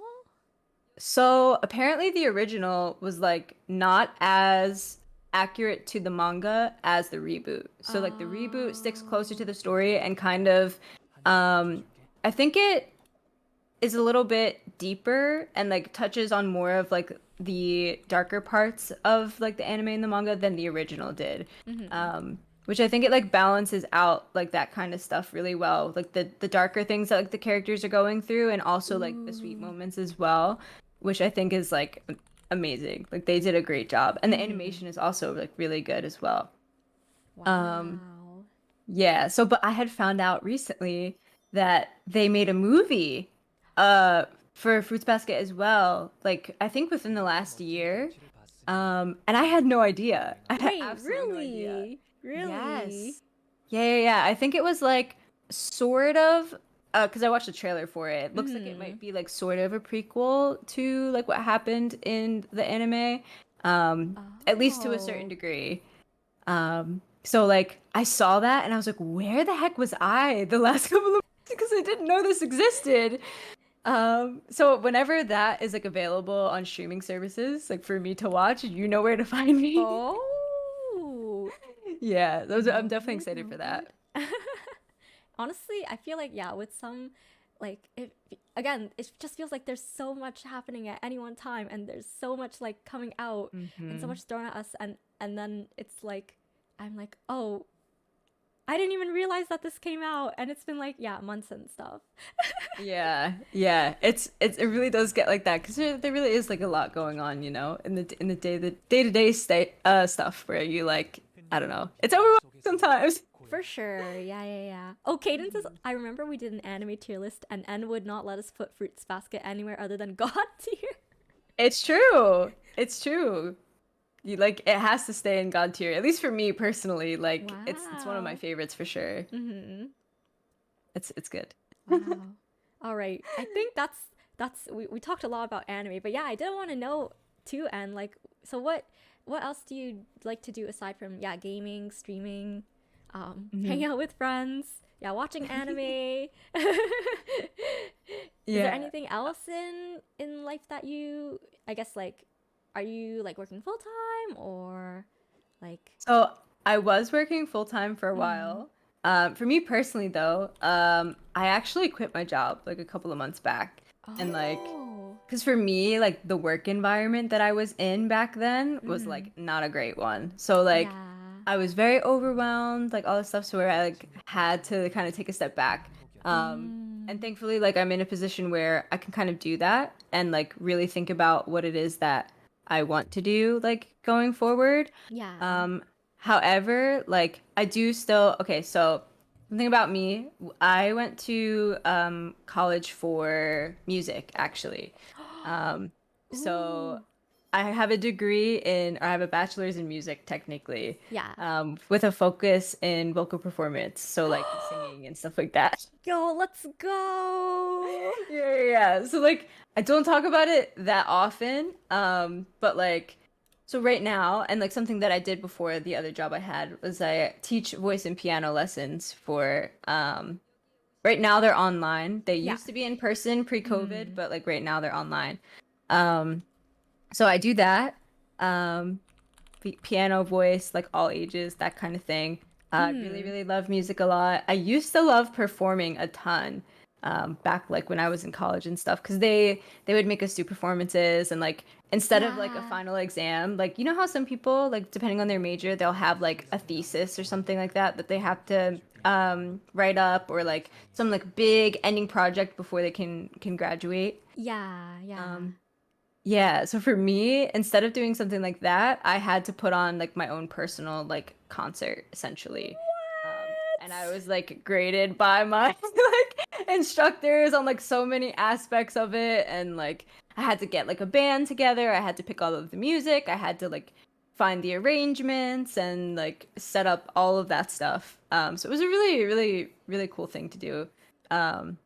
So apparently the original was like not as accurate to the manga as the reboot. So like the reboot sticks closer to the story and kind of I think it is a little bit deeper and like touches on more of like the darker parts of like the anime and the manga than the original did. Which I think it like balances out like that kind of stuff really well. Like the darker things that like the characters are going through and also like the sweet moments as well, which I think is like amazing. Like they did a great job. And the animation is also like really good as well. Wow. Yeah, so but I had found out recently that they made a movie for Fruits Basket as well. Like I think within the last year. And I had no idea. I had Wait, absolutely no idea. really? Really? Yes. Yeah. I think it was like sort of because I watched the trailer for it. It looks like it might be like sort of a prequel to like what happened in the anime. At least to a certain Oh. degree. So like I saw that and I was like, where the heck was I the last couple of months? Because I didn't know this existed. So whenever that is like available on streaming services, like for me to watch, you know where to find me. Oh. Yeah, those I'm definitely Noted, excited for that. noted. Honestly, I feel like yeah, with some like if again, it just feels like there's so much happening at any one time and there's so much like coming out and so much thrown at us and then it's like I'm like, "Oh, I didn't even realize that this came out." And it's been like, yeah, months and stuff. Yeah. It really does get like that because there really is like a lot going on, you know, in the day-to-day state stuff where you like I don't know, it's overwhelming sometimes. For sure. Yeah. Oh, Cadence is. I remember we did an anime tier list, and N would not let us put Fruits Basket anywhere other than God tier. It's true. It's true. You like it has to stay in God tier, at least for me personally. Like it's one of my Wow. favorites for sure. Mm-hmm. It's good. Wow. All right. I think that's we talked a lot about anime, but yeah, I did want to know too, and like, so what else do you like to do aside from yeah, gaming, streaming, hanging out with friends, yeah, watching anime? Is there Yeah. anything else in life that you, I guess, like, are you like working full time or like So I was working full time for a mm, while. For me personally, though, I actually quit my job like a couple of months back, and like, oh because for me, like the work environment that I was in back then was mm-hmm. like not a great one. So like, Yeah. I was very overwhelmed, like all this stuff, so where I like had to kind of take a step back. And Mm, thankfully, like I'm in a position where I can kind of do that and like really think about what it is that I want to do, like going forward. yeah. Um, However, like I do still, okay, so something about me, I went to college for music actually. Um, so Ooh. I have a degree in, or I have a bachelor's in music technically, Yeah. with a focus in vocal performance, so like singing and stuff like that. Yo, let's go. Yeah. So like I don't talk about it that often, but like so right now and like something that I did before the other job I had was I teach voice and piano lessons for right now they're online. They Yeah. used to be in person pre-COVID, Mm. but like right now they're online. Um so I do that. um, piano, voice, like all ages, that kind of thing. Really, Hmm. really love music a lot. I used to love performing a ton, back like when I was in college and stuff, because they would make us do performances and like instead of like a Yeah. final exam, like you know how some people like depending on their major, they'll have like a thesis or something like that that they have to write up or like some like big ending project before they can graduate. Yeah, yeah. Um, yeah, so for me, instead of doing something like that, I had to put on like my own personal like concert essentially. And I What? was like graded by my like instructors on like so many aspects of it and like I had to get like a band together, I had to pick all of the music, I had to like find the arrangements and like set up all of that stuff. So it was a really, really, really cool thing to do. Um,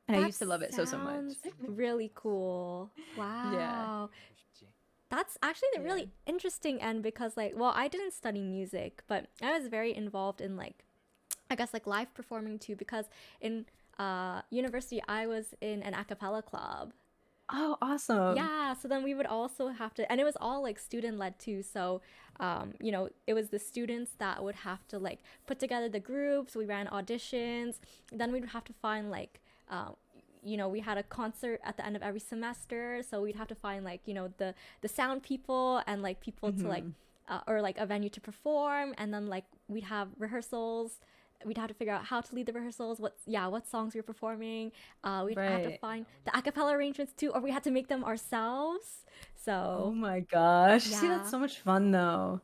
and I That used to love it so, so much. sounds really cool. Yeah. Wow. That's actually the Yeah. really interesting end because like, well, I didn't study music, but I was very involved in like I guess like live performing too because in university I was in an a cappella club. Oh, awesome. Yeah, so then we would also have to, and it was all like student led too. So, it was the students that would have to like put together the groups. We ran auditions. Then we'd have to find like, we had a concert at the end of every semester. So we'd have to find like, the sound people and like people to like, Hmm. or like a venue to perform. And then like we'd have rehearsals. We'd have to figure out how to lead the rehearsals, what songs we were performing. We'd have to Right. find the a cappella arrangements too, or we had to make them ourselves. Oh So my gosh. See, that's yeah, so much fun though.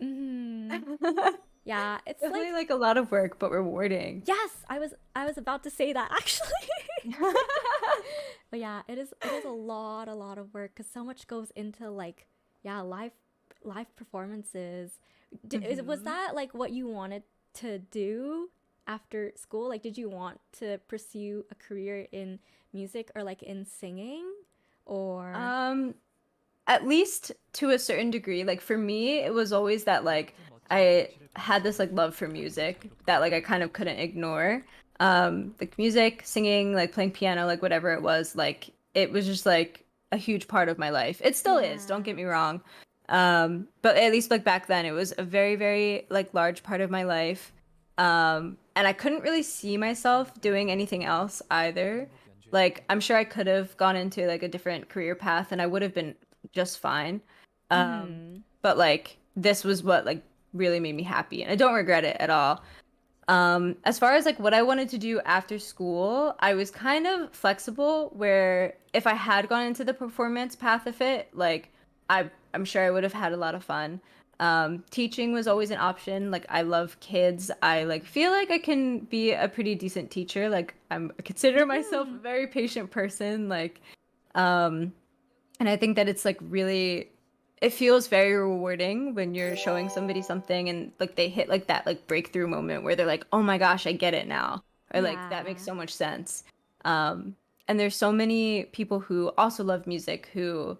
yeah, it's Definitely like like a lot of work, but rewarding. yes, I was about to say that actually. But yeah, it is a lot of work because so much goes into like yeah live performances. Was Hmm. that like what you wanted to do after school? Like, did you want to pursue a career in music or like in singing, or Um, at least to a certain degree. Like for me, it was always that like I had this like love for music that like I kind of couldn't ignore. Like music, singing, like playing piano, like whatever it was, like it was just like a huge part of my life. It still is, don't yeah? get me wrong. But at least like back then it was a very, very like large part of my life. And I couldn't really see myself doing anything else either. Like I'm sure I could have gone into like a different career path and I would have been just fine. Mm-hmm. But like this was what like really made me happy and I don't regret it at all. As far as like what I wanted to do after school, I was kind of flexible where if I had gone into the performance path of it, like I'm sure I would have had a lot of fun. Teaching was always an option. Like I love kids. I like feel like I can be a pretty decent teacher. Like I consider myself a Mm-hmm. very patient person. Like um and I think that it's like really, it feels very rewarding when you're showing somebody something and like they hit like that like breakthrough moment where they're like, oh my gosh, I get it now. Or like that makes Yeah. so much sense. Um, and there's so many people who also love music who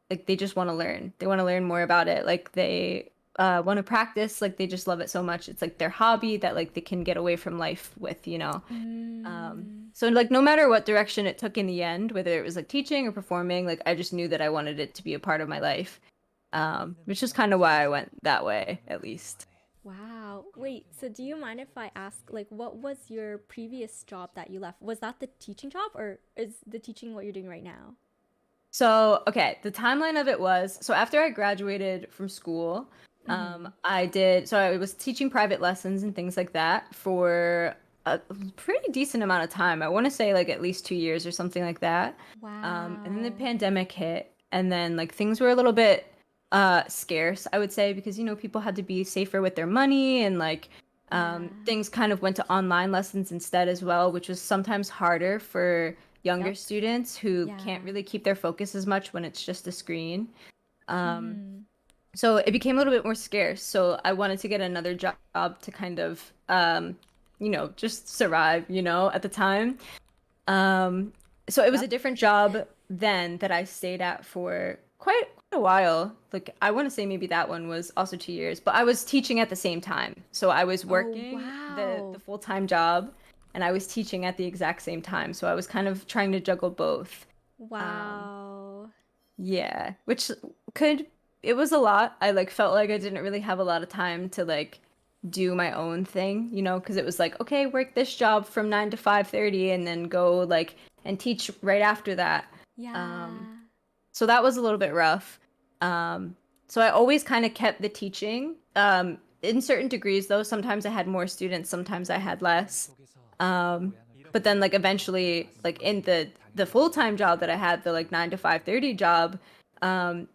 like they just want to learn. They want to learn more about it. Like they want to practice. Like they just love it so much. It's like their hobby that like they can get away from life with, you know. Mm. So like no matter what direction it took in the end, whether it was like teaching or performing, like I just knew that I wanted it to be a part of my life. Which is kind of why I went that way, at least. Wow. Wait, so do you mind if I ask, like, what was your previous job that you left? Was that the teaching job, or is the teaching what you're doing right now? So, okay, the timeline of it was so after I graduated from school, Mm-hmm. so I was teaching private lessons and things like that for a pretty decent amount of time. I want to say like at least 2 years or something like that. And then the Wow. pandemic hit, and then like things were a little bit scarce, I would say, because you know people had to be safer with their money, and like Yeah. things kind of went to online lessons instead as well, which was sometimes harder for younger Yep. students who can't Yeah. really keep their focus as much when it's just a screen. Um, Mm-hmm. so it became a little bit more scarce. So I wanted to get another job to kind of, just survive, at the time. Um, so it was a Yep. different job then that I stayed at for quite a while. Like I want to say maybe that one was also 2 years, but I was teaching at the same time. So I was Oh, working the wow. full-time job and I was teaching at the exact same time. So I was kind of trying to juggle both. Um, Wow. yeah, which could it was a lot. I like felt like I didn't really have a lot of time to like do my own thing, you know, because it was like, okay, work this job from 9 to 5:30 and then go like and teach right after that. Um, Yeah. so that was a little bit rough. So I always kind of kept the teaching. In certain degrees though, sometimes I had more students, sometimes I had less. Um, but then like eventually like in the full-time job that I had, the like 9 to 5:30 job, um,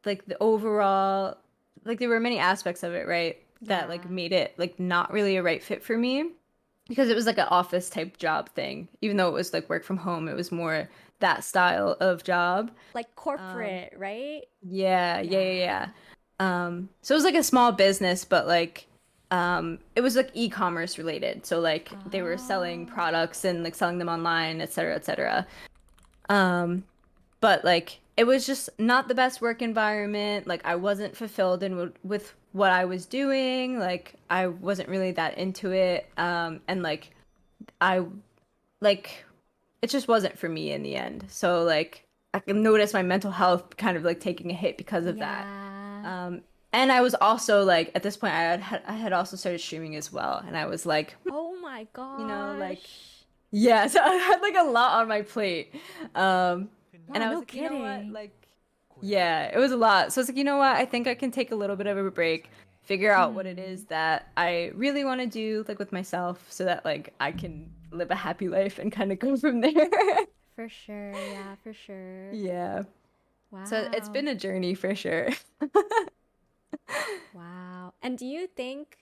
like the overall like there were many aspects of it, right? That like Yeah. made it like not really a right fit for me because it was like an office type job thing. Even though it was like work from home, it was more that style of job. Like Um, corporate, right? yeah, yeah, yeah, yeah. Yeah. So it was like a small business, but like it was like e-commerce related. So like they were selling Oh. products and like selling them online, et cetera, et cetera. Um, but like it was just not the best work environment. Like I wasn't fulfilled in with what I was doing. Like I wasn't really that into it. And like I like it just wasn't for me in the end. So like I can notice my mental health kind of like taking a hit because of that. Yeah. Um, and I was also like at this point I had also started streaming as well, and I was like, Oh my you know, like gosh. yeah, so I had like a lot on my plate. Um, and Wow, I was no like, you know what? kidding. Like, yeah, it was a lot. So I was like, you know what? I think I can take a little bit of a break, figure out what it is Hmm. that I really want to do, like with myself, so that like I can live a happy life and kind of go from there. For sure. Yeah, for sure. Yeah. So it's Wow. been a journey for sure. Wow. And do you think,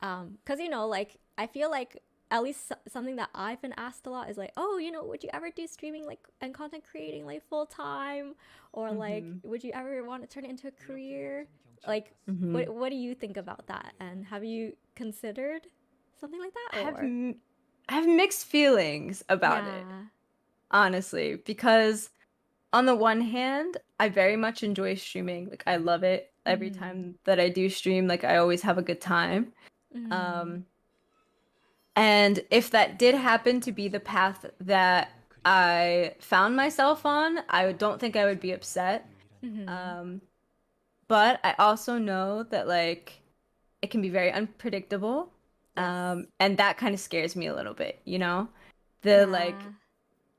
because like I feel like at least something that I've been asked a lot is like, oh, would you ever do streaming like and content creating like full time, or like hmm would you ever want to turn it into a career? Like, hmm what do you think about that? And have you considered something like I that, have or m- I have mixed feelings about it, yeah? honestly, because on the one hand, I very much enjoy streaming. Like I love it. Every Mm-hmm. time that I do stream, like I always have a good time. Mm-hmm. Um, and if that did happen to be the path that I found myself on, I don't think I would be upset. Mm-hmm. Um, but I also know that like it can be very unpredictable. Yes. And that kind of scares me a little bit, you know? The like Yeah.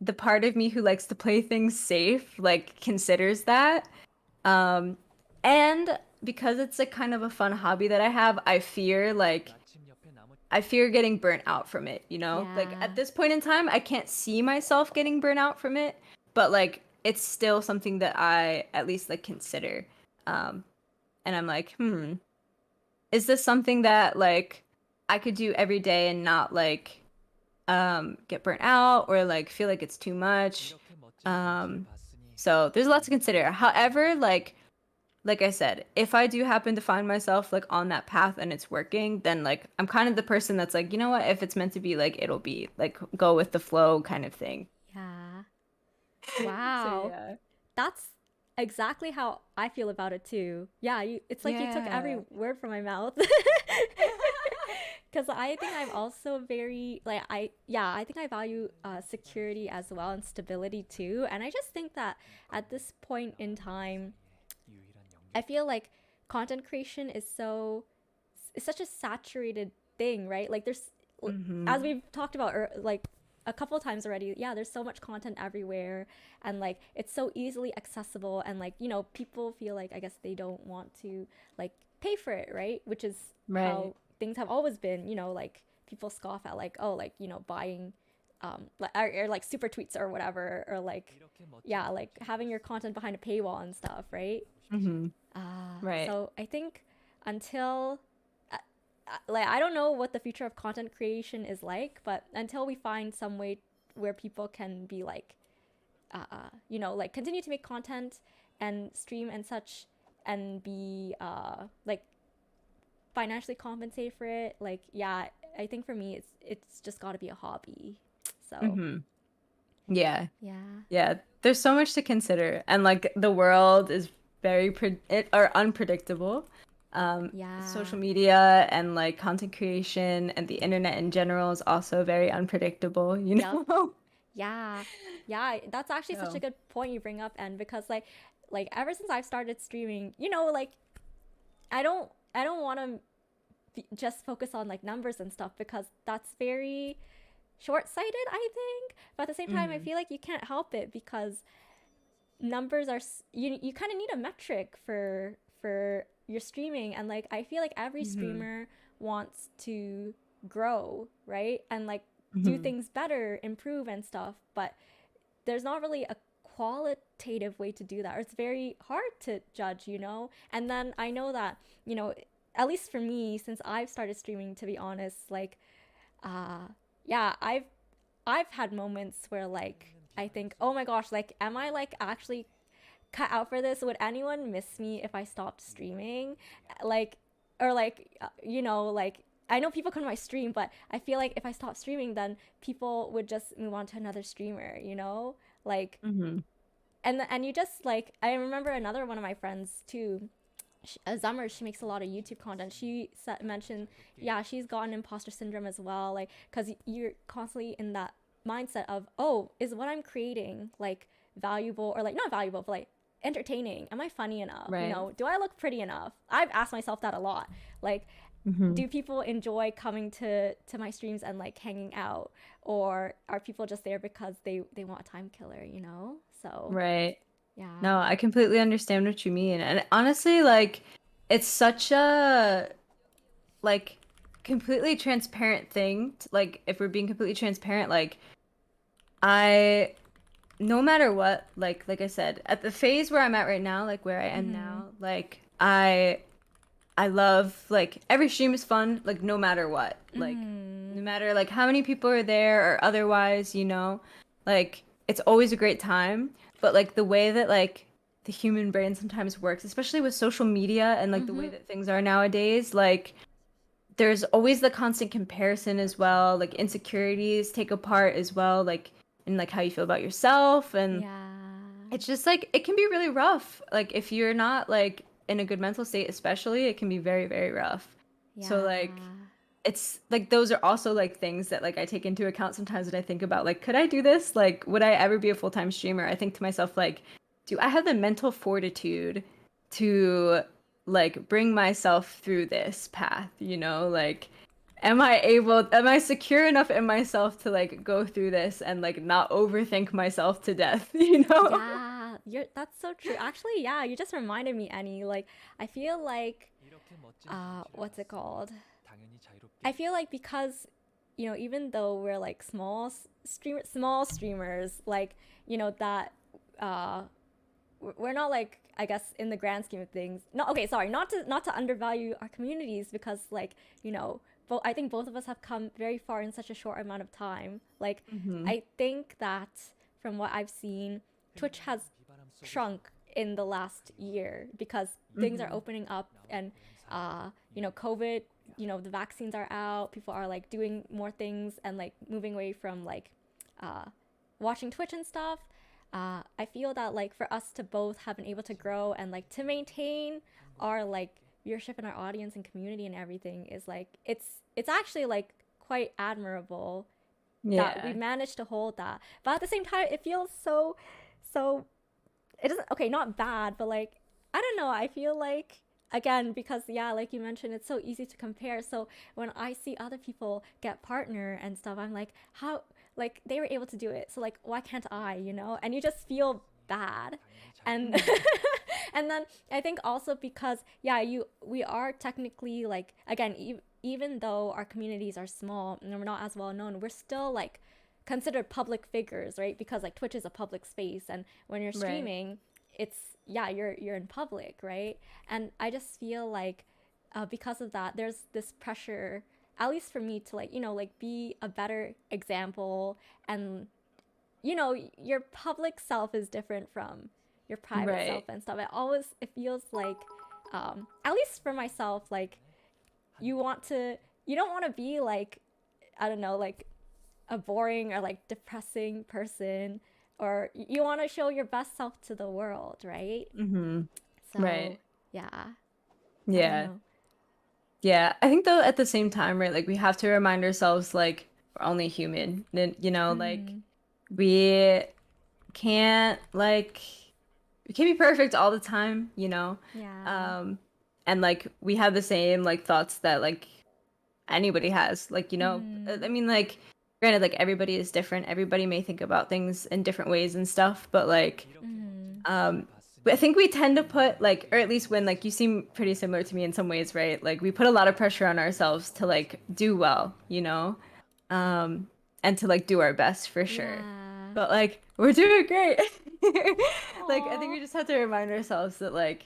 the part of me who likes to play things safe like considers that. Um, and because it's a kind of a fun hobby that I have, I fear getting burnt out from it, you know? Like at Yeah. this point in time, I can't see myself getting burnt out from it, but like it's still something that I at least like consider. Um, and I'm like, is this something that like I could do every day and not like get burnt out or like feel like it's too much? Um, so there's a lot to consider. However, like I said, if I do happen to find myself like on that path and it's working, then like I'm kind of the person that's like, you know what, if it's meant to be, like it'll be, like go with the flow kind of thing. Yeah. So Wow. yeah. That's exactly how I feel about it too. Yeah, it's like you took every Yeah. word from my mouth. Because I think I'm also very like I think I value security as well and stability too. And I just think that at this point in time, I feel like content creation is such a saturated thing, right? Like as Mm-hmm. we've talked about like a couple times already, yeah, there's so much content everywhere, and like it's so easily accessible, and like people feel like I guess they don't want to like pay for it, right? Which is Right. how things have always been, like people scoff at like, oh, like buying or like super tweets or whatever, or like yeah, like having your content behind a paywall and stuff, right? Mm-hmm. Right. So I think until uh, like I don't know what the future of content creation is like, but until we find some way where people can be like, like continue to make content and stream and such, and be like financially compensated for it, like yeah, I think for me it's just got to be a hobby. So Mm-hmm. Yeah. yeah, Yeah. There's so much to consider, and like the world is or unpredictable. Social yeah, media and like content creation and the internet in general is also very unpredictable, you yep. know? Yeah. Yeah, that's actually such a So, good point you bring up, and because like like ever since I've started streaming, like I don't want to just focus on like numbers and stuff because that's very short-sighted, I think. But at the same time, I feel like you can't help it because numbers are you kind of need a metric for your streaming, and like I feel like every streamer wants to grow, right? And like do things better, improve and stuff, but there's not really a qualitative way to do that, or it's very hard to judge, and then I know that, at least for me, since I've started streaming, to be honest, like yeah, I've had moments where like I think, oh my gosh, like am I like actually cut out for this? Would anyone miss me if I stopped streaming? Like, or like like I know people come to my stream, but I feel like if I stop streaming, then people would just move on to another streamer, like and you just like, I remember another one of my friends too, Summer, she makes a lot of YouTube content. She mentioned, yeah, she's gotten imposter syndrome as well, like because you're constantly in that mindset of, oh, is what I'm creating like valuable, or like not valuable, but like entertaining? Am I funny enough? Right. Do I look pretty enough? I've asked myself that a lot. Like, do people enjoy coming to my streams and like hanging out, or are people just there because they want a time killer? So Right. yeah. No, I completely understand what you mean. And honestly, like, it's such a, like, completely transparent thing. Like, if we're being completely transparent, like, no matter what, like I said, at the phase where I'm at right now, like, where I am now, like, I love, like, every stream is fun, like, no matter what. Like, no matter, like, how many people are there or otherwise, like, it's always a great time. But, like, the way that, like, the human brain sometimes works, especially with social media and, like, the way that things are nowadays, like, there's always the constant comparison as well. Like, insecurities take a part as well, like, in, like, how you feel about yourself. And it's just, like, it can be really rough. Like, if you're not, like, in a good mental state especially, it can be very, very rough. So like it's like those are also like things that like I take into account sometimes when I think about like, could I do this? Like, would I ever be a full-time streamer? I think to myself, like, do I have the mental fortitude to like bring myself through this path, like am I secure enough in myself to like go through this and like not overthink myself to death, Yeah, that's so true. Actually, yeah, you just reminded me, Ennie. Like, I feel like, what's it called? I feel like because, even though we're like small streamers, like, that, we're not like, I guess, in the grand scheme of things. No, okay, sorry, not to undervalue our communities, because like, I think both of us have come very far in such a short amount of time. Like, I think that from what I've seen, Twitch has shrunk in the last year because things are opening up, and COVID, the vaccines are out, people are like doing more things and like moving away from like watching Twitch and stuff. I feel that like for us to both have been able to grow and like to maintain our like viewership and our audience and community and everything is like, it's actually like quite admirable that we managed to hold that. But at the same time, it feels so it doesn't, okay, not bad, but like, I don't know, I feel like, again, because yeah, like you mentioned, it's so easy to compare. So when I see other people get partner and stuff, I'm like, how, like they were able to do it, so like why can't I, and you just feel bad. And and then I think also because we are technically like, again, even though our communities are small and we're not as well known, we're still like considered public figures, right? Because like Twitch is a public space, and when you're streaming, it's you're in public, right? And I just feel like because of that, there's this pressure, at least for me, to like like be a better example. And your public self is different from your private self and stuff. It feels like at least for myself, like you don't want to be like, I don't know, like a boring or like depressing person, or you want to show your best self to the world, right? So yeah, I think though at the same time, right, like we have to remind ourselves like we're only human, and like we can't like we can't be perfect all the time, you know. Yeah. And like we have the same like thoughts that like anybody has, like, you know. I mean, like, granted, like everybody is different, everybody may think about things in different ways and stuff, but like but I think we tend to put like, or at least when like you seem pretty similar to me in some ways, right? Like we put a lot of pressure on ourselves to like do well, you know, and to like do our best for sure. Yeah. But like we're doing great. Like I think Aw. we just have to remind ourselves that like,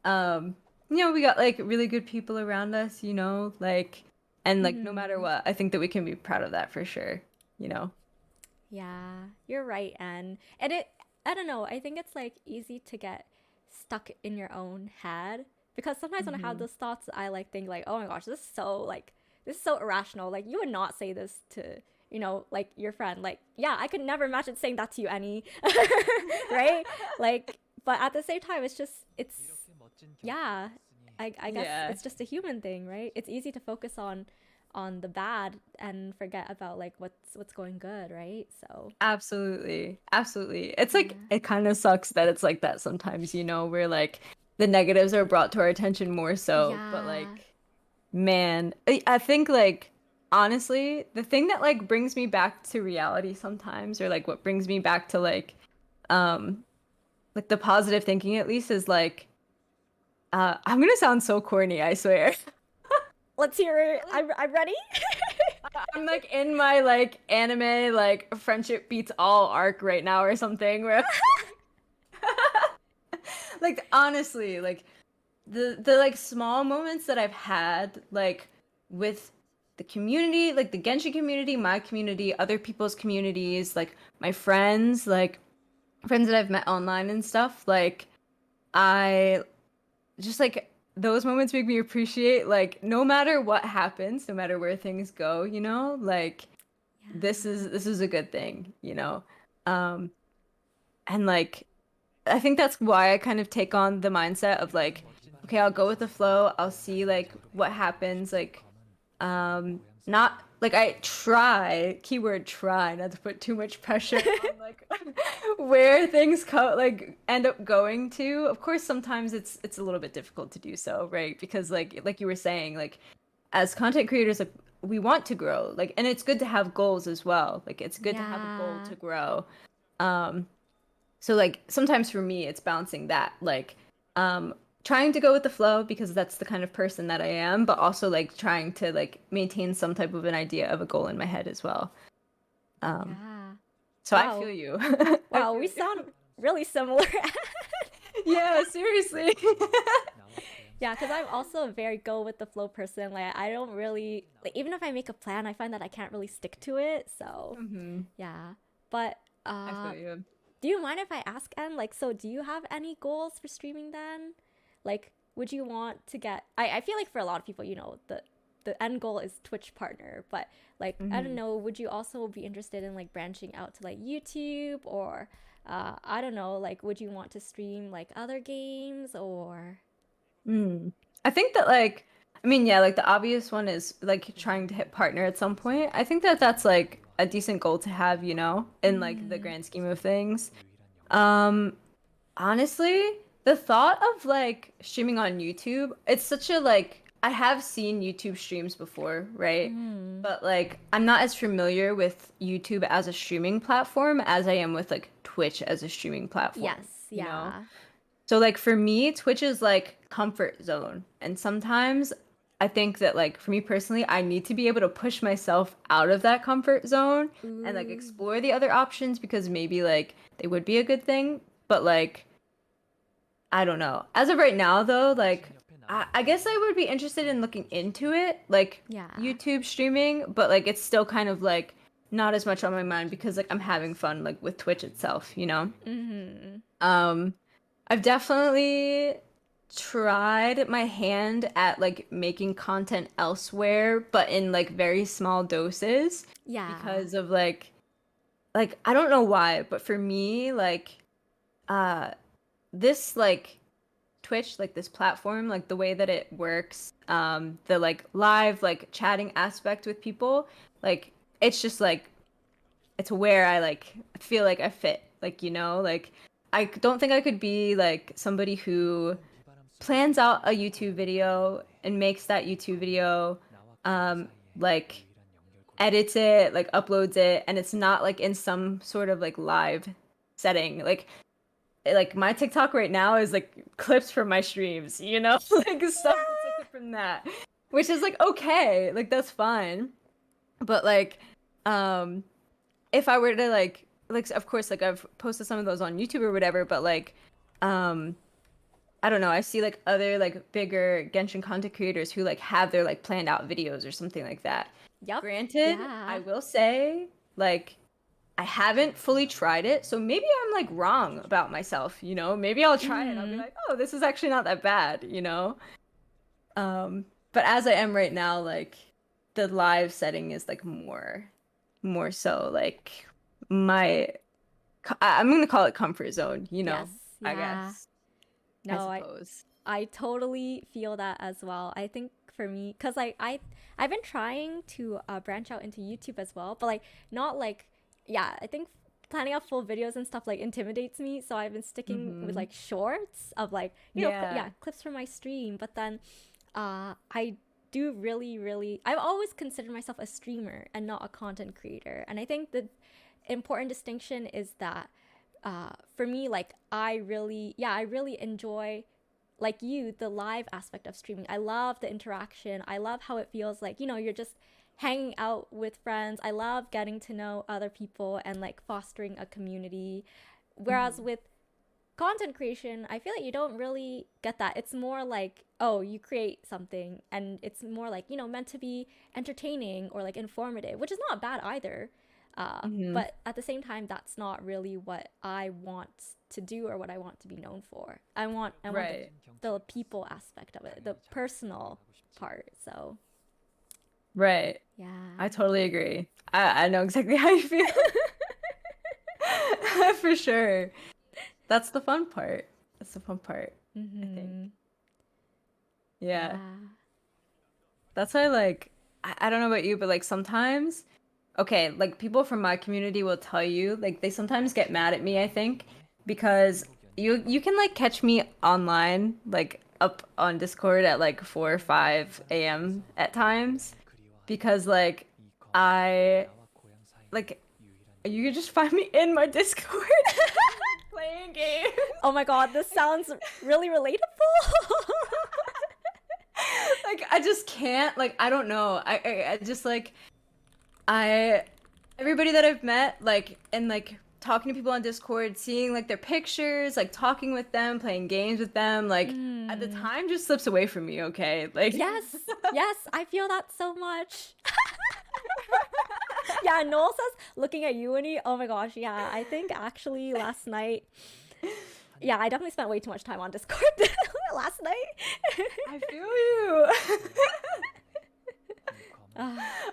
you know, we got like really good people around us, you know, like, and like no matter what, I think that we can be proud of that for sure, you know. Yeah, you're right, and it, I don't know, I think it's like easy to get stuck in your own head because sometimes when I have Hmm. those thoughts, I like think like, oh my gosh, this is so like this is so irrational. Like you would not say this to, like your friend. Like, yeah, I could never imagine saying that to you, Annie. Right? Like, but at the same time, it's yeah, I guess Yeah. it's just a human thing, right? It's easy to focus on the bad and forget about like what's going good, right? So Absolutely. Absolutely. It's like yeah. it kind of sucks that it's like that sometimes, you know, where like the negatives are brought to our attention more so, but Yeah. like man, I think like honestly, the thing that like brings me back to reality sometimes or like what brings me back to um like the positive thinking at least is like I'm gonna sound so corny, I swear. Let's hear it. I'm ready. I'm like in my like anime like friendship beats all arc right now or something where like honestly like the like small moments that I've had like with the community, like the Genshin community, my community, other people's communities, like my friends, like friends that I've met online and stuff, like I just like those moments make me appreciate like no matter what happens, no matter where things go, you know, like this is a good thing, you know. Um and like I think that's why I kind of take on the mindset of like, okay, I'll go with the flow. I'll see like what happens. Like, not like I try, keyword try, not to put too much pressure on like where things like end up going to. Of course, sometimes it's a little bit difficult to do so, right? Because like you were saying, like as content creators, like we want to grow, like, and it's good to have goals as well. Like it's good to have a goal Yeah. to grow. Um, so like sometimes for me it's balancing that like trying to go with the flow because that's the kind of person that I am, but also like trying to like maintain some type of an idea of a goal in my head as well. Um Yeah. so I feel Wow. you. I Wow, feel we you. sound really similar. Yeah, seriously. Yeah, because I'm also a very go with the flow person. Like I don't really like even if I make a plan, I find that I can't really stick to it. So Hmm. yeah. But I feel you. do you mind if I ask Anne, like, so do you have any goals for streaming then? Like, would you want to get I feel like for a lot of people, the end goal is Twitch partner, but like I don't Hmm. know, would you also be interested in like branching out to like YouTube or I don't know, like would you want to stream like other games or Mm. I think that like I mean yeah, like the obvious one is like trying to hit partner at some point. I think that that's like a decent goal to have, you know, in like the grand scheme of things. Um Honestly, the thought of like streaming on YouTube, it's such a like I have seen YouTube streams before, right? But like I'm not as familiar with YouTube as a streaming platform as I am with like Twitch as a streaming platform, yes, you know? yeah. So like for me, Twitch is like comfort zone. And sometimes I think that like for me personally, I need to be able to push myself out of that comfort zone and like Ooh. explore the other options because maybe like they would be a good thing, but like I don't know. As of right now, though, like I guess I would be interested in looking into it, like Yeah. YouTube streaming, but like it's still kind of like not as much on my mind because like I'm having fun like with Twitch itself, you know? Mhm. Um, I've definitely tried my hand at like making content elsewhere, but in like very small doses Yeah. because of like I don't know why, but for me, like uh this like Twitch, like this platform, like the way that it works, the like live like chatting aspect with people, like it's just like it's where I like feel like I fit, like you know, like I don't think I could be like somebody who plans out a YouTube video and makes that YouTube video, like edits it, like uploads it, and it's not like in some sort of like live setting. Like my TikTok right now is like clips from my streams, you know, like stuff that's like from that, which is like okay, like that's fine. But like, if I were to like of course like I've posted some of those on YouTube or whatever, but like, I don't know, I see like other like bigger Genshin content creators who like have their like planned out videos or something like that. Yep. Granted, Yeah. I will say like I haven't fully tried it, so maybe I'm like wrong about myself, you know? Maybe I'll try it and I'll be like, "Oh, this is actually not that bad," you know? But as I am right now, like the live setting is like more so like my I'm gonna call it comfort zone, you know? Yes. I Yeah. guess. No, I suppose. I totally feel that as well. I think for me, because like I've been trying to branch out into YouTube as well, but like not like, yeah, I think planning out full videos and stuff like intimidates me, so I've been sticking with like shorts of like, you know, Yeah. clips from my stream. But then I do really, I've always considered myself a streamer and not a content creator, and I think the important distinction is that for me, like I really enjoy, like you, the live aspect of streaming. I love the interaction. I love how it feels like, you know, you're just hanging out with friends. I love getting to know other people and like fostering a community. Whereas with content creation, I feel like you don't really get that. It's more like, oh, you create something and it's more like, you know, meant to be entertaining or like informative, which is not bad either. But at the same time, that's not really what I want to do or what I want to be known for. I want Right. the people aspect of it, the personal part. So Right. yeah. I totally agree. I know exactly how you feel. For sure. That's the fun part. That's the fun part, I think. Yeah. That's why like I don't know about you, but like sometimes okay, like people from my community will tell you like they sometimes get mad at me, I think, because you can like catch me online like up on Discord at like 4 or 5 a.m. at times because like I like you can just find me in my Discord playing games. Oh my god, this sounds really relatable. Like I just can't like I don't know. I just like I everybody that I've met like and like talking to people on Discord, seeing like their pictures, like talking with them, playing games with them, like at the time just slips away from me, okay? Like Yes, I feel that so much. Yeah, Noel says, looking at you, Ennie. Oh my gosh, yeah. I think actually last night, yeah, I definitely spent way too much time on Discord last night. I feel you.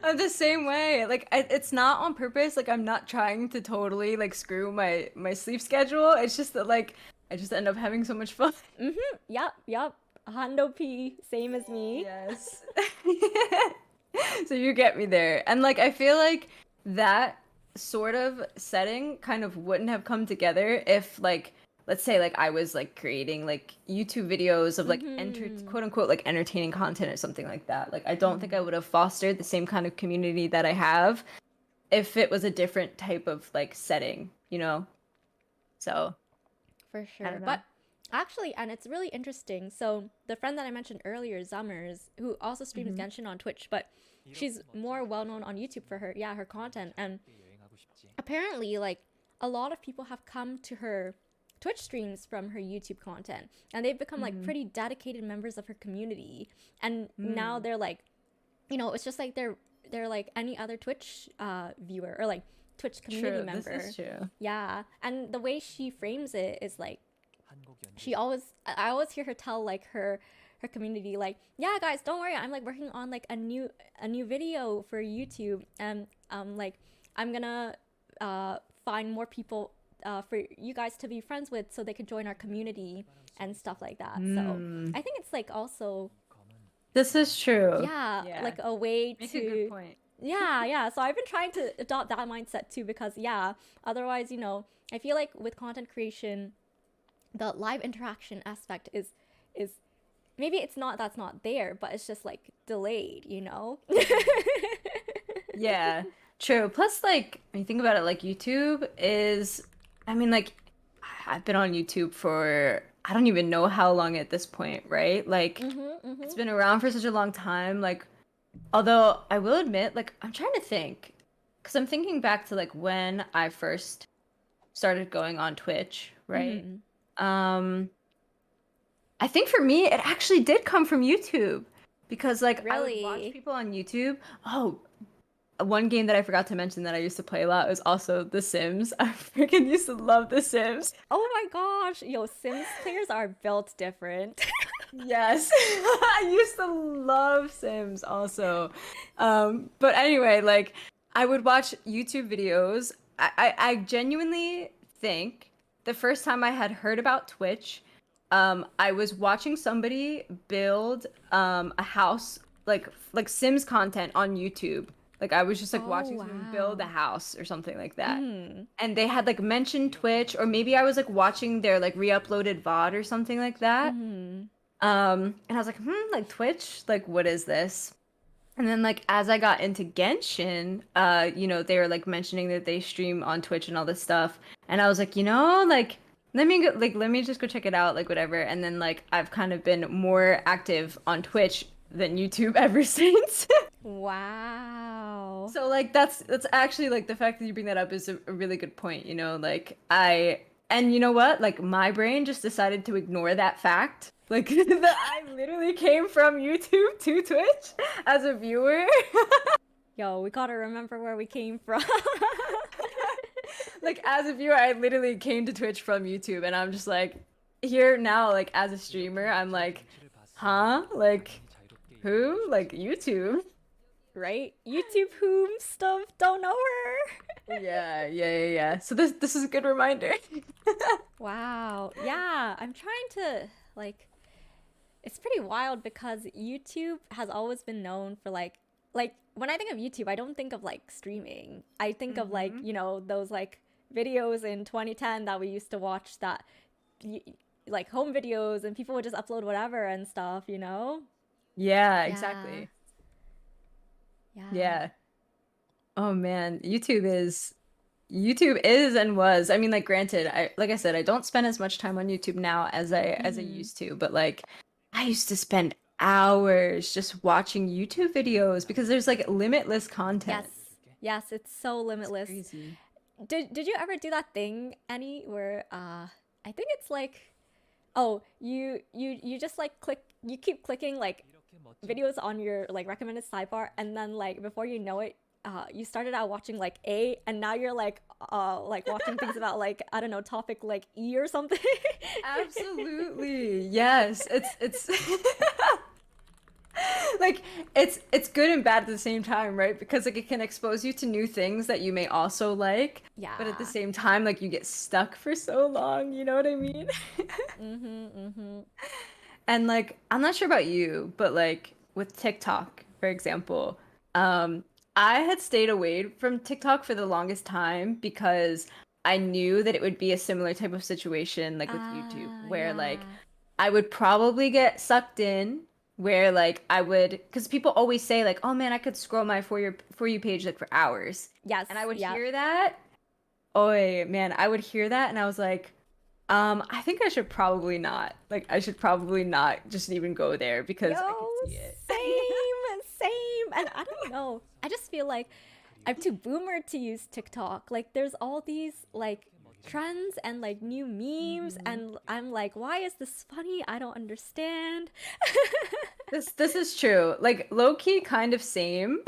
I'm the same way. Like it's not on purpose. Like I'm not trying to totally like screw my sleep schedule. It's just that like I just end up having so much fun. Yep. Hondo P, same as me. Yes. So you get me there. And like I feel like that sort of setting kind of wouldn't have come together if like let's say like I was like creating like YouTube videos of like quote unquote like entertaining content or something like that. Like I don't think I would have fostered the same kind of community that I have if it was a different type of like setting, you know? So For I sure. don't know. But actually, and it's really interesting. So the friend that I mentioned earlier, Zummers, who also streams Genshin on Twitch, but she's more well known on YouTube for her content. And apparently, like a lot of people have come to her Twitch streams from her YouTube content, and they've become like pretty dedicated members of her community. And now they're like, you know, it's just like they're like any other Twitch viewer or like Twitch community member. This is true. Yeah, and the way she frames it is like I always hear her tell like her community like, yeah guys, don't worry, I'm like working on like a new video for YouTube, and like I'm gonna find more people for you guys to be friends with so they can join our community and stuff like that. So I think it's like also This is true. yeah. like a way Make to a good point. yeah. So I've been trying to adopt that mindset too, because yeah, otherwise, you know, I feel like with content creation, the live interaction aspect is maybe it's not that's not there, but it's just like delayed, you know? Yeah, true. Plus, like, when you think about it, like, YouTube is, I mean, like, I've been on YouTube for, I don't even know how long at this point, right? Like, it's been around for such a long time. Like, although I will admit, like, I'm trying to think, because I'm thinking back to, like, when I first started going on Twitch, right? Mhm. I think for me, it actually did come from YouTube because, like, I would watch Really? people on YouTube. Oh, one game that I forgot to mention that I used to play a lot was also The Sims. I freaking used to love The Sims. Oh my gosh, yo, Sims players are built different. Yes, I used to love Sims also. But anyway, like I would watch YouTube videos. I genuinely think the first time I had heard about Twitch, I was watching somebody build a house like Sims content on YouTube. Like I was just like Oh watching someone build a wow. house or something like that. Mhm. And they had like mentioned Twitch, or maybe I was like watching their like re-uploaded VOD or something like that. Mhm. And I was like, like Twitch, like what is this? And then like as I got into Genshin, they were like mentioning that they stream on Twitch and all this stuff. And I was like, like let me just go check it out, like whatever. And then like I've kind of been more active on Twitch than YouTube ever since. Wow. So like that's actually like the fact that you bring that up is a really good point, like and you know what? Like my brain just decided to ignore that fact. Like that I literally came from YouTube to Twitch as a viewer. Yo, we gotta remember where we came from. Like as a viewer, I literally came to Twitch from YouTube and I'm just like here now like as a streamer, I'm like, huh? Like who? Like YouTube? Right? YouTube whom stuff, don't know her. Yeah. So this is a good reminder. Wow. Yeah, I'm trying to like it's pretty wild because YouTube has always been known for like when I think of YouTube, I don't think of like streaming. I think of like, those like videos in 2010 that we used to watch that like home videos and people would just upload whatever and stuff, you know? Yeah, Yeah. exactly. Yeah. Yeah. Oh man, YouTube is and was. I mean, like granted, like I said, I don't spend as much time on YouTube now as I used to, but like I used to spend hours just watching YouTube videos because there's like limitless content. Yes. Yes, it's so It's limitless. crazy. Did you ever do that thing, Annie, where I think it's like oh, you just like you keep clicking like videos on your like recommended sidebar and then like before you know it you started out watching like A and now you're like watching things about like I don't know topic like E or something. Absolutely. Yes. It's like it's good and bad at the same time, right? Because like it can expose you to new things that you may also like, but at the Yeah. same time like you get stuck for so long, you know what I mean? Mm-hmm. And like I'm not sure about you, but like with TikTok, for example, I had stayed away from TikTok for the longest time because I knew that it would be a similar type of situation like with YouTube, where like Yeah. I would probably get sucked in where like I would because people always say like, oh man, I could scroll my for you page like for hours. Yes. And I would Yep. hear that. Oh man, I would hear that and I was like, I think I should probably not. Like I should probably not just even go there because I Yo, could see it. same. And I don't know. I just feel like I'm too boomer to use TikTok. Like there's all these like trends and like new memes and I'm like, why is this funny? I don't understand. This is true. Like low key kind of same.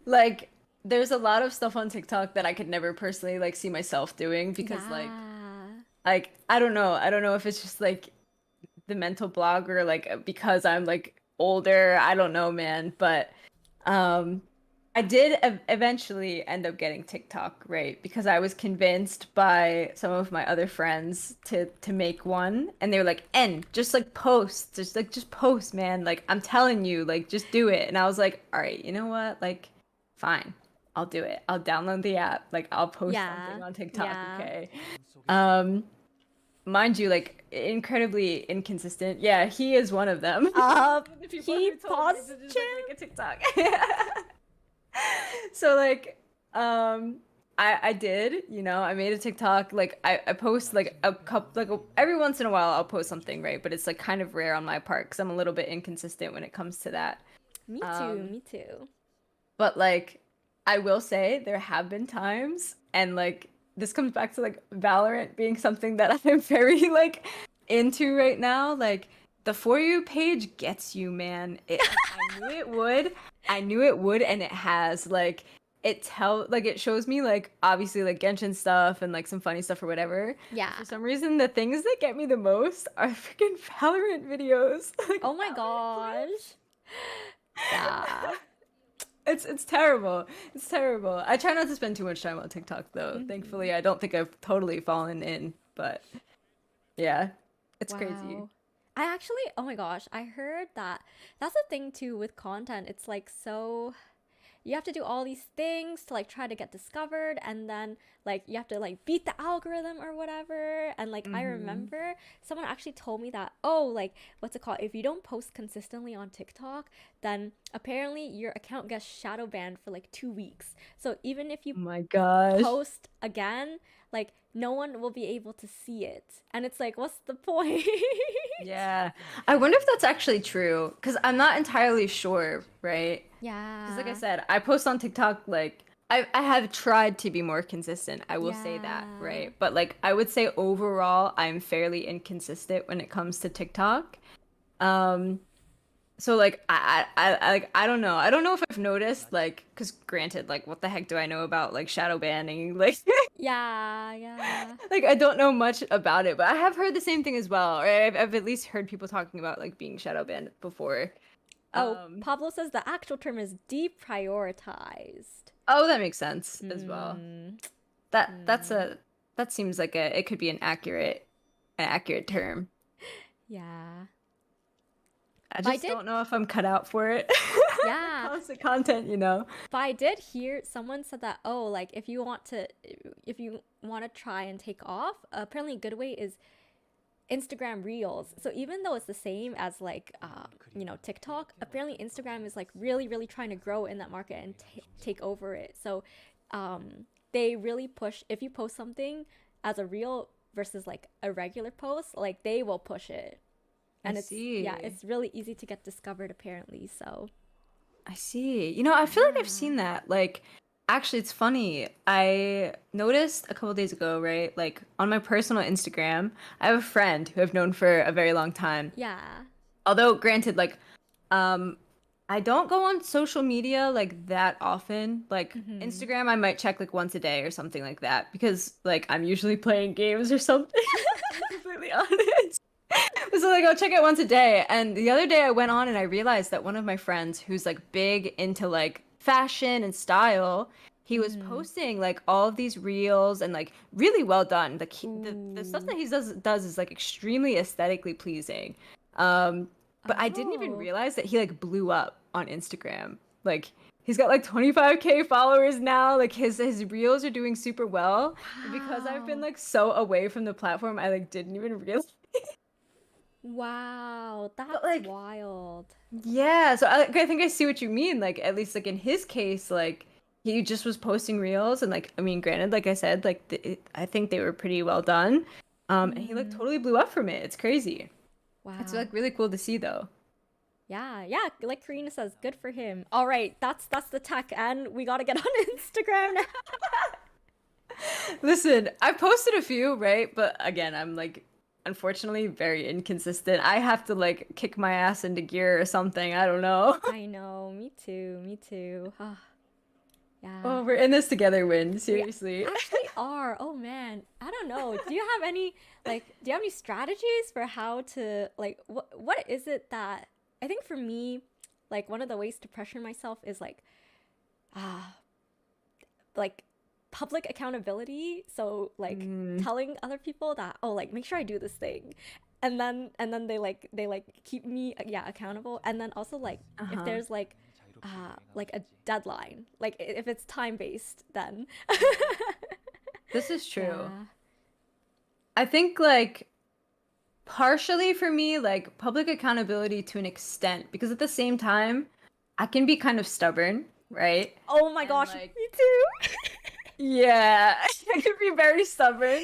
Like there's a lot of stuff on TikTok that I could never personally like see myself doing because Yeah. like I don't know. I don't know if it's just like the mental block or like because I'm like older. I don't know, man, but um I did eventually end up getting TikTok, right? Because I was convinced by some of my other friends to make one, and they were like, "En, just like post, just post, man. Like I'm telling you, like just do it." And I was like, "All right, you know what? Like, fine, I'll do it. I'll download the app. Like I'll post Yeah. something on TikTok, Yeah. okay?" Um, mind you, like incredibly inconsistent. Yeah, he is one of them. People He who told me paused to just like make a TikTok. So like, I did, you know, I made a TikTok. Like I post like a couple, like every once in a while I'll post something, right? But it's like kind of rare on my part because I'm a little bit inconsistent when it comes to that. Me too, Um, me too. but like, I will say there have been times, and like this comes back to like Valorant being something that I'm very like into right now. Like the For You page gets you, man. I knew it would. I knew it would, and it has. Like it shows me like obviously like Genshin stuff and like some funny stuff or whatever. Yeah. For some reason, the things that get me the most are freaking Valorant videos. Like Oh my Valorant clips. gosh. Yeah. It's terrible. It's terrible. I try not to spend too much time on TikTok though. Mhm. Thankfully, I don't think I've totally fallen in, but yeah, it's crazy. Wow. I actually, oh my gosh, I heard that that's the thing too with content. It's like so you have to do all these things to like try to get discovered, and then like you have to like beat the algorithm or whatever. And like I Hmm. remember someone actually told me that, oh, like what's it called, if you don't post consistently on TikTok, then apparently your account gets shadow banned for like 2 weeks. So even if you Oh my gosh. post again, like no one will be able to see it, and it's like, what's the point? Yeah. I wonder if that's actually true because I'm not entirely sure, right? Because like I Yeah. said, I post on TikTok like I have tried to be more consistent. I will say that, Yeah. right? But like I would say overall, I'm fairly inconsistent when it comes to TikTok. Um, So like I don't know. I don't know if I've noticed like because granted like what the heck do I know about like shadow banning like Yeah, yeah. like I don't know much about it, but I have heard the same thing as well. Or I've at least heard people talking about like being shadow banned before. Oh, Um Pablo says the actual term is deprioritized. oh that makes sense as well. Hmm. That's Hmm. a that seems like a it could be an accurate term. Yeah. I But I just did, don't know if I'm cut out for it. The yeah. constant content, you know. But I did hear someone said that, oh, like if you want to try and take off, apparently a good way is Instagram Reels. So even though it's the same as like TikTok, apparently Instagram is like really really trying to grow in that market and take over it. So they really push, if you post something as a reel versus like a regular post, like they will push it. I And it's, yeah, see. it's really easy to get discovered apparently. So, I see. You know, I feel like I've yeah. seen that. Like, actually, it's funny. I noticed a couple days ago, right? Like, on my personal Instagram, I have a friend who I've known for a very long time. Yeah. Although, granted, like, um, I don't go on social media like that often. Like, Mhm. Instagram, I might check like once a day or something like that because, like, I'm usually playing games or something. To be completely honest. So like I'll check it once a day. And the other day I went on and I realized that one of my friends who's like big into like fashion and style, he was Mhm. posting like all of these reels and like really well done. Like the stuff Ooh. that he does is like extremely aesthetically pleasing. Um, but I didn't even Oh. realize that he like blew up on Instagram. Like he's got like 25K followers now. Like his reels are doing super well. But because I've been Wow. like so away from the platform, I like didn't even realize. Wow. But That's like wild. yeah, so I think I see what you mean. Like at least like in his case, like he just was posting reels and like I mean, granted, like I said, like I think they were pretty well done. And he like Mhm. totally blew up from it. It's crazy. It's Wow. like really cool to see though. Yeah, yeah, like Karina says, good for him. All right, that's the tech, and we gotta get on Instagram now. Listen, I posted a few, right? But again, I'm like unfortunately very inconsistent. I have to like kick my ass into gear or something. I don't know. I know, me too, me too. Ah, yeah. Oh, we're in this together, Win. We Seriously. actually are. Oh man, I don't know. Do you have any do you have any strategies for how to like what is it that I think for me, like one of the ways to pressure myself is ah like public accountability. So like Mm, telling other people that, oh, like make sure I do this thing. And then they keep me yeah accountable, and then also like if uh-huh. there's like a deadline, like if it's time based, then This is true. yeah. I think like partially for me, like public accountability to an extent, because at the same time, I can be kind of stubborn, right? Oh my And, gosh, like, me too. yeah, I can be very stubborn.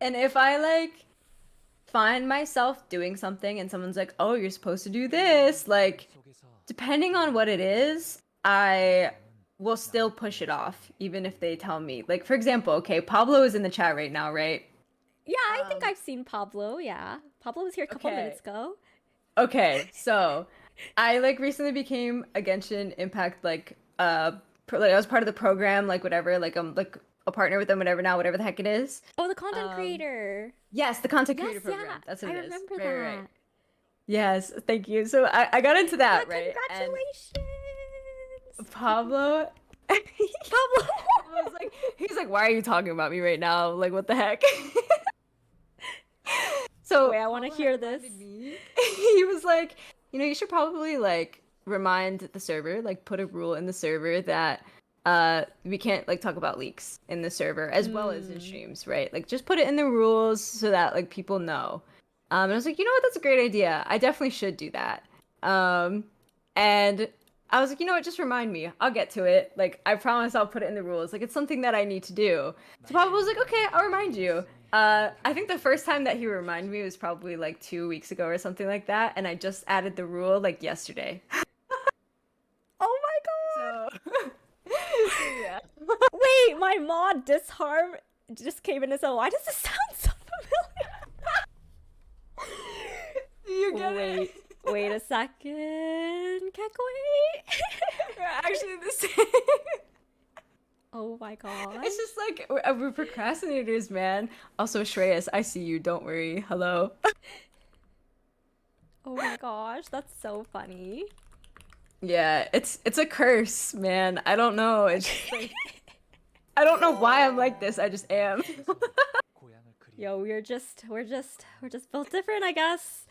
And if I like find myself doing something and someone's like, "Oh, you're supposed to do this," like depending on what it is, I will still push it off, even if they tell me. Like, for example, okay, Pablo is in the chat right now, right? Yeah, I think Um, I've seen Pablo. Yeah, Pablo was here a couple okay. minutes ago. Okay, so I like recently became a Genshin Impact like I was part of the program, like whatever, like I'm like a partner with them, whatever now, whatever the heck it is. Oh, the content Um, creator. yes, the content Yes, creator yeah, program. That's what I it is. remember Right. that. Yes, thank you. So I got into Yeah, that, right? And congratulations, Pablo Pablo. was like, he's like, why are you talking about me right now? Like, what the heck? So Wait, I want to Pablo had hear this. reminded me. He was like, you should probably like remind the server, like put a rule in the server that we can't like talk about leaks in the server as well as in streams, right? Like just put it in the rules so that like people know. And I was like, you know what, that's a great idea. I definitely should do that. Um, and I was like, you know what, just remind me. I'll get to it. Like I promise I'll put it in the rules. Like it's something that I need to do. So Papa was like, okay, I'll remind you. I think the first time that he reminded me was probably like 2 weeks ago or something like that, and I just added the rule like yesterday. Oh my god. So, yeah. Wait, my mod Disharm just came in and said, why does this sound so You familiar? get it? Wait a second. Can't wait. We're actually the same. Oh my god. It's just like we're procrastinators, man. Also, Shreyas, I see you. Don't worry. Hello. Oh my gosh, that's so funny. Yeah, it's a curse, man. I don't know. It's just like I don't know why I'm like this. I just am. Yo, we're just built different, I guess.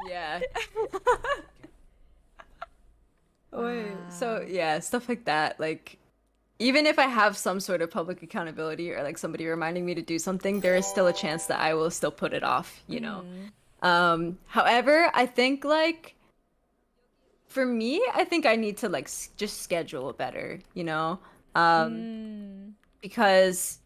Yeah. Wait. So Wow. yeah, stuff like that. Like even if I have some sort of public accountability or like somebody reminding me to do something, there is still a chance that I will still put it off, you know. However, I think like for me, I think I need to like just schedule better, you know? Because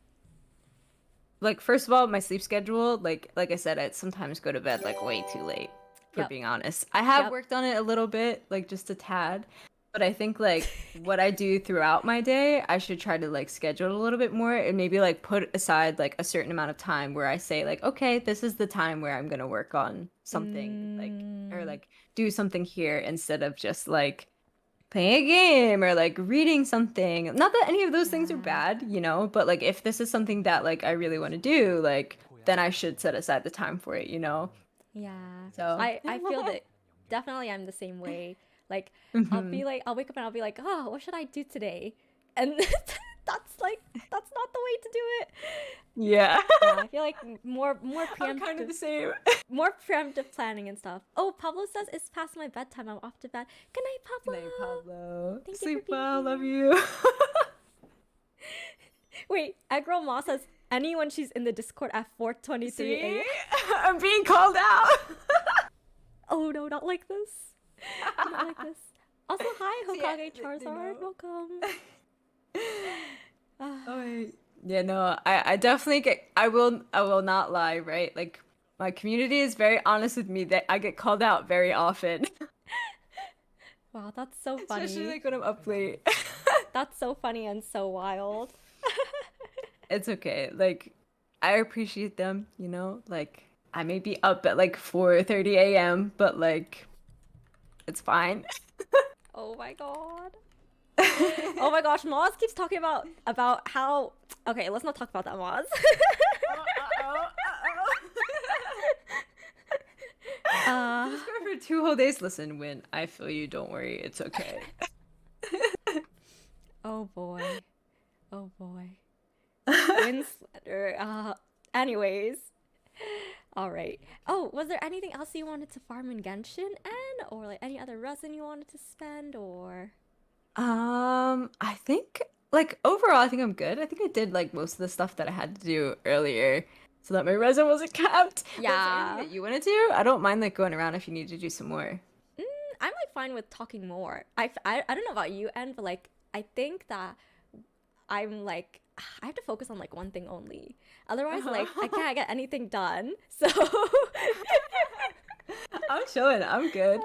like first of all, my sleep schedule, like I said, I sometimes go to bed like way too late, for Yep. being honest. I have Yep. worked on it a little bit, like just a tad, but I think like what I do throughout my day, I should try to like schedule it a little bit more and maybe like put aside like a certain amount of time where I say like, okay, this is the time where I'm gonna work on something like or like do something here instead of just like playing a game or like reading something. Not that any of those things are Yeah. bad, you know, but like if this is something that like I really want to do, like then I should set aside the time for it, you know? Yeah. So I feel that definitely I'm the same way. Like Mhm. I'll wake up and I'll be like, "Oh, what should I do today?" And that's not the way to do it. Yeah. Yeah, I feel like more I'm kind of preemptive the same. more preemptive planning and stuff. Oh, Pablo says it's past my bedtime. I'm off to bed. Good night, Good Pablo. night, Pablo. Thank you for Sleep being well, love here. you. Wait, Eggroll Ma says any when she's in the Discord at 4:23 See? a.m. I'm being called out. Oh no, not like this. Not like this. Also, hi See, Hokage they Charizard. know. Welcome. Oh, wait. Yeah, no, I definitely I will not lie, right? Like my community is very honest with me that I get called out very often. Wow, that's so funny. Especially like when I'm up late. That's so funny and so wild. It's okay. Like I appreciate them, you know? Like I may be up at like 4:30 a.m., but like it's fine. Oh my god. Oh my gosh, Moz keeps talking about how. Okay, let's not talk about that, Moz. Just go for 2 whole days. Listen, Win, I feel you. Don't worry. It's okay. Oh boy. Oh boy. Winslander. Anyways. Alright. Oh, was there anything else you wanted to farm in Genshin, Anne? Or like any other resin you wanted to spend, or? I think like overall, I think I'm good. I think I did like most of the stuff that I had to do earlier. so that my resin wasn't capped. But is there Yeah. anything that you want to do? I don't mind like going around if you need to do some more. I'm like fine with talking more. I don't know about you, En, but like I think that I'm like I have to focus on like one thing only. Otherwise, like I can't get anything done. So I'm chilling. I'm good.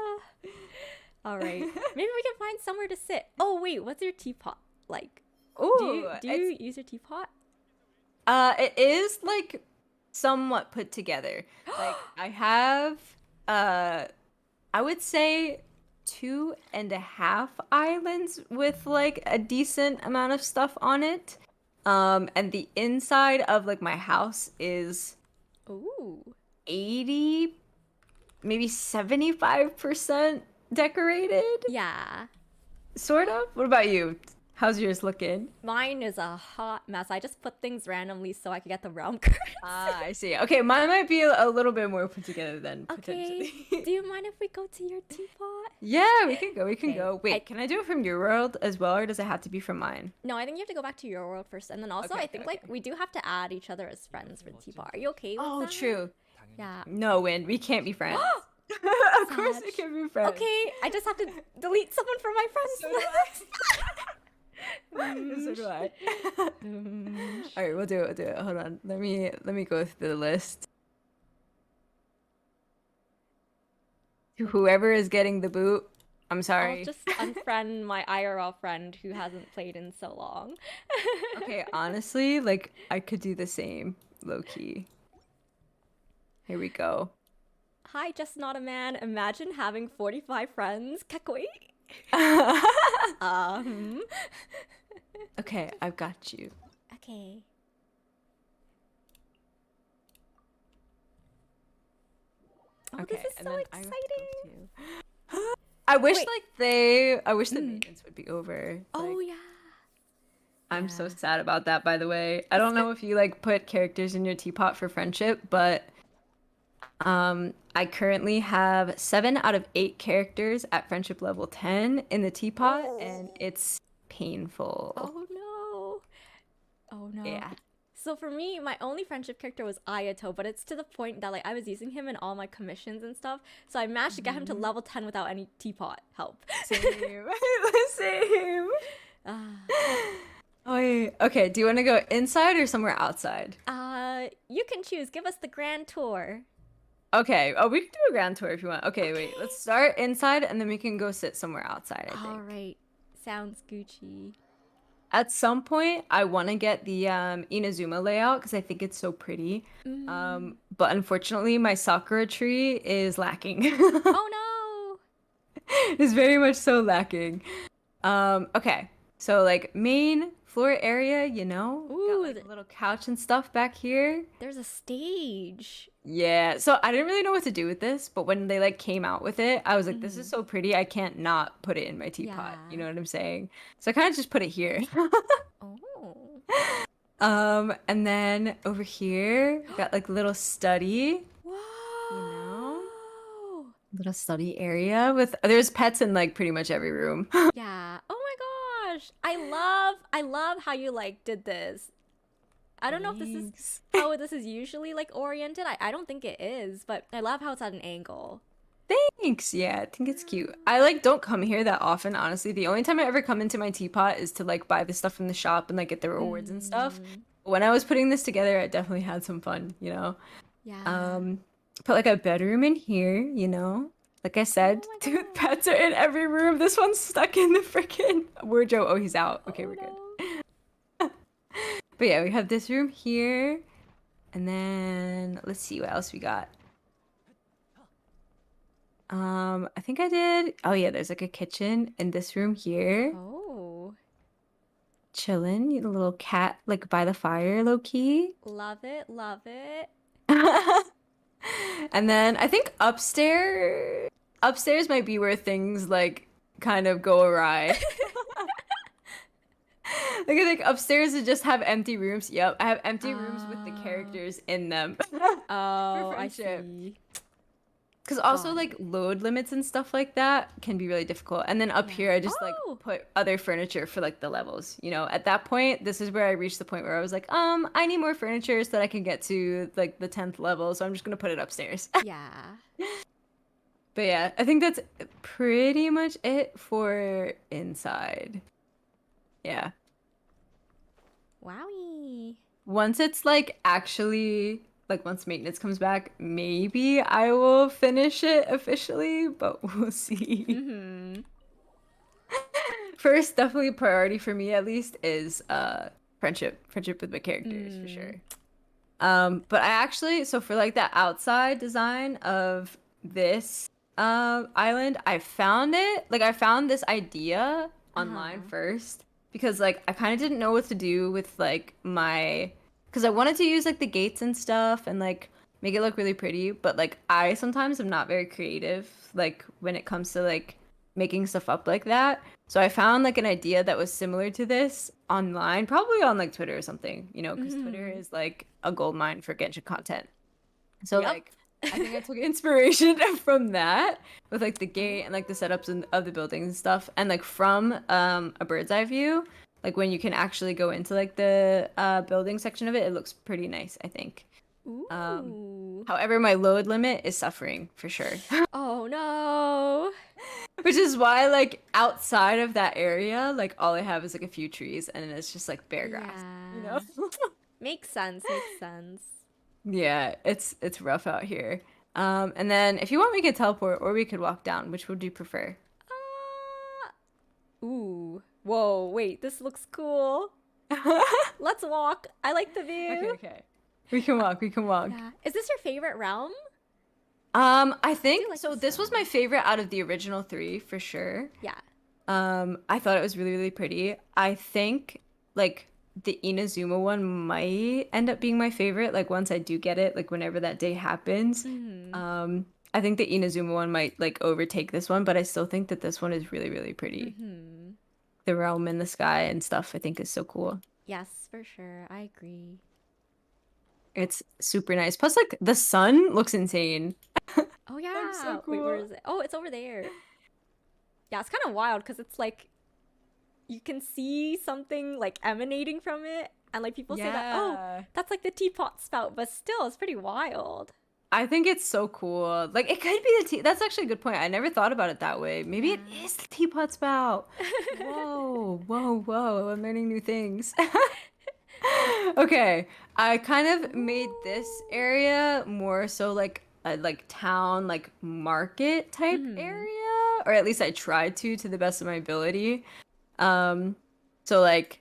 all right, maybe we can find somewhere to sit. Oh wait, what's your teapot like? Ooh, Do you use your teapot? it is like somewhat put together. Like I have I would say 2.5 islands with like a decent amount of stuff on it. And the inside of like my house is Ooh. 80, maybe 75% decorated. Yeah. Sort of. What about you? How's yours looking? Mine is a hot mess. I just put things randomly so I could get the realm cards. Ah, I see. Okay, mine might be a little bit more put together than Okay. potentially. Do you mind if we go to your teapot? Yeah, we can go. We can Okay, go. Wait, can I do it from your world as well, or does it have to be from mine? No, I think you have to go back to your world first, and then also Okay, I think okay, like we do have to add each other as friends for the teapot. Are you okay with Oh, that? true. Yeah. No, Win, we can't be friends. Of course we Sad. can be friends. Okay, I just have to delete someone from my friends So do list. So do I. All right, we'll do it. We'll do it. Hold on. Let me go through the list. To whoever is getting the boot, I'm sorry. I'll just unfriend my IRL friend who hasn't played in so long. Okay, honestly, like I could do the same, low key. Here we go. Hi, just not a man. Imagine having 45 friends. Kakoi. Okay, I've got you. Okay. Oh, Okay, this is and so then I have to go exciting. too. I wish Wait. I wish the maintenance would be over. Oh Like, yeah. I'm so Yeah. sad about that, by the way. I don't know if you like put characters in your teapot for friendship, but I currently have 7 out of 8 characters at friendship level 10 in the teapot, and it's painful. Oh no. Oh no. Yeah. So for me, my only friendship character was Ayato, but it's to the point that like I was using him in all my commissions and stuff. So I managed to get him to level 10 without any teapot help. Same. Same. Ah. Oh, wait. Okay, do you want to go inside or somewhere outside? You can choose. Give us the grand tour. Okay. Oh, we can do a grand tour if you want. Okay, wait. Let's start inside and then we can go sit somewhere outside, I think. All right. Sounds Gucci. At some point, I want to get the Inazuma layout because I think it's so pretty. But unfortunately, my Sakura tree is lacking. Oh It's very much so lacking. Okay. So like main floor area, you know? Ooh, Got like a little couch and stuff back here. no. There's a stage. Yeah. So I didn't really know what to do with this, but when they like came out with it, I was like, this is so pretty. I can't not put it in my teapot. You Yeah. know what I'm saying? So I kind of just put it here. Oh. And then over here, got like a little study, Wow. little study area with there's pets in like pretty much every room. Yeah. Oh my gosh. I love how you like did this. I don't know if this is Thanks. how this is usually like oriented. I don't think it is, but I love how it's at an angle. Thanks. Yeah, I think it's cute. I like don't come here that often, honestly. The only time I ever come into my teapot is to like buy the stuff from the shop and like get the rewards and stuff. When I was putting this together, I definitely had some fun, you know. Yeah. Put like a bedroom in here, you know. Like I said, my two God. pets are in every room. This one's stuck in the freaking wardrobe. Oh, he's out. Okay, Oh, we're good. no. But yeah, we have this room here. And then let's see what else we got. I think I did. Oh yeah, there's like a kitchen in this room here. Oh. Chilling, a little cat like by the fire, low key. Love it. Love it. And then I think upstairs might be where things like kind of go awry. Like I think upstairs to just have empty rooms. Yep, I have empty rooms with the characters in them. Oh, I friendship. see. Because also Got like it. load limits and stuff like that can be really difficult. And then up Yeah. here, I just like Oh, put other furniture for like the levels. You know, at that point, this is where I reached the point where I was like, I need more furniture so that I can get to like the 10th level. So I'm just gonna put it upstairs. yeah. But yeah, I think that's pretty much it for inside. Yeah. Wowie. Once it's like actually like once maintenance comes back, maybe I will finish it officially, but we'll see. Mm-hmm. First, definitely priority for me at least is friendship with my characters for Mm. sure. But I actually so for like the outside design of this island, I found it like I found this idea online Uh-huh. first because like I kind of didn't know what to do with like my because I wanted to use like the gates and stuff and like make it look really pretty, but like I sometimes am not very creative like when it comes to like making stuff up like that. So I found like an idea that was similar to this online, probably on like Twitter or something, you know, because Twitter Mm-hmm. is like a gold mine for Genshin content. So Yep. like I think I took inspiration from that with like the gate and like the Oh. setups and of the buildings and stuff. And like from a bird's eye view, like when you can actually go into like the building section of it, it looks pretty nice, I think. Um Ooh. However, my load limit is suffering for sure. Oh no. Which is why, like, outside of that area, like, all I have is like a few trees and it's just like bare grass, you know? Yeah. Makes sense. Makes sense. Yeah, it's rough out here. And then if you want, we could teleport or we could walk down. Which would you prefer? Ooh. Whoa, wait, this looks cool. Let's walk. I like the view. Okay. We can walk, we can walk. Yeah. Is this your favorite realm? I think like so this this was my one. favorite out of the original three for sure. Yeah. I thought it was really, really pretty. I think like the Inazuma one might end up being my favorite, like once I do get it, like whenever that day happens. Mm-hmm. I think the Inazuma one might like overtake this one, but I still think that this one is really, really pretty. Mm-hmm. The realm in the sky and stuff, I think is so cool. Yes, for sure. I agree. It's super nice. Plus, like the sun looks insane. Oh Looks so yeah. Wait, where cool. is it? Oh, it's over there. Yeah, it's kind of wild because it's like you can see something like emanating from it, and like people say that, oh, Yeah. that's like the teapot spout, but still, it's pretty wild. I think it's so cool. Like it could be the tea. That's actually a good point. I never thought about it that way. Maybe it Yeah. is the teapot spout. Whoa, whoa, whoa. I'm learning new things. Okay. I kind of made this Ooh. area more so like a like town, like market type Mm-hmm. area, or at least I tried to the best of my ability. So like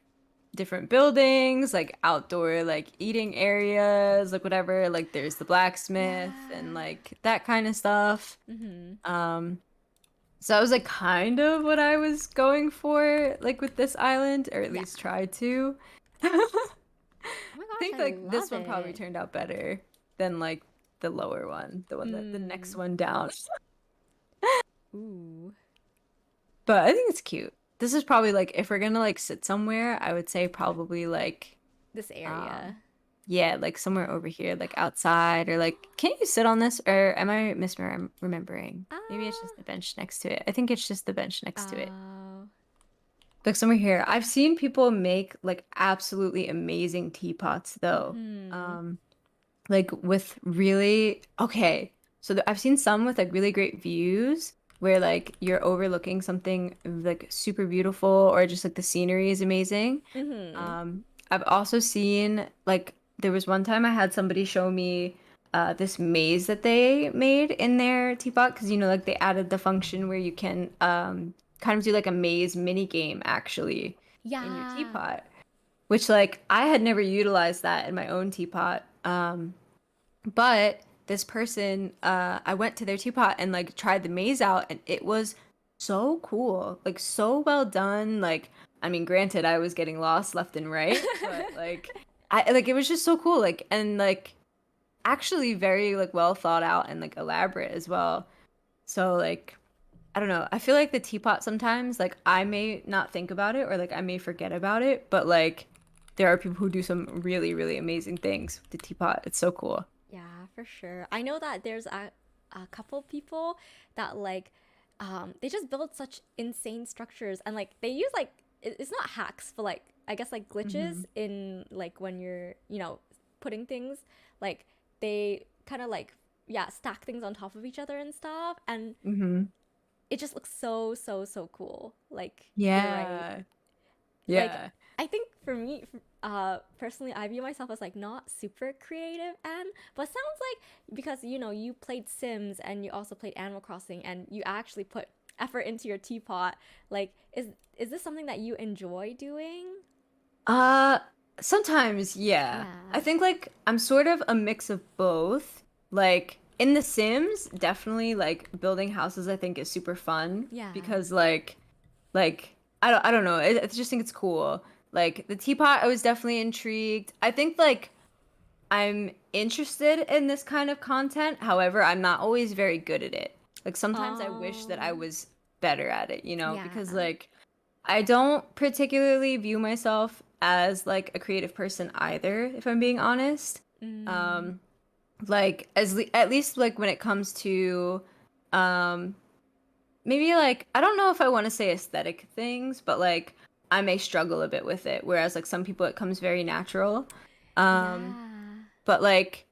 different buildings, like outdoor like eating areas, like whatever, like there's the blacksmith and Yeah. like that kind of stuff. Mm-hmm. Um so that was like kind of what I was going for like with this island, or at Yeah. least try to. Oh my I gosh, think I like this love one probably it. turned out better than like the lower one, the one that the next Mm. one down. Ooh. But I think it's cute. This is probably like if we're gonna like sit somewhere, I would say probably like This um area. yeah, like somewhere over here, like outside or like can't you sit on this or am I misremembering? Maybe it's just Ah. the bench next to it. I think it's just the bench next to it. Oh. Like somewhere here. I've seen people make like absolutely amazing teapots though. Mm-hmm. Um like with really okay. So I've seen some with like really great views where like you're overlooking something like super beautiful or just like the scenery is amazing. Mm-hmm. I've also seen like there was one time I had somebody show me this maze that they made in their teapot because you know like they added the function where you can kind of do like a maze mini game actually in your Yeah. teapot, which like I had never utilized that in my own teapot. But this person, I went to their teapot and like tried the maze out, and it was so cool, like so well done. Like, I mean, granted, I was getting lost left and right, but like, I like it was just so cool, like and like actually very like well thought out and like elaborate as well. So like, I don't know. I feel like the teapot sometimes, like I may not think about it or like I may forget about it, but like there are people who do some really, really amazing things with the teapot. It's so cool. Yeah, for sure. I know that there's a a couple people that like they just build such insane structures, and like they use like it's not hacks, but like I guess like glitches in like when you're, you know, putting things, like they kind of like, yeah, stack things on top of each other and stuff, and it just looks so cool. Like you're right. Like Yeah. I think for me, personally, I view myself as like not super creative, and but sounds like, because you know you played Sims and you also played Animal Crossing and you actually put effort into your teapot. Like, is this something that you enjoy doing? Uh, Sometimes, yeah. I Yeah. think like I'm sort of a mix of both. Like in The Sims, definitely like building houses I think is super fun Yeah. because like I don't know. I just think it's cool. Like the teapot, I was definitely intrigued. I think like I'm interested in this kind of content. However, I'm not always very good at it. Like sometimes I wish that I Oh. was better at it, Yeah. because like I don't particularly view myself as like a creative person either, if I'm being honest. Mm. Um, like at least like when it comes to um maybe like I don't know if I want to say aesthetic things, but like I may struggle a bit with it, whereas like some people it comes very natural. Um, Yeah. but like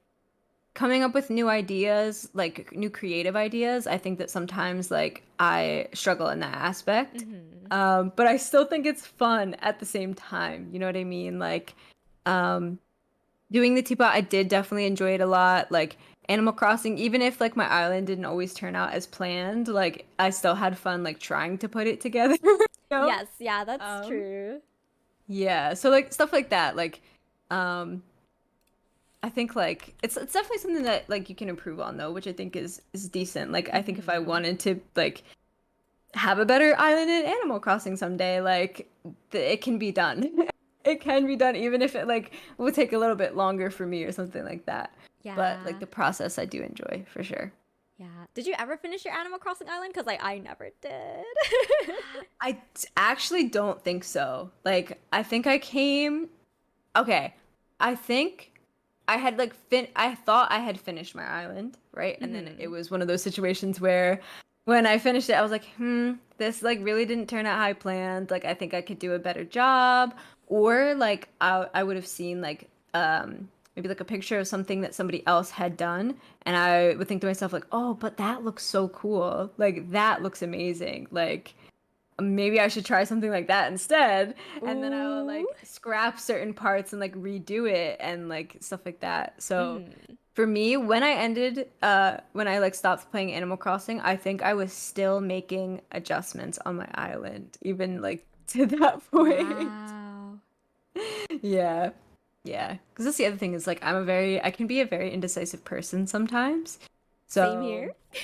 coming up with new ideas, like new creative ideas, I think that sometimes like I struggle in that aspect. Mm-hmm. But I still think it's fun at the same time. You know what I mean? Like, um, doing the teapot, I did definitely enjoy it a lot. Like Animal Crossing, even if like my island didn't always turn out as planned, like I still had fun like trying to put it together. You know? Yes, yeah, that's Um, true. yeah. So like stuff like that, like, um, I think like it's definitely something that like you can improve on though, which I think is decent. Like I think if I Mm-hmm. wanted to like have a better island in Animal Crossing someday, like it can be done. It can be done even if it like will take a little bit longer for me or something like that. But like Yeah. the process I do enjoy for sure. Yeah. Did you ever finish your Animal Crossing island? Because like I never did. Actually don't think so. Like I think I came okay. I think I had like I thought I had finished my island, right? And then it Mm-hmm. was one of those situations where when I finished it, I was like, this like really didn't turn out how I planned. Like I think I could do a better job. Or like I would have seen like maybe like a picture of something that somebody else had done, and I would think to myself like, oh, but that looks so cool. Like that looks amazing. Like maybe I should try something like that instead. And then I will Ooh. like scrap certain parts and like redo it and like stuff like that. So Mm-hmm. for me, when I like stopped playing Animal Crossing, I think I was still making adjustments on my island, even like to that point. Wow. Yeah. Yeah. Because that's the other thing is like I can be a very indecisive person sometimes. Same here. So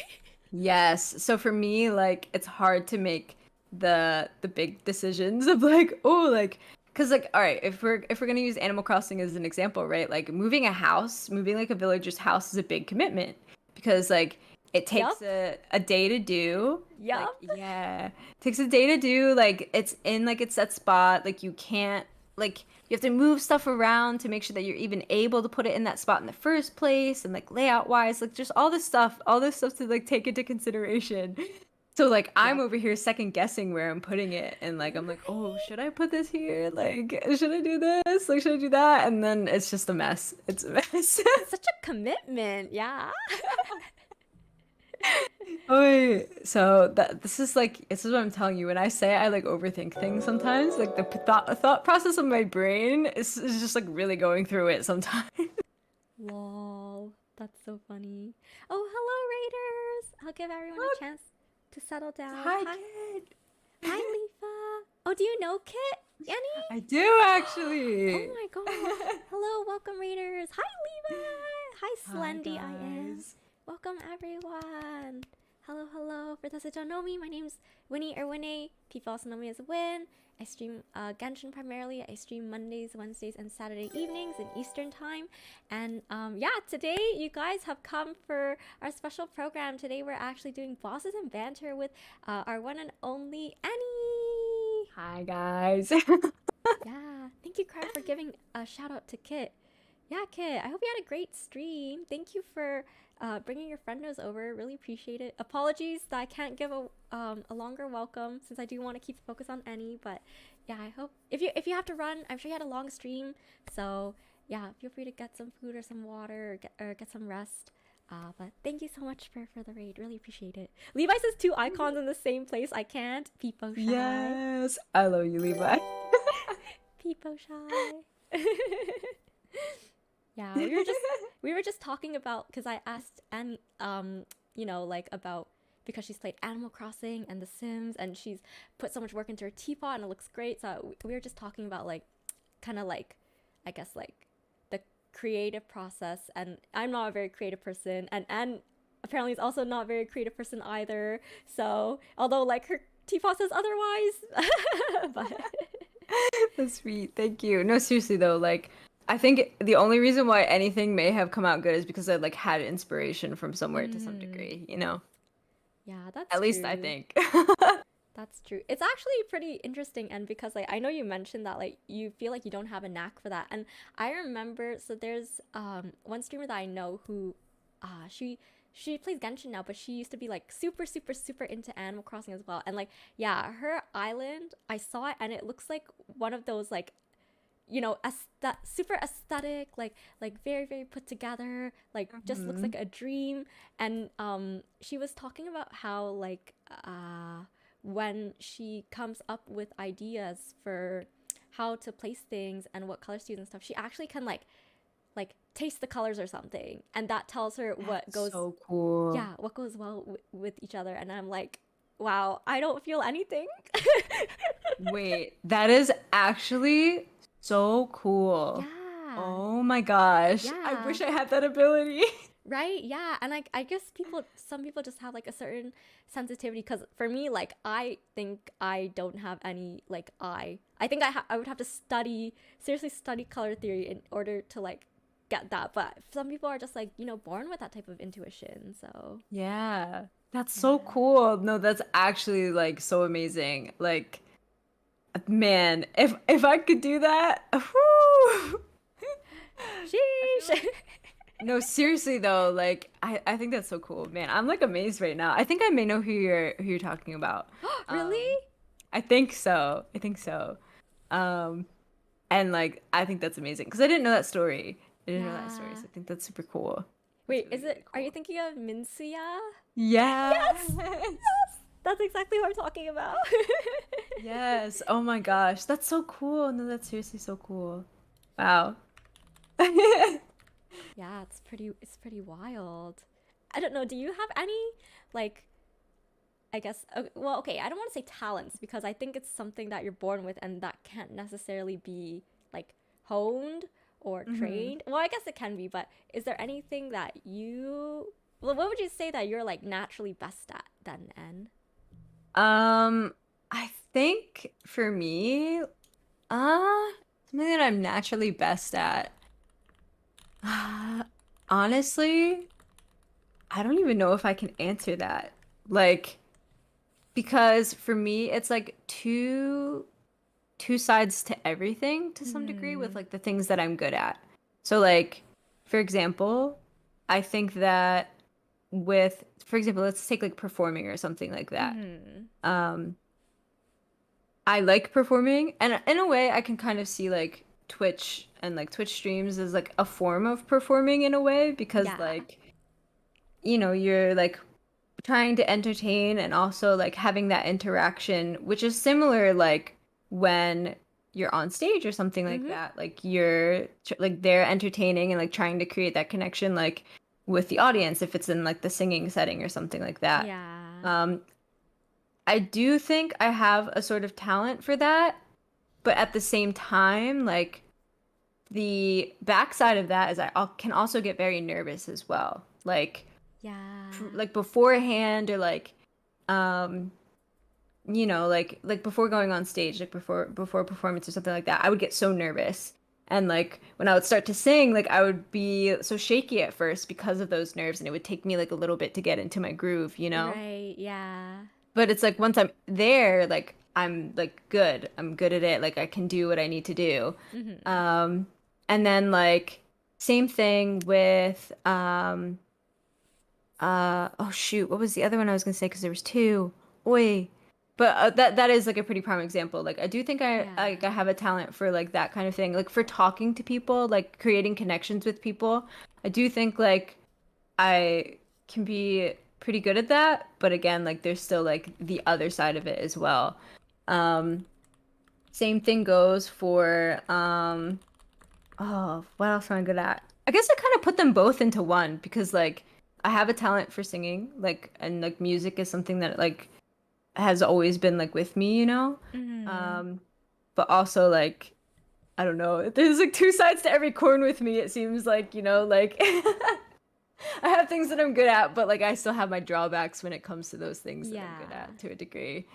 yes. So for me, like it's hard to make the big decisions of like, oh, like because like all right, if we're gonna use Animal Crossing as an example, right? Like moving like a villager's house is a big commitment because like it takes Yup. a day to do. Like Yup. yeah, it takes a day to do. Like it's in like it's that spot. Like you can't like you have to move stuff around to make sure that you're even able to put it in that spot in the first place and like layout wise like just all this stuff to like take into consideration. So like I'm Yup. over here second guessing where I'm putting it and like I'm like, oh, should I put this here, like should I do this, like should I do that, and then it's just a mess. It's a mess. It's such a commitment. Yeah. Oh wait, so that this is what I'm telling you when I say I like overthink things sometimes. Like the thought process of my brain is just like really going through it sometimes. Lol. That's so funny. Oh, hello, Raiders. I'll give everyone a Look, chance to settle down. hi Hi. kid. Hi, Lefa. Oh, do you know Kit? Annie? I do Oh actually. my god. Hello, welcome, Raiders. Hi, Levi. Hi, Hi Slendy. I am. guys. Welcome, everyone. Hello, hello. For those that don't know me, my name's Winnie or Winnie. People also know me as Win. I stream Genshin primarily. I stream Mondays, Wednesdays, and Saturday evenings in Eastern Time. And yeah, today you guys have come for our special program. Today we're actually doing Bosses and Banter with our one and only Annie. Hi guys. Yeah, thank you, Craig, for giving a shout out to Kit. Yeah, Kit, I hope you had a great stream. Thank you for bringing your friendos over. Really appreciate it. Apologies that I can't give a longer welcome since I do want to keep the focus on Ennie. But yeah, I hope if you have to run, I'm sure you had a long stream. So yeah, feel free to get some food or some water or get some rest. But thank you so much for the raid. Really appreciate it. Levi says two icons in the same place. I can't. Peepo shy. Yes, I love you, Levi. Peepo shy. Yeah, we were just talking about because I asked Annie, like about because she's played Animal Crossing and The Sims, and she's put so much work into her teapot, and it looks great. So we were just talking about like, kind of like, I guess like the creative process. And I'm not a very creative person, and apparently is also not a very creative person either. So although like her teapot says otherwise, but That's sweet. Thank you. No, seriously though, like I think the only reason why anything may have come out good is because I like had inspiration from somewhere to some degree, you know? yeah, that's At least I true. think. That's true. It's actually pretty interesting, and because like I know you mentioned that like you feel like you don't have a knack for that, and I remember so there's one streamer that I know who she plays Genshin now, but she used to be like super super super into Animal Crossing as well, and like yeah, her island I saw it and it looks like one of those like super aesthetic, like very very put together, like just looks like a dream. And she was talking about how like when she comes up with ideas for how to place things and what colors to use and stuff, she actually can like taste the colors or something, and that tells her what That's goes so cool. yeah, what goes well with each other. And I'm like, wow, I don't feel anything. Wait, that is actually so cool. Yeah. Oh my gosh. I Yeah. wish I had that ability. Right? Yeah. And I guess some people just have like a certain sensitivity, because for me, like, I think I don't have any, like, I think I would have to seriously study color theory in order to, like, get that. But some people are just, like, born with that type of intuition. So, Yeah. That's so yeah. cool. No, that's actually like so amazing. Like, man, if I could do that, whew. I feel Sheesh. like no, seriously though, like I think that's so cool, man. I'm like amazed right now. I think I may know who you're talking about. Really? I think so. I think so. Um, and like I think that's amazing because I didn't know that story. I didn't know that story, Yeah. so I think that's super cool. That's Wait, really, really are you cool. thinking of Minsuya? Yes. That's exactly what I'm talking about. Yes. Oh my gosh. That's so cool. No, that's seriously so cool. Wow. Yeah, it's pretty wild. I don't know, do you have any like I guess well, okay, I don't want to say talents because I think it's something that you're born with and that can't necessarily be like honed or hmm trained. Well, I guess it can be, but is there anything that what would you say that you're like naturally best at then, N? I think for me, uh, something that I'm naturally best at. Honestly, I don't even know if I can answer that. Like, because for me, it's like two sides to everything to some degree with Mm-hmm. like the things that I'm good at. So like, for example, I think that for example, let's take like performing or something like that. Mm-hmm. Um, I like performing, and in a way, I can kind of see like Twitch and like Twitch streams as like a form of performing in a way because Yeah. like, you're like trying to entertain and also like having that interaction, which is similar like when you're on stage or something like Mm-hmm. that. Like like they're entertaining and like trying to create that connection like with the audience if it's in like the singing setting or something like that. Yeah. Um, I do think I have a sort of talent for that, but at the same time, like the backside of that is can also get very nervous as well. Yeah. Like beforehand or like um like before going on stage, like before a performance or something like that, I would get so nervous. And like when I would start to sing, like I would be so shaky at first because of those nerves, and it would take me like a little bit to get into my groove, you know? Right. Yeah. But it's like once I'm there, like I'm like good. I'm good at it. Like I can do what I need to do. Mm-hmm. Um, and then like Same thing with oh shoot, what was the other one I was gonna say? Because there was two. Oi. But that is like a pretty prime example. Like I do think I have a talent for like that kind of thing. Like for talking to people, like creating connections with people. I do think like I can be pretty good at that, but again, like there's still like the other side of it as well. Um, Same thing goes for oh, what else am I good at? I guess I kind of put them both into one because like I have a talent for singing, like and like music is something that like has always been like with me, you know? Mm-hmm. Um, but also like I don't know, there's like two sides to every coin with me, it seems like, you know, like I have things that I'm good at, but like I still have my drawbacks when it comes to those things that I'm good Yeah. at to a degree.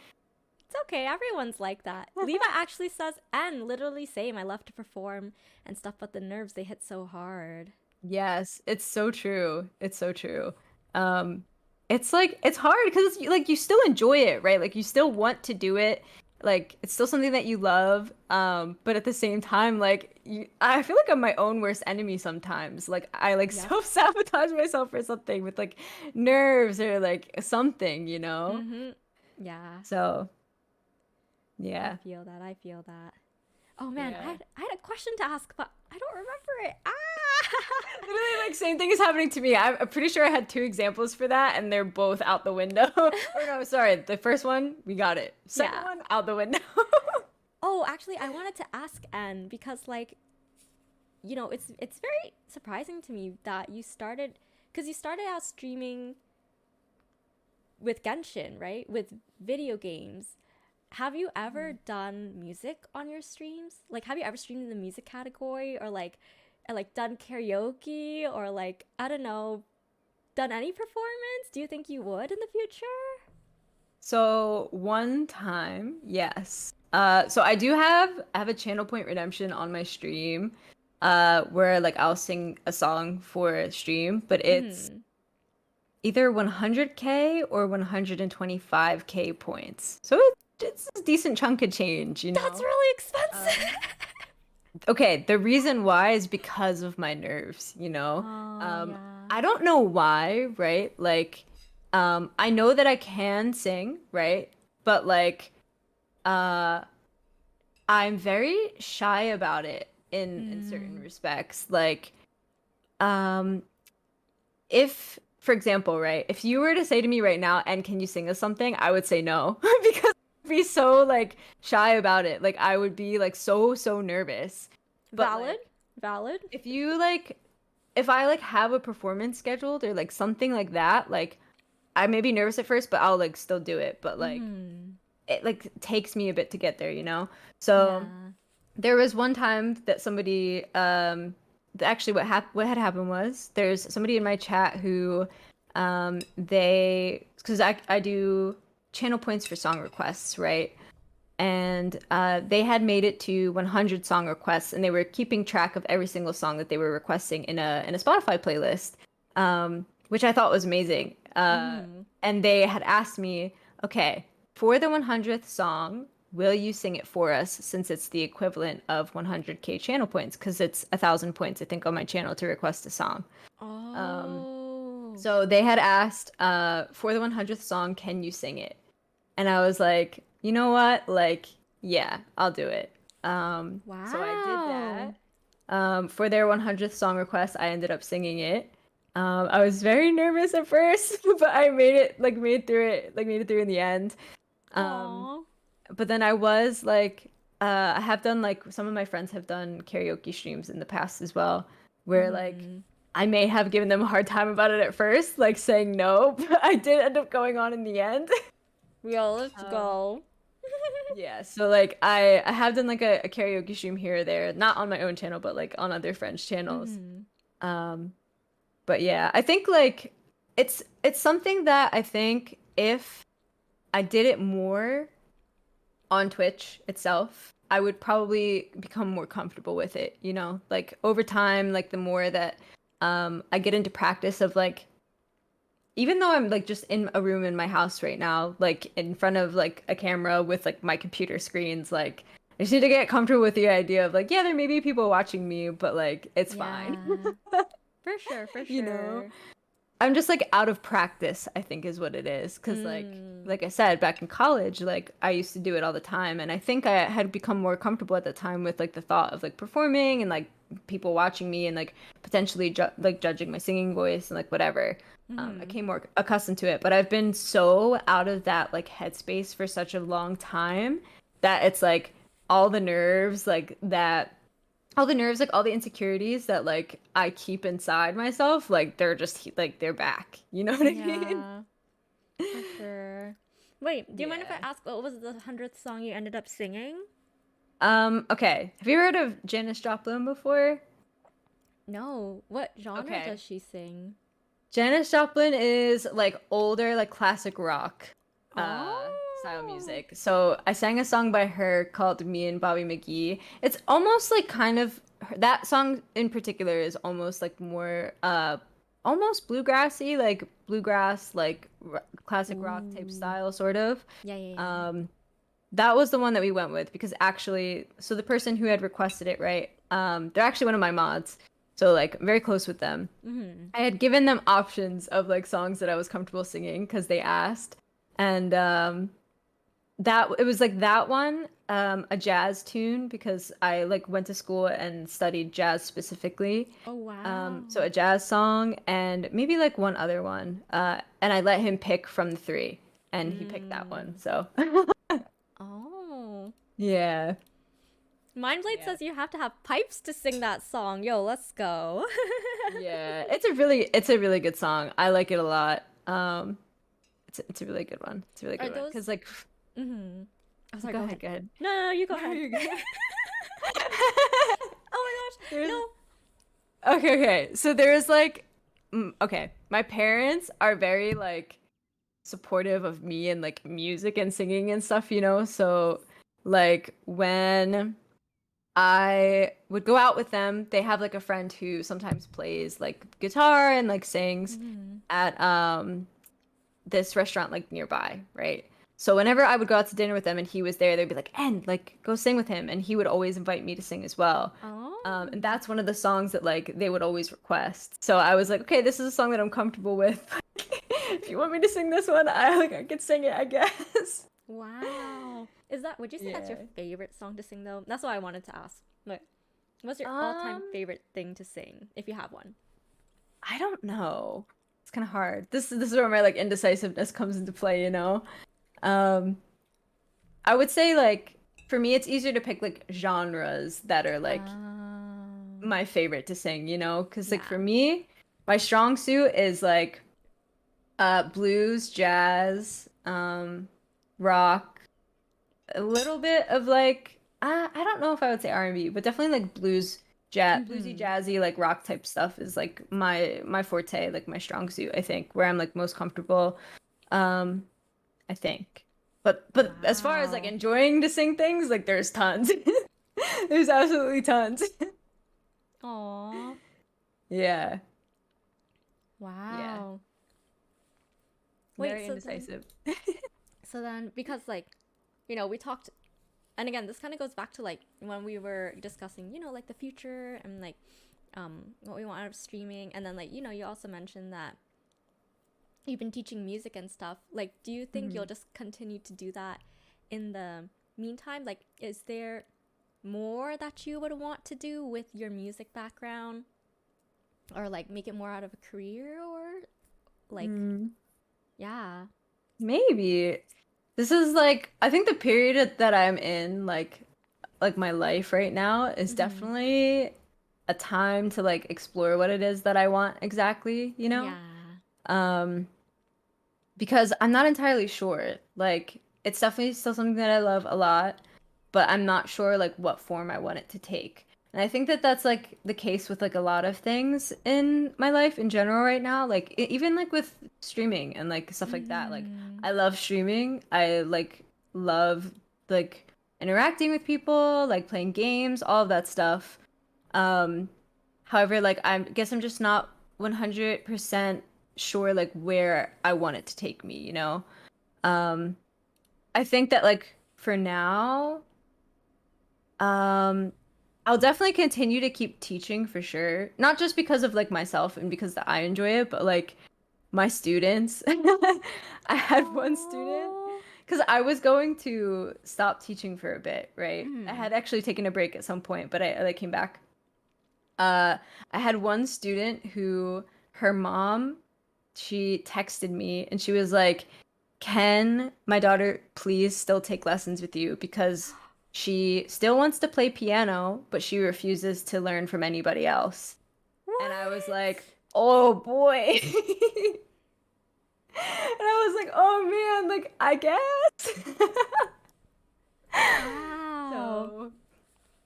It's okay. Everyone's like that. Levi actually says, and literally same. I love to perform and stuff, but the nerves, they hit so hard. Yes, it's so true. It's so true. Um, it's like it's hard because it's like you still enjoy it, right? Like you still want to do it. Like it's still something that you love. But at the same time, like I feel like I'm my own worst enemy sometimes. Like I like Yep. self-sabotage myself for something with like nerves or like something, you know? Mm-hmm. Yeah. So, I yeah. feel that. I feel that. Oh man, Yeah. I had a question to ask, but I don't remember it. Ah! Literally, like, same thing is happening to me. I'm pretty sure I had two examples for that, and they're both out the window. Or no, sorry, the first one, we got it. Second Yeah. one, out the window. Oh, actually, I wanted to ask Anne because, like, you know, it's very surprising to me that because you started out streaming with Genshin, right? With video games. Have you ever done music on your streams? Like, have you ever streamed in the music category or like done karaoke or like, I don't know, done any performance? Do you think you would in the future? So one time, yes. So I have a channel point redemption on my stream, where like I'll sing a song for a stream, but it's Hmm. either 100K or 125K points. So it's a decent chunk of change, you That's know? really Um, expensive. Okay, the reason why is because of my nerves, you know? Oh, yeah. I don't know why, right? Like, I know that I can sing, right? But like, uh, I'm very shy about it in certain Mm. respects. Like, um, if, for example, right, if you were to say to me right now, and can you sing us something? I would say no because I'd be so like shy about it. Like, I would be like so nervous. But Valid. like, Valid. if you like if I like have a performance scheduled or like something like that, like I may be nervous at first, but I'll like still do it. But like Mm-hmm. it like takes me a bit to get there, you know? So Yeah. there was one time that somebody actually what had happened was there's somebody in my chat who they because I do channel points for song requests, right? And they had made it to 100 song requests, and they were keeping track of every single song that they were requesting in a Spotify playlist, which I thought was amazing. Mm-hmm. And they had asked me, okay, for the 100th song, will you sing it for us since it's the equivalent of 100K channel points? Because it's 1,000 points, I think, on my channel to request a song. Um, Oh. so they had asked, for the 100th song, can you sing it? And I was like, you know what? Like, yeah, I'll do it. So I did Wow. that. For their 100th song request, I ended up singing it. I was very nervous at first, but I made it through in the end. Um, Aw. but then I was like, I have done like some of my friends have done karaoke streams in the past as well, where like Mm-hmm. I may have given them a hard time about it at first, like saying no, but I did end up going on in the end. Yo, let's Um, go. Yeah, so like I have done like a karaoke stream here or there, not on my own channel, but like on other friends' channels. Mm-hmm. Um, but yeah, I think like it's something that I think if I did it more on Twitch itself, I would probably become more comfortable with it, you know? Like over time, like the more that I get into practice of like even though I'm like just in a room in my house right now, like in front of like a camera with like my computer screens, like I just need to get comfortable with the idea of like, yeah, there may be people watching me, but like it's fine. Yeah. For sure, for You know? sure. I'm just like out of practice, I think is what it is. Cause Mm. like I said, back in college, like I used to do it all the time. And I think I had become more comfortable at the time with like the thought of like performing and like people watching me and like potentially like judging my singing voice and like whatever. I Mm-hmm. came more accustomed to it, but I've been so out of that like headspace for such a long time that it's like all the nerves like that all the nerves, like all the insecurities that like I keep inside myself, like they're just like they're back. You know what I mean? Yeah, for sure. Wait, do you mind if I Yeah. ask what was the 100th song you ended up singing? Okay. Have you heard of Janis Joplin before? No. What genre Okay. does she sing? Janis Joplin is like older, like classic rock style Oh. music. So I sang a song by her called Me and Bobby McGee. It's almost like kind of that song in particular is almost like more almost bluegrassy, like bluegrass, like classic rock type Ooh. style sort of. Yeah, yeah, yeah. Um that was the one that we went with because actually, so the person who had requested it, right? They're actually one of my mods. So like I'm very close with them. Mm-hmm. I had given them options of like songs that I was comfortable singing because they asked. And that it was like that one, a jazz tune because I like went to school and studied jazz specifically. Oh, So wow. a jazz song and maybe like one other one. And I let him pick from the three and he picked that one. Mm. So Oh. yeah. Mindblade Yeah. says you have to have pipes to sing that song. Yo, let's go. Yeah. It's a really good song. I like it a lot. It's a really good one. It's a really Are good one. those? Because like Mm-hmm. Oh, sorry. go Go ahead, ahead. go ahead. No, no, no. You go No, ahead. you're good. Oh my gosh. There's No. okay. So there's like okay, my parents are very like supportive of me and like music and singing and stuff, you know? So like when I would go out with them, they have like a friend who sometimes plays like guitar and like sings Mm-hmm. at this restaurant like nearby, right? So whenever I would go out to dinner with them and he was there, they'd be like, "And like go sing with him," and he would always invite me to sing as well. Oh. And that's one of the songs that like they would always request. So I was like, okay, this is a song that I'm comfortable with. If you want me to sing this one, I could sing it, I guess. Wow. Would you say that's your Yeah. favorite song to sing though? That's what I wanted to ask. Like, what's your all-time Um, favorite thing to sing, if you have one? I don't know. It's kind of hard. This is where my like indecisiveness comes into play, you know. Um, I would say like for me, it's easier to pick like genres that are like my favorite to sing, you know, because like Yeah. for me, my strong suit is like blues, jazz, rock, a little bit of like I don't know if I would say R&B, but definitely like bluesy Mm-hmm. jazzy like rock type stuff is like my forte, like my strong suit, I think, where I'm like most comfortable. Um I think. But as far as like Wow. enjoying to sing things, like there's tons. There's absolutely tons. Aw. Yeah. Yeah. Wow. Wait, Very indecisive. so then, because like, we talked, and again, this kind of goes back to like when we were discussing, like the future and like, what we want out of streaming, and then like, you also mentioned that you've been teaching music and stuff. Like, do you think Mhm. you'll just continue to do that in the meantime? Like, is there more that you would want to do with your music background, or like make it more out of a career, or like, Mm, yeah. maybe. This is like I think the period that I'm in, like my life right now is Mm-hmm. definitely a time to like explore what it is that I want exactly, you know? Yeah. Um, because I'm not entirely sure. Like, it's definitely still something that I love a lot, but I'm not sure like what form I want it to take. And I think that that's like the case with like a lot of things in my life in general right now. Like even like with streaming and like stuff like that. Like Mm-hmm. I love streaming. I like love like interacting with people, like playing games, all of that stuff. Um, However, like I guess I'm just not 100% sure like where I want it to take me, you know? Um, I think that like for now, Um, I'll definitely continue to keep teaching for sure. Not just because of like myself and because that I enjoy it, but like my students. I had one student Oh. because I was going to stop teaching for a bit, right? I Mm. had actually taken a break at some point, but I like came back. Uh, I had one student who her mom, she texted me and she was like, "Can my daughter please still take lessons with you because she still wants to play piano, but she refuses to learn from anybody else." And I was What? like, "Oh boy." And I was like, "Oh man, like I guess." Wow. So,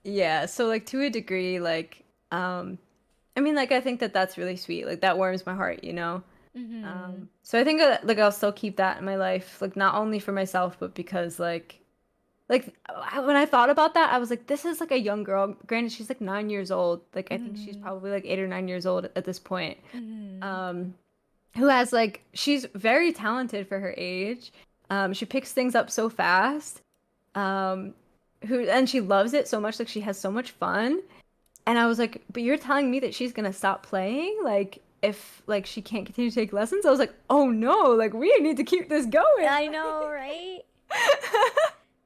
yeah, so like to a degree, like I mean, like I think that that's really sweet. Like that warms my heart, you know. Mm-hmm. So I think like I'll still keep that in my life, like not only for myself, but because when I thought about that, I was like, this is like a young girl. Granted, she's like 9 years old. Like I think she's Mm-hmm. probably like 8 or 9 years old at this point. Mm-hmm. Um, who has like she's very talented for her age. She picks things up so fast. Um, who and she loves it so much. Like she has so much fun. And I was like, but you're telling me that she's gonna stop playing? Like, if like she can't continue to take lessons? I was like, oh no, like we need to keep this going. I know, right?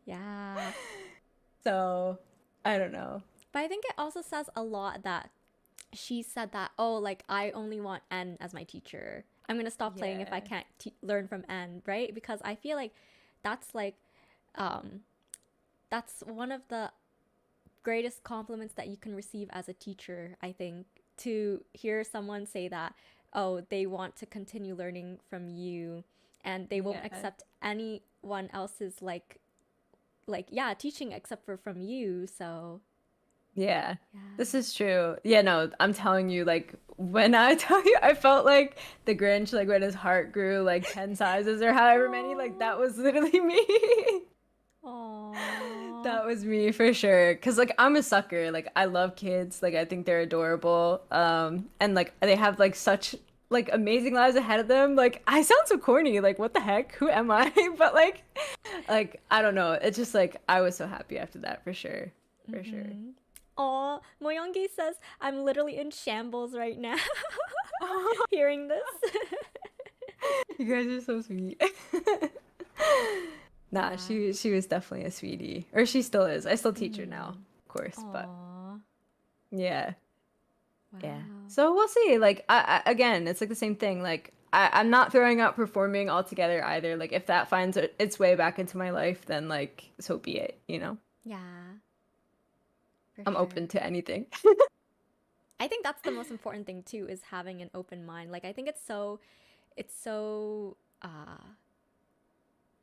Yeah. So, I don't know. But I think it also says a lot that she said that, oh, like, I only want N as my teacher. I'm going to stop playing if I Yeah. can't learn from N, right? Because I feel like that's like, um, that's one of the greatest compliments that you can receive as a teacher, I think, to hear someone say that, oh, they want to continue learning from you and they won't Yeah. accept anyone else's yeah, teaching except for from you. So, Yeah. yeah. This is true. Yeah, no, I'm telling you, like when I tell you I felt like the Grinch, like when his heart grew like 10 sizes or however many, like that was literally me. Aww. That was me for sure. 'Cause like I'm a sucker. Like I love kids. Like I think they're adorable. And like they have like such like amazing lives ahead of them. Like I sound so corny. Like what the heck? Who am I? But like I don't know. It's just like I was so happy after that for sure. For sure. Mm-hmm. Aw, Moyongi says, I'm literally in shambles right now hearing this. You guys are so sweet. Nah, Yeah. she was definitely a sweetie. Or she still is. I still teach her now, Mm. of course, but Aw. yeah. Yeah. Wow. So we'll see. Like I again, it's like the same thing. Like I'm not throwing out performing altogether either. Like if that finds its way back into my life, then like so be it, you know? Yeah, for I'm sure. open to anything. I think that's the most important thing too, is having an open mind. Like I think it's so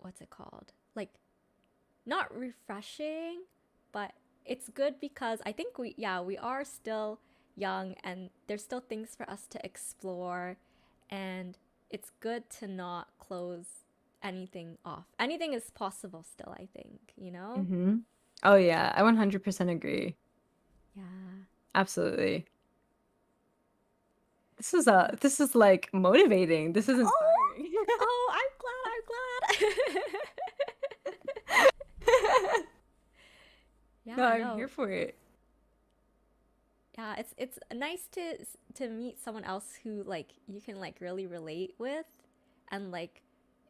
what's it called? Like not refreshing, but it's good because I think we are still young and there's still things for us to explore, and it's good to not close anything off. Anything is possible still, I think, you know? Mm-hmm. Oh yeah, I 100% agree. Yeah. Absolutely. This is like motivating. This is Oh, inspiring. oh, I'm glad. No, Yeah, I'm here no. for it. Yeah, it's nice to meet someone else who like you can like really relate with, and like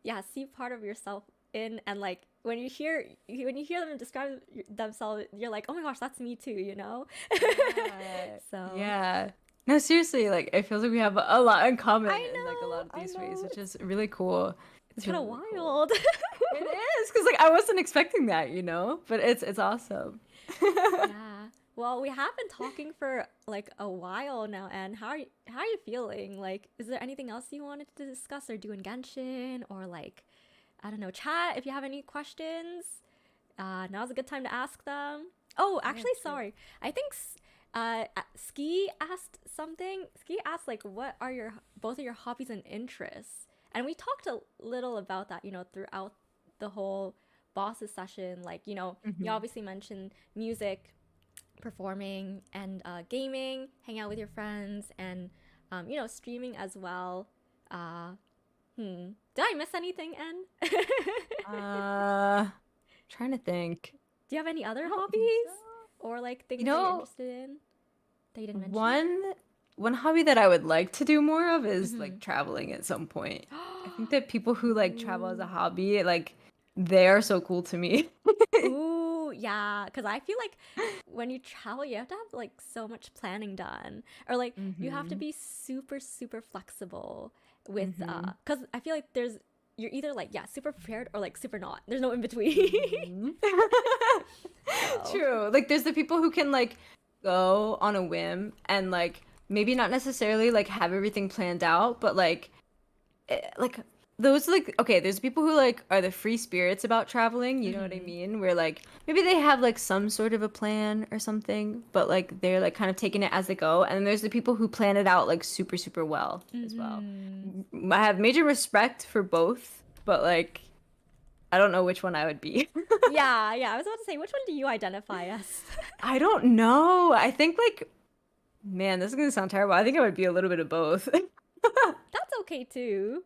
yeah, see part of yourself in, and like when you hear them describe themselves, you're like, "Oh my gosh, that's me too," you know? Yeah. So, Yeah. No, seriously, like it feels like we have a lot in common in like a lot of I these ways, know. which is really cool. It's It's kind really, of really cool. wild. It is, because like I wasn't expecting that, you know? But it's awesome. Yeah. Well, we have been talking for like a while now, and how are you feeling? Like, is there anything else you wanted to discuss or do in Genshin, or like, I don't know, chat if you have any questions? Now's a good time to ask them. Oh, Yeah, actually, true. sorry. I think Ski asked something. Ski asked like, what are your both of your hobbies and interests? And we talked a little about that, throughout the whole bosses session. Like, you Hmm. obviously mentioned music, performing, and gaming, hang out with your friends, and streaming as well. Uh, Did I miss anything, En? Uh, trying to think. Do you have any I other don't think so. hobbies? or like things You that you're know, interested in that you didn't mention? one hobby that I would like to do more of is Mm-hmm. like traveling at some point. I think that people who like travel as a Ooh. hobby, like they are so cool to me. Ooh, yeah, because I feel like when you travel, you have to have like so much planning done, or like you have to Mm-hmm. be super, super flexible with, Mm-hmm. because I feel like you're either like, yeah, super prepared or like super not. There's no in between. Mm-hmm. So, True. Like there's the people who can like go on a whim and like maybe not necessarily like have everything planned out, but like those like okay, there's people who like are the free spirits about traveling, you know what I mm-hmm. mean? Where like maybe they have like some sort of a plan or something, but like they're like kind of taking it as they go. And then there's the people who plan it out like super, super well as well. Mm-hmm. I have major respect for both, but like I don't know which one I would be. Yeah, yeah. I was about to say, which one do you identify as? I don't know. I think like man, this is gonna sound terrible. I think I would be a little bit of both. That's okay too.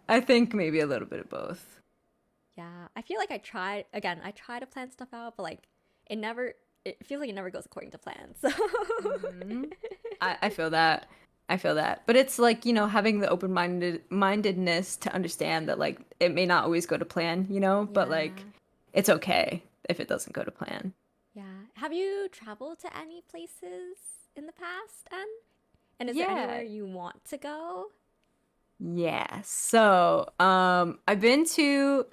I think maybe a little bit of both. Yeah, I feel like I try to plan stuff out, but like it never, it feels like it never goes according to plan. So, Hmm. I feel that. I feel that. But it's like, you know, having the mindedness to understand that like it may not always go to plan, you know, but like yeah, it's okay if it doesn't go to plan. yeah. Have you traveled to any places in the past, Anne? And is there Yeah. anywhere you want to go? Yeah. So, I've been to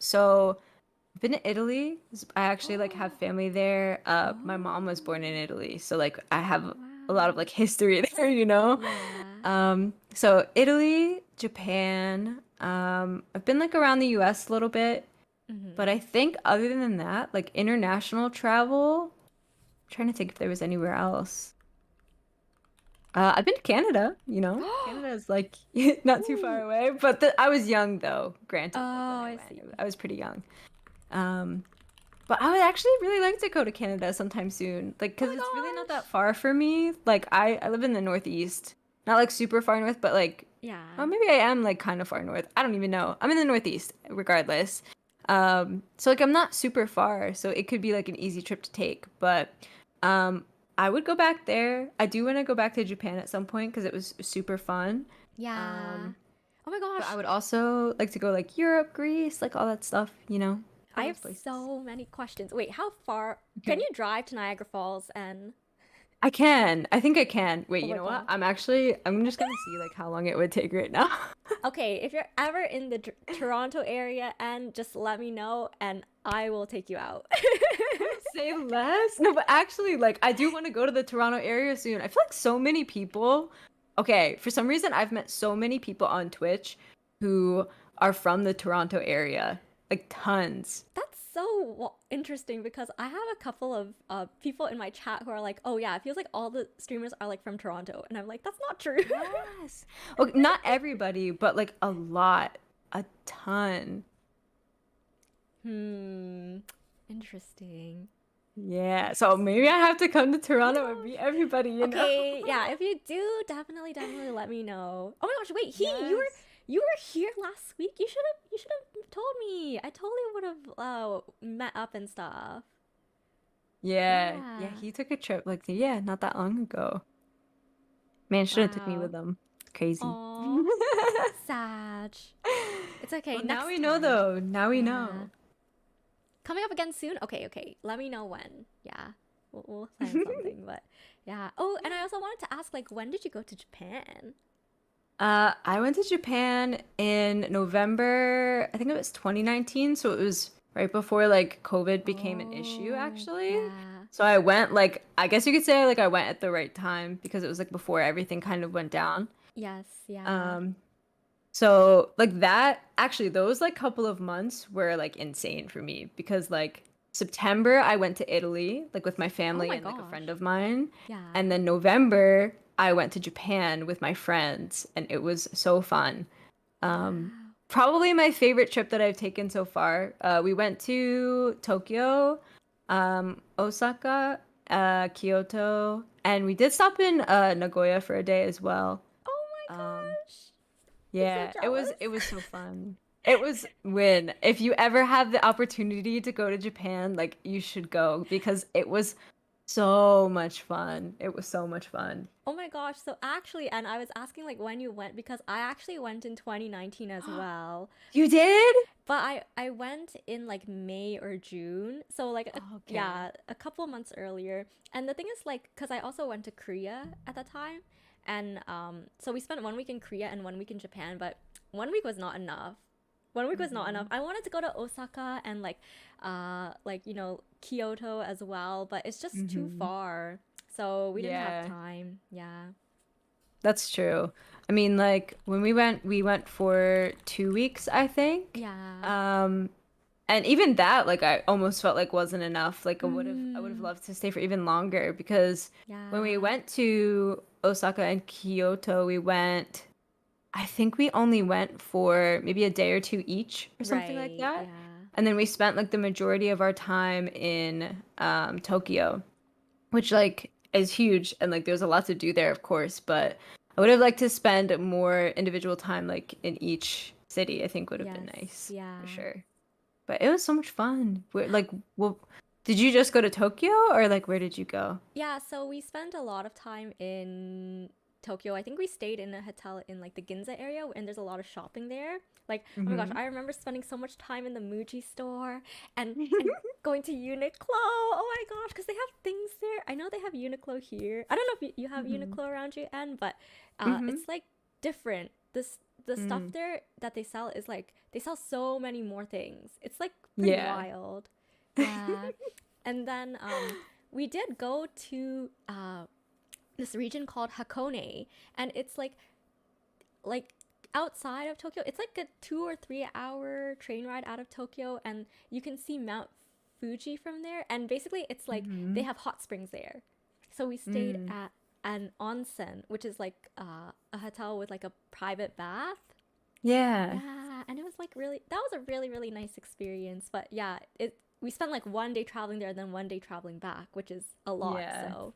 Italy. I actually like have family there. My mom was born in Oh, Italy, so like I have a lot of wow. like history there, you know. Yeah. So Italy, Japan. I've been like around the US a little bit, but Mm-hmm. I think other than that, like international travel, I'm trying to think if there was anywhere else. I've been to Canada, you know. Canada is like not too far Ooh. away, but I was young though, Oh, granted, like when I I went. see. I was pretty young. Um, but I would actually really like to go to Canada sometime soon. Like, Oh 'cause it's really my not that gosh. far for me. Like I live in the Northeast. Not like super far north, but like Yeah. oh maybe I am like kind of far north. I don't even know. I'm in the Northeast regardless. So like I'm not super far, so it could be like an easy trip to take, but um I would go back there. I do want to go back to Japan at some point because it was super fun. Yeah. Um, Oh my but I gosh. would also like to go like Europe, Greece, like all that stuff, you know, I all have those places. so many questions. Wait, how far can Okay. you drive to Niagara Falls and I can. I think I can. Wait, oh you my know what? god. I'm just gonna see like how long it would take right now. Okay, if you're ever in the Toronto area and just let me know and I will take you out. Say less. No, but actually, like, I do want to go to the Toronto area soon. I feel like so many people. Okay, for some reason, I've met so many people on Twitch who are from the Toronto area. Like, tons. That's so interesting because I have a couple of people in my chat who are like, "Oh yeah, it feels like all the streamers are like from Toronto," and I'm like, "That's not true." Yes. Okay, not everybody, but like a lot. A ton. Hmm. Interesting. Yeah. So maybe I have to come to Oh my Toronto and meet gosh. everybody, you know? Okay, yeah, if you do, definitely let me know. Oh my gosh, wait, Yes. you were here last week. You should have told me. I totally would have met up and stuff. Yeah. Yeah, Yeah. he took a trip like, yeah, not that long ago. Man, should have took me Wow. with him. It's crazy. Aw. Sad. It's okay, Well, now next we know time. though. Now we Yeah. know. Coming up again soon? Okay, okay. Let me know when. Yeah. We'll plan something, but yeah. Oh, and I also wanted to ask, like, when did you go to Japan? I went to Japan in November, I think it was 2019, so it was right before like COVID became an issue Oh, actually. yeah. So I went like I guess you could say like I went at the right time because it was like before everything kind of went down. Yes, yeah. Um so like that actually those like couple of months were like insane for me because like September I went to Italy like with my Oh family my and like a friend gosh. of mine. Yeah. And then November I went to Japan with my friends and it was so fun. Um Wow. Probably my favorite trip that I've taken so far. We went to Tokyo, Osaka, Kyoto, and we did stop in Nagoya for a day as well. Oh my Um gosh. I'm so yeah, it was jealous. so fun. It was win. If you ever have the opportunity to go to Japan, like you should go because it was So much fun. It was so much fun. Oh my gosh. So actually, and I was asking like when you went because I actually went in 2019 as well. You did? But I went in like May or June. So like Okay. yeah, a couple months earlier. And the thing is like cuz I also went to Korea at that time. And so we spent 1 week in Korea and 1 week in Japan, but 1 week was not enough. 1 week was not enough. Hmm. I wanted to go to Osaka and like Kyoto as well, but it's just too Hmm. far. So we didn't have Yeah, time. Yeah. that's true. I mean, like when we went for 2 weeks, I think. Yeah. Um, and even that, like I almost felt like wasn't enough. Like I would have Mm, loved to stay for even longer because when we yeah. went to Osaka and Kyoto, I think we only went for maybe a day or two each or something like Right. that. Yeah. And then we spent like the majority of our time in Tokyo, which like is huge and like there's a lot to do there, of course, but I would have liked to spend more individual time like in each city. I think would have been Yes. nice for Yeah. sure. But it was so much fun. Like, well, did you just go to Tokyo or like where did you go? Yeah, so we spent a lot of time in Tokyo. I think we stayed in a hotel in like the Ginza area and there's a lot of shopping there. Like, oh my gosh, Hmm. I remember spending so much time in the Muji store and going to Uniqlo. Oh my gosh, because they have things there. I know they have Uniqlo here. I don't know if you have Hmm. Uniqlo around you, Anne, but Hmm. it's like different. The stuff Mm. there that they sell is like they sell so many more things. It's like pretty Yeah. wild. Yeah. And then we did go to this region called Hakone, and it's like outside of Tokyo. It's like a 2 or 3 hour train ride out of Tokyo, and you can see Mount Fuji from there. And basically, it's like they Hmm. have hot springs there. So we stayed Mm. at an onsen, which is like a hotel with like a private bath. Yeah. Yeah, and it was like really that was a really nice experience. But yeah, it we spent like 1 day traveling there, then 1 day traveling back, which is a lot. Yeah. So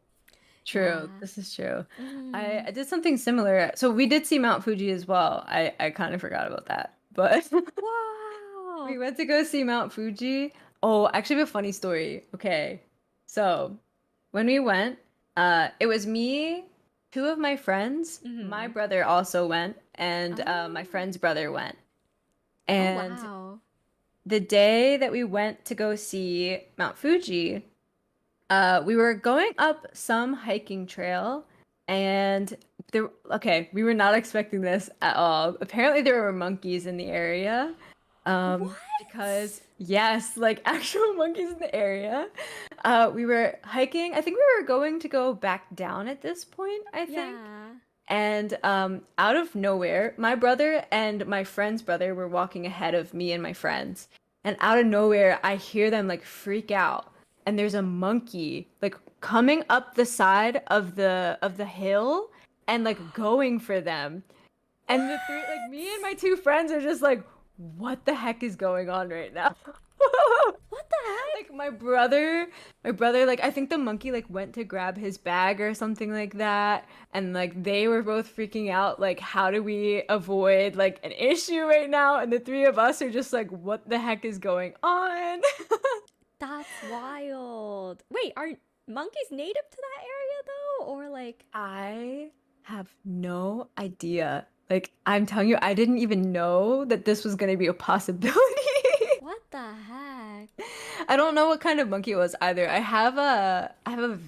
True. yeah. This is true. Mm. I did something similar. So we did see Mount Fuji as well. I kind of forgot about that. But we Wow. went to go see Mount Fuji. Oh, actually, I have a funny story. Okay. So when we went, it was me, two of my friends, my Mm-hmm. brother also went, and my Oh. friend's brother went. Oh And wow. the day that we went to go see Mount Fuji, we were going up some hiking trail, and we were not expecting this at all. Apparently, there were monkeys in the area. What? Because yes, like actual monkeys in the area. We were hiking. I think we were going to go back down at this point, I think. Yeah. And out of nowhere, my brother and my friend's brother were walking ahead of me and my friends. And out of nowhere, I hear them like freak out. And there's a monkey like coming up the side of the hill and like going for them. And the three, like me and my two friends are just like, what the heck is going on right now? What the heck? Like my brother, like I think the monkey like went to grab his bag or something like that, and like they were both freaking out. Like, how do we avoid like an issue right now? And the three of us are just like, what the heck is going on? That's wild. Wait, are monkeys native to that area though? Or like I have no idea. Like, I'm telling you, I didn't even know that this was going to be a possibility. what the heck? I don't know what kind of monkey it was either. I have a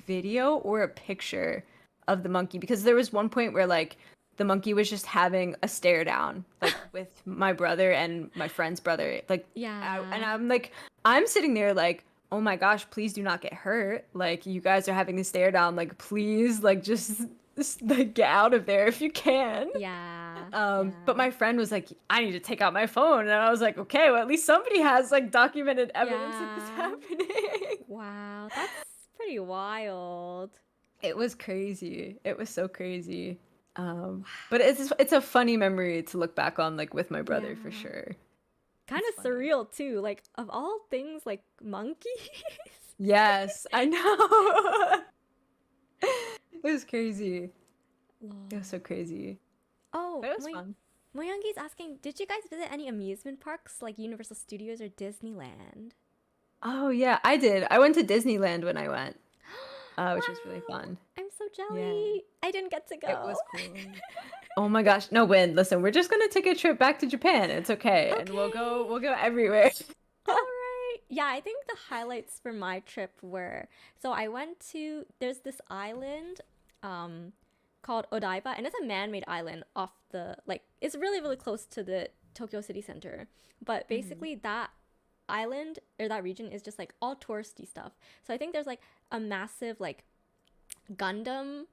video or a picture of the monkey because there was one point where like the monkey was just having a stare down like with my brother and my friend's brother. And Yeah. I'm like I'm sitting there like, "Oh my gosh, please do not get hurt. Like you guys are having a stare down. Like please just like get out of there if you can." Yeah. But Yeah. my friend was like, I need to take out my phone. And I was like, okay, well, at least somebody has like documented evidence of this Yeah. happening. Wow, that's pretty wild. It was crazy. It was so crazy. But it's a funny memory to look back on like with my brother for Yeah. sure. Kind It's of funny. surreal too. Like of all things, like monkeys. Yes, I know. It was crazy. It was Lol. so crazy. Oh, But it was my fun. Moyangi's asking, did you guys visit any amusement parks like Universal Studios or Disneyland? Oh yeah, I did. I went to Disneyland when I went. which was really fun. I'm so jelly. I didn't get to go. It was cool. Oh my gosh. No, Win, listen, we're just gonna take a trip back to Japan. It's okay. And we'll go everywhere. All right. Yeah, I think the highlights for my trip were, so I went to, there's this island called Odaiba, and it's a man-made island off the, like, it's really, really close to the Tokyo city center. But basically that island or that region is just like all touristy stuff. So I think there's like a massive like Gundam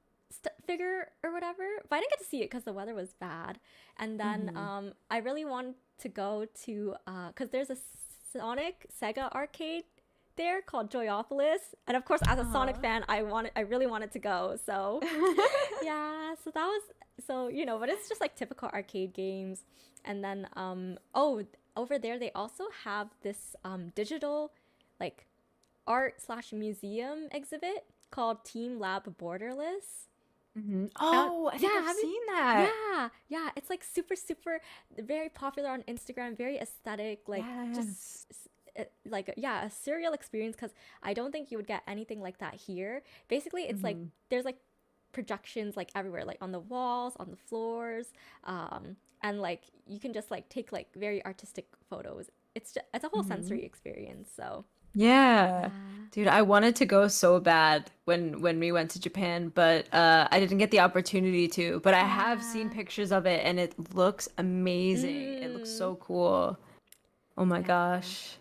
figure or whatever, but I didn't get to see it because the weather was bad. And then I really wanted to go to because there's a Sonic Sega arcade there called Joyopolis, and of course as a Sonic fan I really wanted to go, so yeah, so that was, so you know, but it's just like typical arcade games. And then over there they also have this digital like art / museum exhibit called Team Lab Borderless. Oh, I think I've seen that. Yeah, it's like super very popular on Instagram, very aesthetic, like just like a surreal experience, because I don't think you would get anything like that here. Basically it's like there's like projections like everywhere, like on the walls, on the floors, and like you can just like take like very artistic photos. It's a whole sensory experience. So yeah. Dude, I wanted to go so bad when we went to Japan, but I didn't get the opportunity to. But I have seen pictures of it and it looks amazing. It looks so cool. Oh my gosh.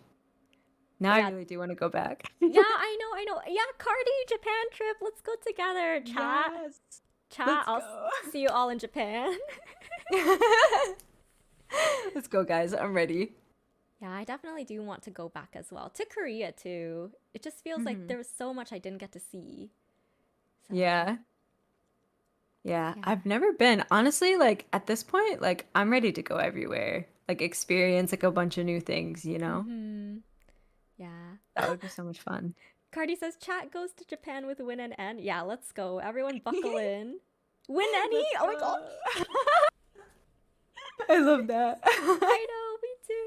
Now I really do want to go back. Yeah, I know. Yeah, Cardi, Japan trip. Let's go together. Chat. Yes. Chat. I'll see you all in Japan. Let's go, guys. I'm ready. Yeah, I definitely do want to go back as well. To Korea too. It just feels like there was so much I didn't get to see. So, yeah, I've never been. Honestly, like at this point, like I'm ready to go everywhere. Like experience like a bunch of new things, you know? Yeah. That would be so much fun. Cardi says chat goes to Japan with Win and Enn. Yeah, let's go. Everyone buckle in. Win Ennie! Oh my god. I love that. I know, me too.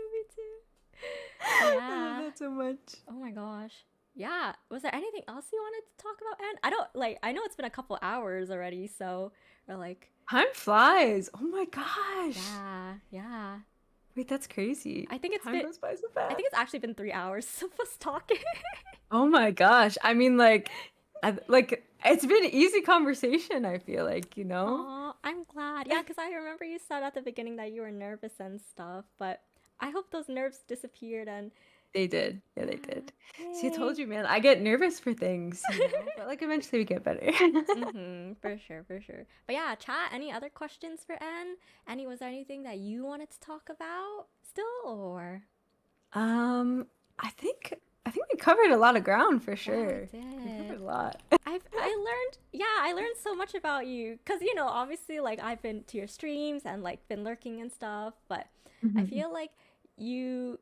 I love that so much. Oh my gosh. Yeah. Was there anything else you wanted to talk about, Anne? I know it's been a couple hours already, so we're like, time flies. Oh my gosh. Yeah. Wait, that's crazy. I think time goes by so fast. I think it's actually been 3 hours of us talking. Oh my gosh. I mean, like it's been an easy conversation, I feel like, you know? Aw, I'm glad. Yeah, because I remember you said at the beginning that you were nervous and stuff, but I hope those nerves disappeared and they did. Yeah, they did. Yay. See, I told you, man. I get nervous for things, you know? But like eventually we get better. For sure. But yeah, chat, any other questions for Anne? Annie, was there anything that you wanted to talk about still, or? I think we covered a lot of ground for sure. Yeah, we We did. covered a lot. I learned so much about you, because you know, obviously like I've been to your streams and like been lurking and stuff, but I feel like you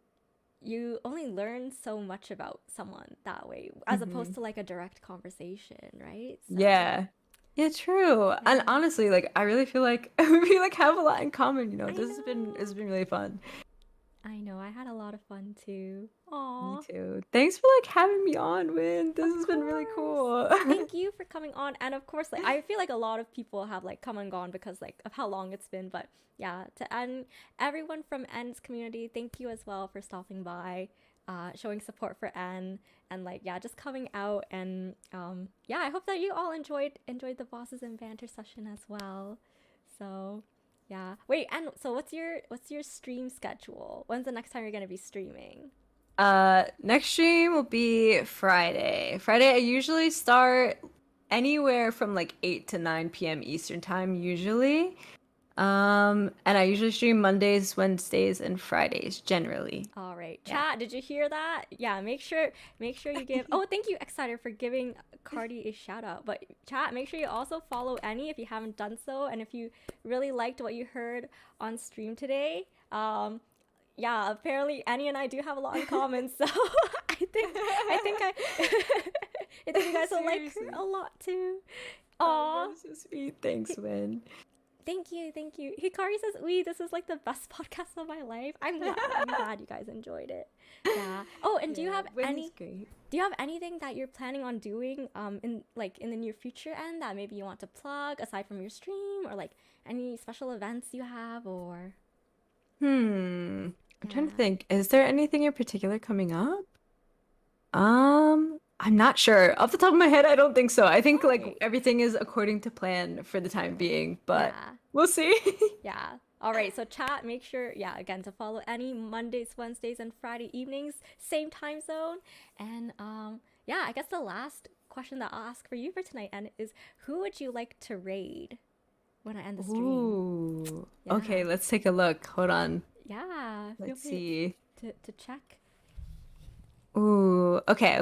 only learn so much about someone that way, as opposed to like a direct conversation, right? So, Yeah, true. And honestly, like I really feel like we like have a lot in common, you know. It's been really fun. I know, I had a lot of fun too. Aww. Me too. Thanks for like having me on, Win. This has been really cool. Thank you for coming on, and of course, like I feel like a lot of people have like come and gone because like of how long it's been, but yeah, to everyone from Enn's community, thank you as well for stopping by, showing support for Enn, and like just coming out, and I hope that you all enjoyed the bosses and banter session as well. So yeah, wait, and so what's your stream schedule? When's the next time you're gonna be streaming? Next stream will be Friday. I usually start anywhere from like 8 to 9 p.m. Eastern time usually. And I usually stream Mondays, Wednesdays, and Fridays generally. All right, chat. Did you hear that? Yeah, make sure you give. Oh, thank you, Exciter, for giving Cardi a shout out. But chat, make sure you also follow Ennie if you haven't done so, and if you really liked what you heard on stream today. Apparently Ennie and I do have a lot in common, so I think you guys will like her a lot too. Aw, that's so sweet. Thanks, Win. Thank you, thank you. Hikari says, "We, this is like the best podcast of my life." I'm glad. I'm glad you guys enjoyed it. Yeah. Oh, and do you have Whitney's great. do you have anything that you're planning on doing in the near future and that maybe you want to plug aside from your stream, or like any special events you have, or I'm trying to yeah. think. Is there anything in particular coming up? I'm not sure. Off the top of my head, I don't think so. I think like Alright. everything is according to plan for the time being, but Yeah. we'll see. Yeah. All right. So chat, make sure, yeah, again, to follow Ennie Mondays, Wednesdays, and Friday evenings, same time zone. And yeah, I guess the last question that I'll ask for you for tonight, and is who would you like to raid when I end the stream? Ooh. Yeah. Okay, let's take a look. Hold on. Yeah. Feel Let's free see. to check. Ooh, okay.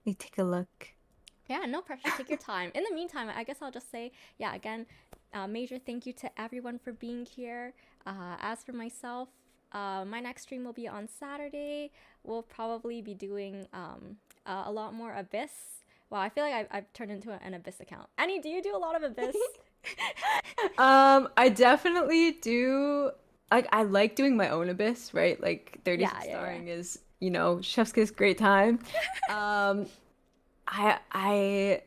Let me take a look. Yeah, no pressure. Take your time. In the meantime, I guess I'll just say, yeah, again, major thank you to everyone for being here. As for myself, my next stream will be on Saturday. We'll probably be doing a lot more Abyss. Wow, I feel like I've turned into an Abyss account. Annie, do you do a lot of Abyss? I definitely do. Like, I like doing my own Abyss, right? Like, 36 Yeah. starring is, chef's kiss, great time. Um, I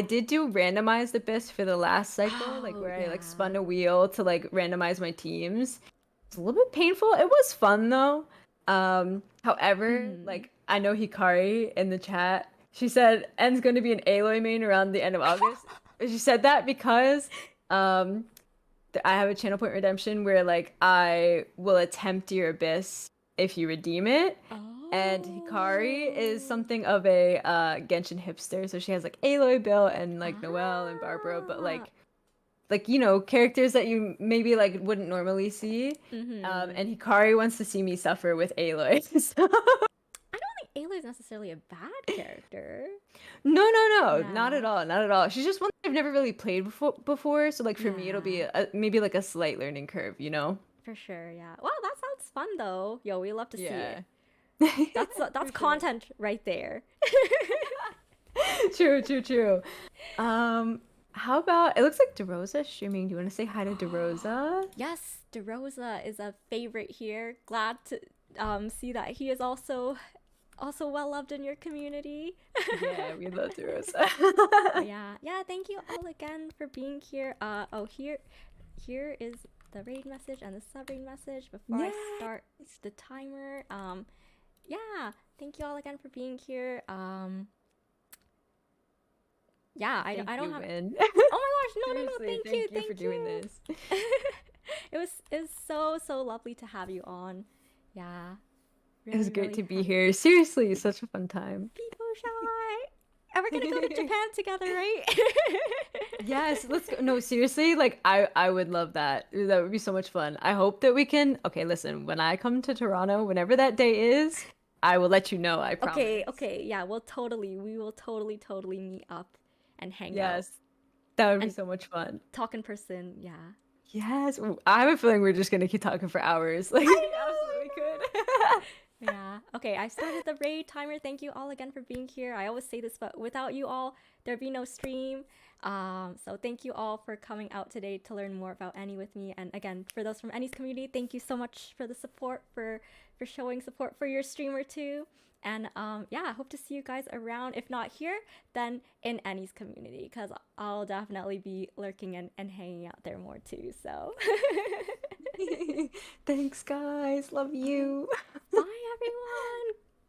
did do randomized Abyss for the last cycle, like Oh, where I like yeah. spun a wheel to like randomize my teams. It's a little bit painful. It was fun though. However, like I know Hikari in the chat, she said N's going to be an Aloy main around the end of August. She said that because I have a channel point redemption where like I will attempt your Abyss if you redeem it. And Hikari is something of a Genshin hipster, so she has like Aloy built and like Noelle and Barbara, but like characters that you maybe like wouldn't normally see. And Hikari wants to see me suffer with Aloy. So... I don't think Aloy is necessarily a bad character. No, Yeah. not at all, not at all. She's just one that I've never really played before, so like for me it'll be maybe like a slight learning curve, you know? For sure, yeah. Well, that sounds fun though. Yo, we love to see it. Yeah. That's content right there. True. How about, it looks like DeRosa streaming. Do you want to say hi to DeRosa? Yes, DeRosa is a favorite here. Glad to see that he is also well loved in your community. Yeah, we love DeRosa. Yeah. Thank you all again for being here. Here is the raid message and the sub raid message before I start the timer. Yeah, thank you all again for being here. Yeah, I don't have. Whin. Oh my gosh, no, thank you for doing this. It was so lovely to have you on. Yeah. It was great to be here. Seriously, such a fun time. People shy. And we're gonna go to Japan together, right? Yes, let's go. No, seriously, like I would love that. That would be so much fun. I hope that we can. Okay, listen, when I come to Toronto, whenever that day is, I will let you know. I promise. Okay, yeah, we will totally meet up and hang out. Yes, that would be so much fun. Talk in person, yeah. Yes, I have a feeling we're just gonna keep talking for hours. Like, we absolutely could. Yeah. Okay, I started the raid timer. Thank you all again for being here. I always say this, but without you all, there'd be no stream. So thank you all for coming out today to learn more about Ennie with me. And again, for those from Ennie's community, thank you so much for the support, for showing support for your streamer too. And yeah, I hope to see you guys around. If not here, then in Ennie's community, because I'll definitely be lurking and hanging out there more too. So Thanks, guys. Love you. bye, everyone.